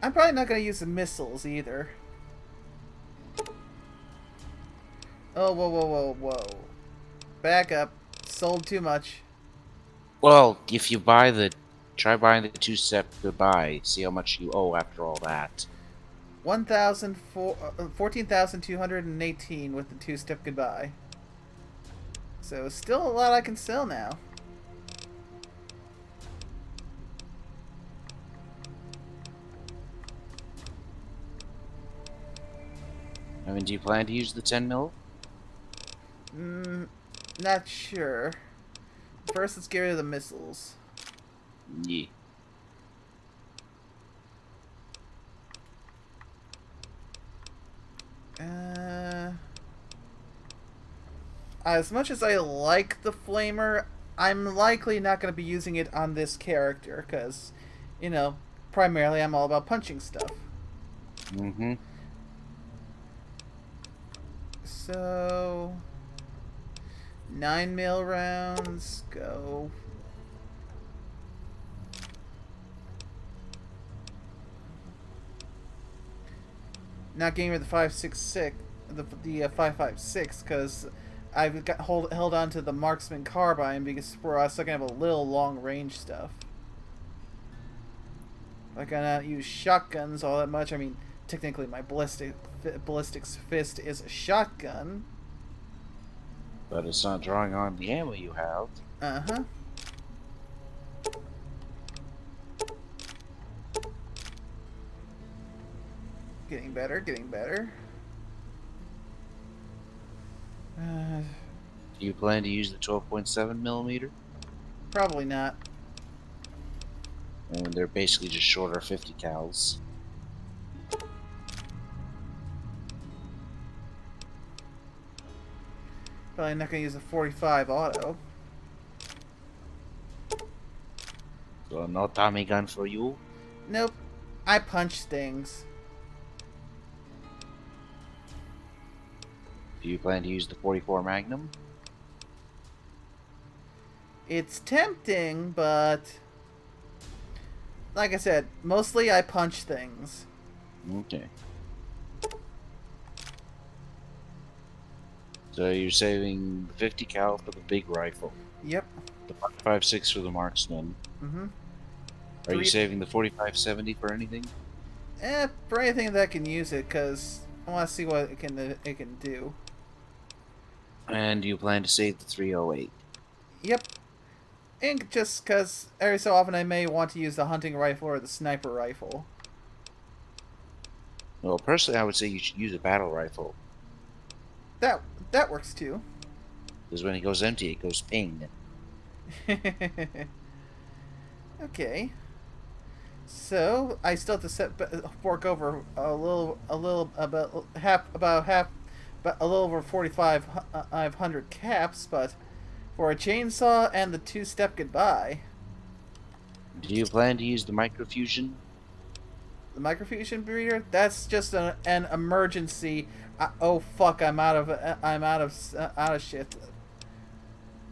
I'm probably not going to use the missiles either. Oh, whoa, whoa, whoa, whoa. Back up. Sold too much. Well, if you buy try buying the two-step goodbye, see how much you owe after all that. 14,218 with the two-step goodbye. So still a lot I can sell now. I mean, do you plan to use the 10 mil? Not sure. First, let's get rid of the missiles. Yeah. As much as I like the flamer, I'm likely not going to be using it on this character, because, you know, primarily I'm all about punching stuff. Mm-hmm. So... 9 mil rounds, go. Not getting rid of the 5.66, the 5.56, because I've held on to the marksman carbine because we're also gonna have a little long range stuff. I cannot use shotguns all that much. I mean, technically my ballistics fist is a shotgun. But it's not drawing on the ammo you have. Uh-huh. Getting better, getting better. Do you plan to use the 12.7 millimeter? Probably not. And they're basically just shorter 50 cals. Probably not gonna use a 45 auto. So no Tommy gun for you? Nope. I punch things. Do you plan to use the 44 Magnum? It's tempting, but like I said, mostly I punch things. Okay. So you're saving the 50 cal for the big rifle. Yep. The 5.56 for the marksman. Mm-hmm. Are you saving the 45-70 for anything? For anything that can use it, because I want to see what it can do. And you plan to save the 308? Yep. And just because every so often I may want to use the hunting rifle or the sniper rifle. Well, personally, I would say you should use a battle rifle. That works too. Because when it goes empty, it goes ping. Okay. So I still have to fork over a little about a little over 4,500 caps, but for a chainsaw and the two-step goodbye. Do you plan to use the microfusion? The microfusion breeder? That's just an emergency. Oh fuck! I'm out of shit.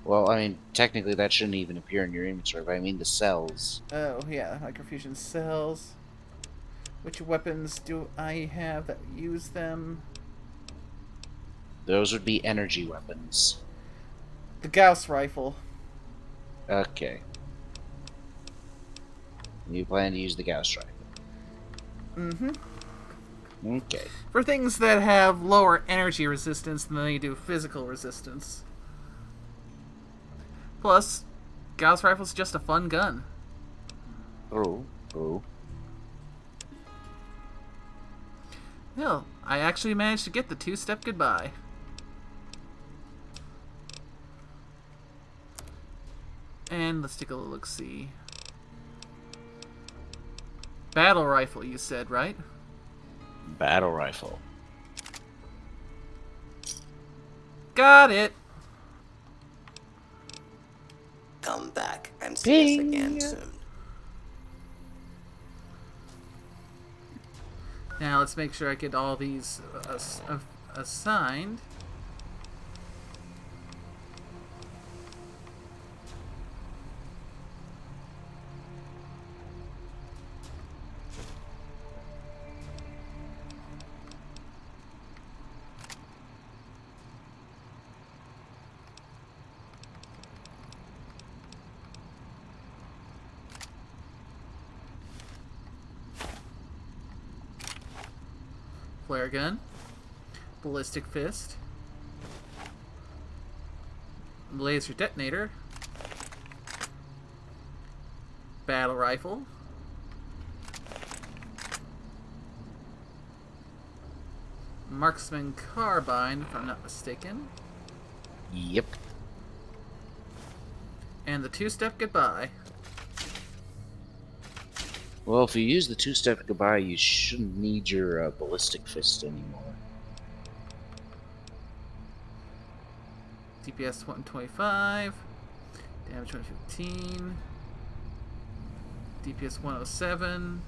Well, I mean, technically that shouldn't even appear in your inventory, but I mean the cells. Oh yeah, microfusion cells. Which weapons do I have that use them? Those would be energy weapons. The Gauss rifle. Okay. You plan to use the Gauss rifle? Mm-hmm. Okay. For things that have lower energy resistance than they do physical resistance. Plus, Gauss rifle's just a fun gun. Oh. Hell, I actually managed to get the two-step goodbye. And let's take a look-see. Battle rifle, you said, right? Battle rifle. Got it! Come back and see us again soon. Now let's make sure I get all these assigned. Flare gun, ballistic fist, laser detonator, battle rifle, marksman carbine, if I'm not mistaken. Yep. And the two-step goodbye. Well, if you use the two-step goodbye, you shouldn't need your ballistic fist anymore. DPS 125, damage 115, DPS 107,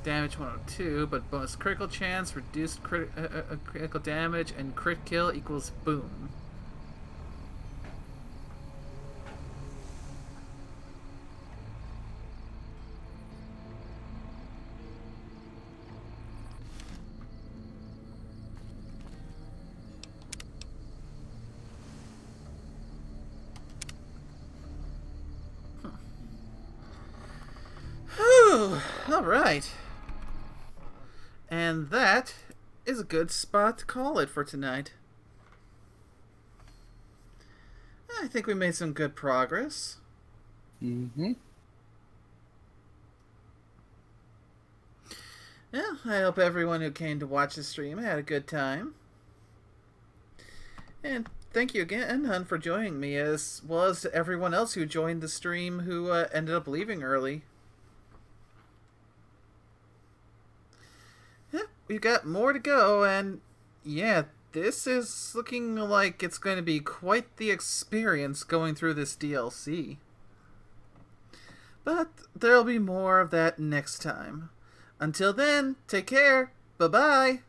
damage 102, but bonus critical chance, reduced critical damage, and crit kill equals boom. Alright. And that is a good spot to call it for tonight. I think we made some good progress. Mm-hmm. Yeah, I hope everyone who came to watch the stream had a good time. And thank you again, Hun, for joining me, as well as to everyone else who joined the stream who ended up leaving early. Yeah, we've got more to go, and yeah, this is looking like it's going to be quite the experience going through this DLC. But there'll be more of that next time. Until then, take care. Bye-bye.